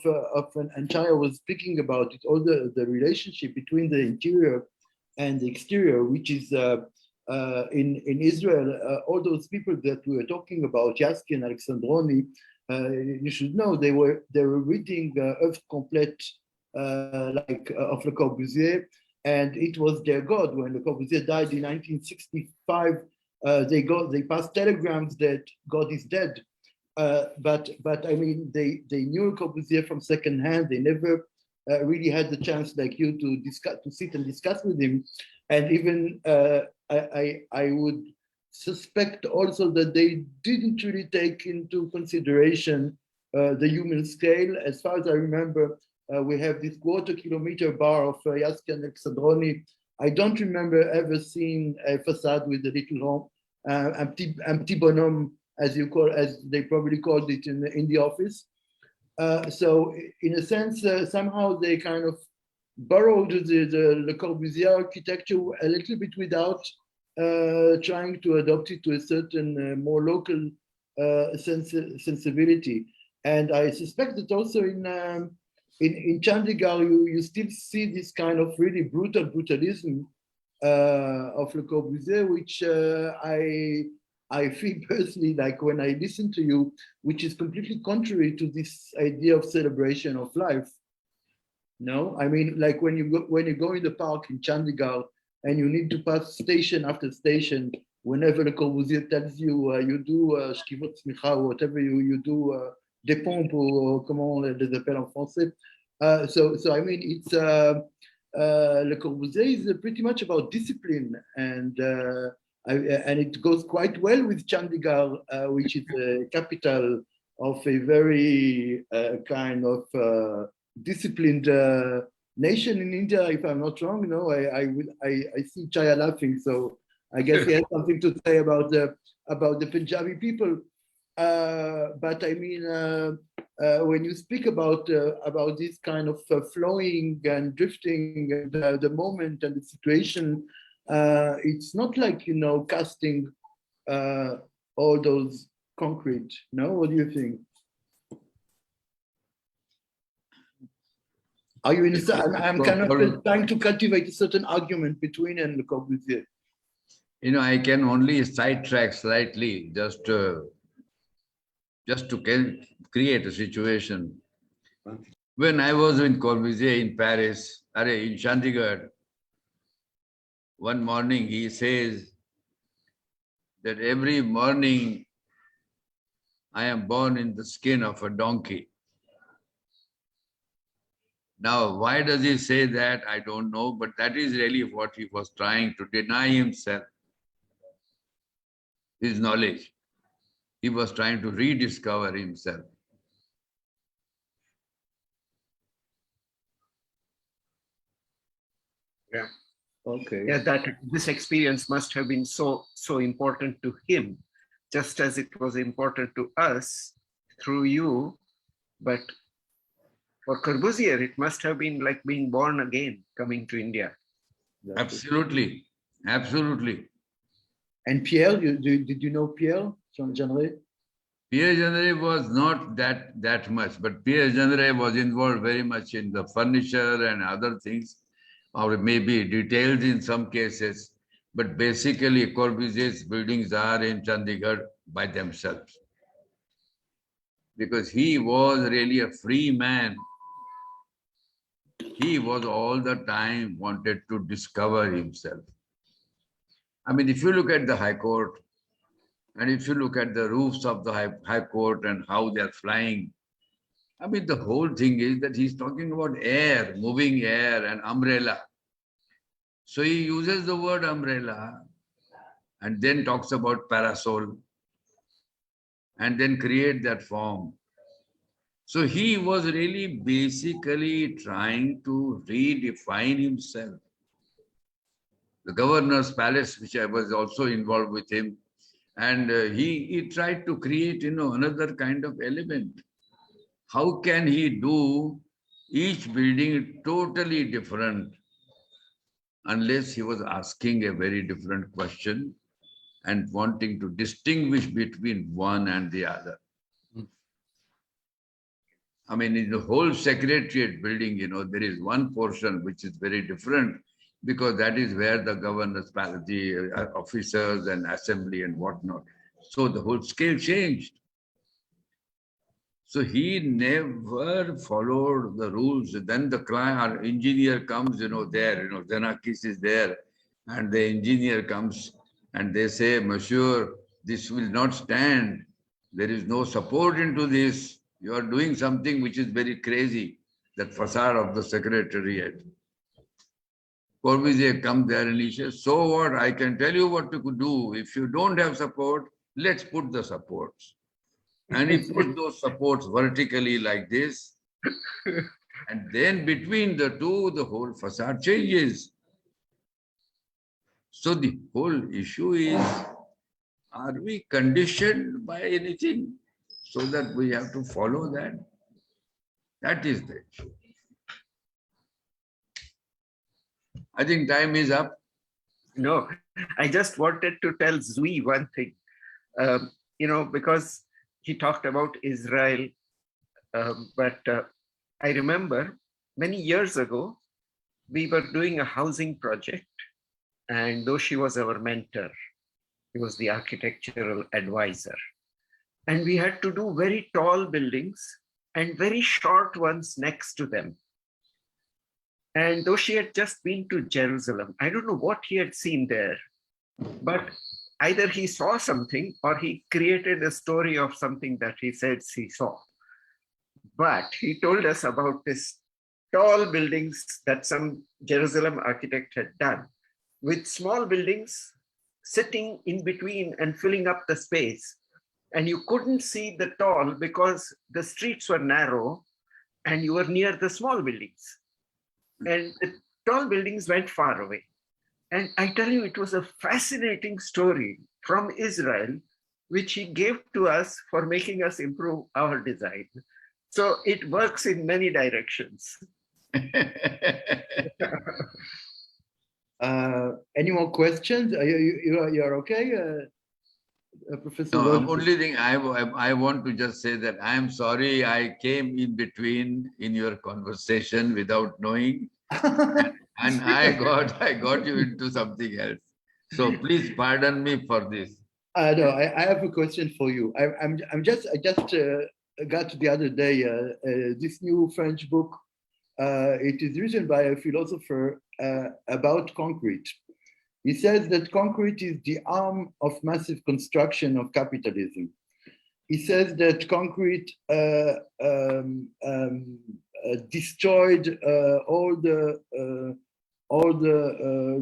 Speaker 1: and Chhaya was speaking about it, all the relationship between the interior and the exterior, which is in Israel, all those people that we were talking about, Yaski and Alexandroni, you should know they were reading Œuvre Complète of Le Corbusier, and it was their God. When Le Corbusier died in 1965, they passed telegrams that God is dead. But I mean, they knew Le Corbusier from secondhand. They never really had the chance, like you, to sit and discuss with him. And even I would suspect also that they didn't really take into consideration the human scale. As far as I remember, we have this quarter-kilometer bar of Yaski and Alexandroni. I don't remember ever seeing a facade with a little empty bonhomme, as they probably called it in the office. So in a sense, somehow they kind of borrowed the Le Corbusier architecture a little bit without trying to adopt it to a certain more local sensibility. And I suspect that also in Chandigarh, you still see this kind of really brutalism of Le Corbusier, which I feel personally, like when I listen to you, which is completely contrary to this idea of celebration of life. No, I mean, like when you go in the park in Chandigarh and you need to pass station after station, whenever Le Corbusier tells you you do shkivot smicha or whatever you do, des pompes, or comment on les appelle en français. So I mean, Le Corbusier is pretty much about discipline, and it goes quite well with Chandigarh, which is the capital of a very kind of disciplined nation in India. If I'm not wrong, no, I see Chhaya laughing, so I guess he has something to say about the Punjabi people. But I mean, when you speak about this kind of flowing and drifting, and the moment and the situation, it's not like, casting all those concrete. No, what do you think? Are you in? I'm kind of trying to cultivate a certain argument between and Le Corbusier.
Speaker 7: I can only sidetrack slightly just to create a situation. When I was in Corbusier in Paris, in Chandigarh, one morning he says that every morning I am born in the skin of a donkey. Now, why does he say that? I don't know, but that is really what he was trying to deny himself, his knowledge. He was trying to rediscover himself.
Speaker 3: Yeah.
Speaker 1: Okay.
Speaker 3: Yeah, that this experience must have been so important to him, just as it was important to us through you. But for Corbusier, it must have been like being born again, coming to India.
Speaker 7: Absolutely, absolutely.
Speaker 1: And Pierre, did you know Pierre Jeanneret?
Speaker 7: Pierre Jeanneret was not that much, but Pierre Jeanneret was involved very much in the furniture and other things, or maybe details in some cases. But basically, Corbusier's buildings are in Chandigarh by themselves. Because he was really a free man. He was all the time wanted to discover himself. I mean, if you look at the High Court, and if you look at the roofs of the High Court and how they're flying, I mean, the whole thing is that he's talking about air, moving air and umbrella. So he uses the word umbrella and then talks about parasol and then create that form. So he was really basically trying to redefine himself. The governor's palace, which I was also involved with him, and he tried to create, another kind of element. How can he do each building totally different unless he was asking a very different question and wanting to distinguish between one and the other? I mean, in the whole Secretariat building, there is one portion which is very different because that is where the governor's palace, the officers and assembly and whatnot. So the whole scale changed. So he never followed the rules. Then the client, our engineer comes, there, Zanakis is there, and the engineer comes and they say, Monsieur, this will not stand. There is no support into this. You are doing something which is very crazy, that facade of the Secretariat. Corbusier comes there and he says, so what? I can tell you what you could do. If you don't have support, let's put the supports. And he put those supports vertically like this. And then between the two, the whole facade changes. So the whole issue is, are we conditioned by anything so that we have to follow that? That is the issue. I think time is up.
Speaker 3: No, I just wanted to tell Zui one thing, because he talked about Israel, but I remember many years ago, we were doing a housing project and DOSHI was our mentor. He was the architectural advisor. And we had to do very tall buildings and very short ones next to them. And DOSHI had just been to Jerusalem. I don't know what he had seen there, but either he saw something or he created a story of something that he said he saw. But he told us about this tall buildings that some Jerusalem architect had done, with small buildings sitting in between and filling up the space. And you couldn't see the tall because the streets were narrow and you were near the small buildings. And the tall buildings went far away. And I tell you, it was a fascinating story from Israel, which he gave to us for making us improve our design. So it works in many directions.
Speaker 1: Any more questions? You're okay, Professor?
Speaker 7: No,
Speaker 1: Rotbard?
Speaker 7: only thing I want to just say that I am sorry I came in between in your conversation without knowing, and I got you into something else. So please pardon me for this.
Speaker 1: No, I have a question for you. I just got the other day this new French book. It is written by a philosopher about concrete. He says that concrete is the arm of massive construction of capitalism. He says that concrete destroyed all the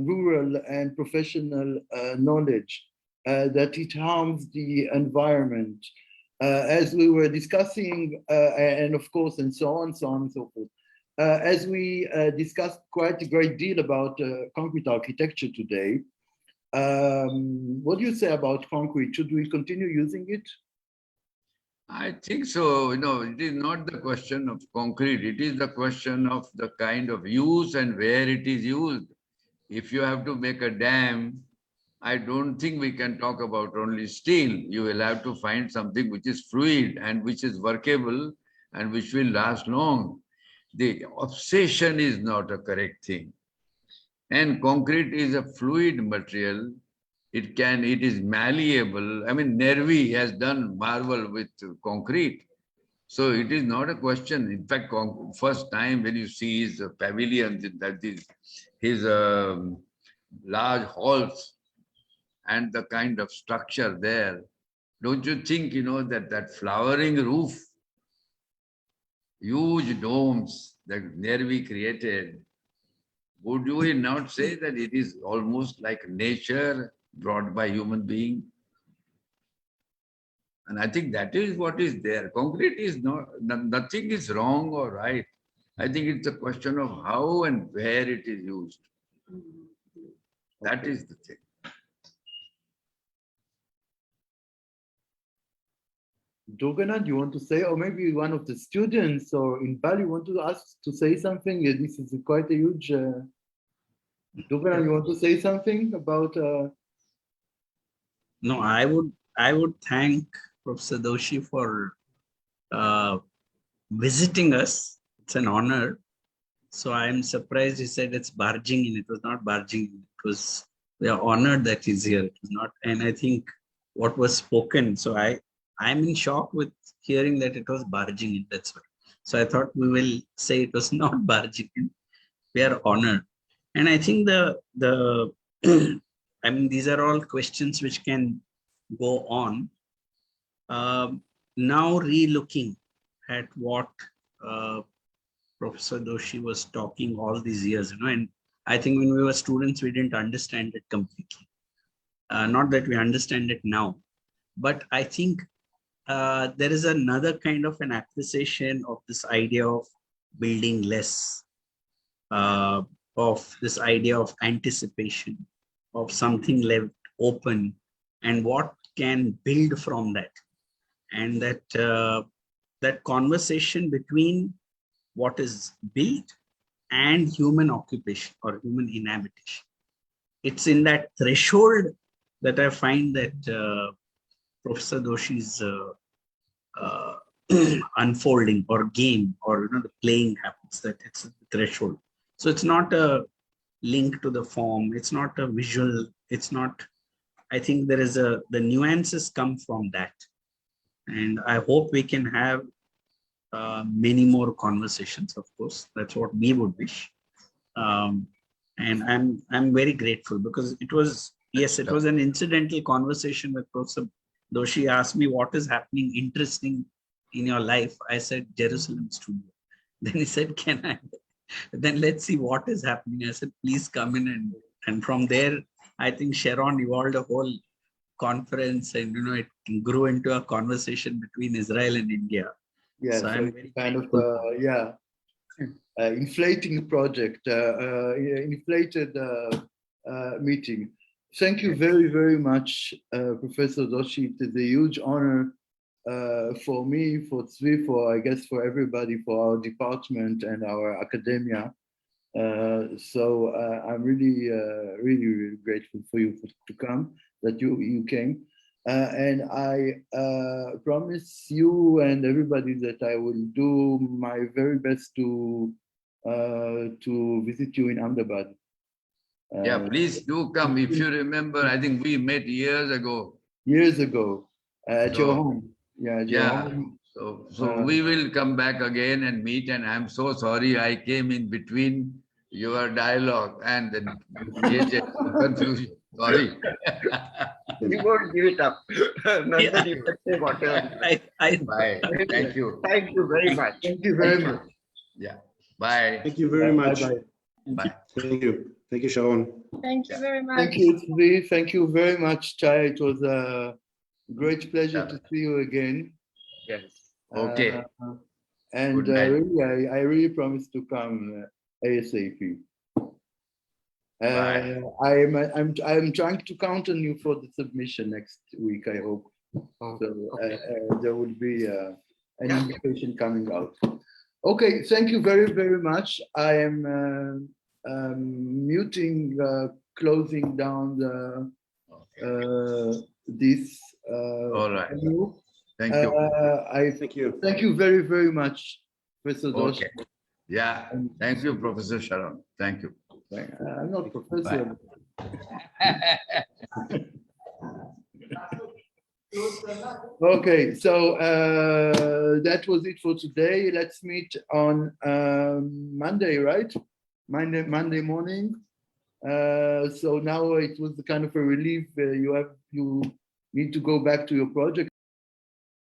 Speaker 1: rural and professional knowledge, that it harms the environment, as we were discussing, and of course, and so on and so forth. As we discussed quite a great deal about concrete architecture today, what do you say about concrete? Should we continue using it?
Speaker 7: I think so. It is not the question of concrete. It is the question of the kind of use and where it is used. If you have to make a dam, I don't think we can talk about only steel. You will have to find something which is fluid and which is workable and which will last long. The obsession is not a correct thing. And concrete is a fluid material. It is malleable. I mean, Nervi has done marvel with concrete. So it is not a question. In fact, first time when you see his pavilions, that is his large halls and the kind of structure there, don't you think, that flowering roof, huge domes that Nervi created, would you not say that it is almost like nature brought by human being? And I think that is what is there. Concrete is nothing is wrong or right. I think it's a question of how and where it is used. That is the thing.
Speaker 1: Durganand, you want to say, or maybe one of the students or in Bali want to ask to say something? This is quite a huge. Durganand, you want to say something about?
Speaker 4: No, I would thank Professor Doshi for visiting us. It's an honor. So I'm surprised he said it's barging in. It was not barging in. It was, we are honored that he's here. It was not, and I think what was spoken. So I'm in shock with hearing that it was barging in. That's why. So I thought we will say it was not barging in. We are honored. And I think I mean, these are all questions which can go on. Now re-looking at what Professor Doshi was talking all these years, and I think when we were students, we didn't understand it completely. Not that we understand it now, but I think there is another kind of an appreciation of this idea of building less, of this idea of anticipation, of something left open, and what can build from that. And that conversation between what is built and human occupation or human inhabitation. It's in that threshold that I find that Professor Doshi's unfolding or game or the playing happens, that it's a threshold. So it's not a link to the form, it's not a visual, it's not, I think there is the nuances come from that. And I hope we can have many more conversations, of course. That's what we would wish. And I'm very grateful because it was, yes, it was an incidental conversation with Professor Doshi. Asked me what is happening interesting in your life. I said, Jerusalem studio. Then he said, can I then let's see what is happening. I said, please come in. And from there, I think Sharon evolved a whole conference, and it grew into a conversation between Israel and India.
Speaker 1: Yeah,
Speaker 4: So
Speaker 1: so
Speaker 4: I'm
Speaker 1: it's
Speaker 4: very
Speaker 1: kind of,
Speaker 4: grateful.
Speaker 1: inflating project, inflated meeting. Thank you very, very much, Professor DOSHI. It is a huge honor for me, for Tzvi, I guess for everybody, for our department and our academia. So I'm really, really grateful for you to come, that you came. And I promise you and everybody that I will do my very best to visit you in Ahmedabad.
Speaker 7: Yeah, please do come. If you remember, I think we met years ago.
Speaker 1: Years ago, at your home. Yeah, at your home.
Speaker 7: So we will come back again and meet. And I'm so sorry I came in between your dialogue and then created confusion. Sorry.
Speaker 3: You won't give it up. Nandan, you can say whatever.
Speaker 7: Bye. Thank you.
Speaker 3: Thank you very much.
Speaker 1: Thank you very much.
Speaker 7: Yeah. Bye.
Speaker 5: Thank you very much.
Speaker 1: Bye-bye.
Speaker 7: Bye.
Speaker 5: Thank you. Thank you, Sharon.
Speaker 6: Thank you very much.
Speaker 1: Thank you, Tzvi. Thank you very much, Chhaya. It was a great pleasure to see you again.
Speaker 7: Yes. Okay.
Speaker 1: And
Speaker 7: Good night.
Speaker 1: really, I really promise to come ASAP.
Speaker 7: Bye.
Speaker 1: I'm trying to count on you for the submission next week, I hope. So there will be an invitation coming out. Okay, thank you very, very much. I am muting, closing down the this.
Speaker 7: All right.
Speaker 1: menu.
Speaker 7: Thank you.
Speaker 5: Thank you.
Speaker 1: Thank you very, very much, Professor DOSHI.
Speaker 7: Okay. Yeah. Thank you, Professor Sharon. Thank you.
Speaker 1: I'm not professor. Okay, so that was it for today. Let's meet on Monday, right? Monday morning. So now it was kind of a relief. You need to go back to your project.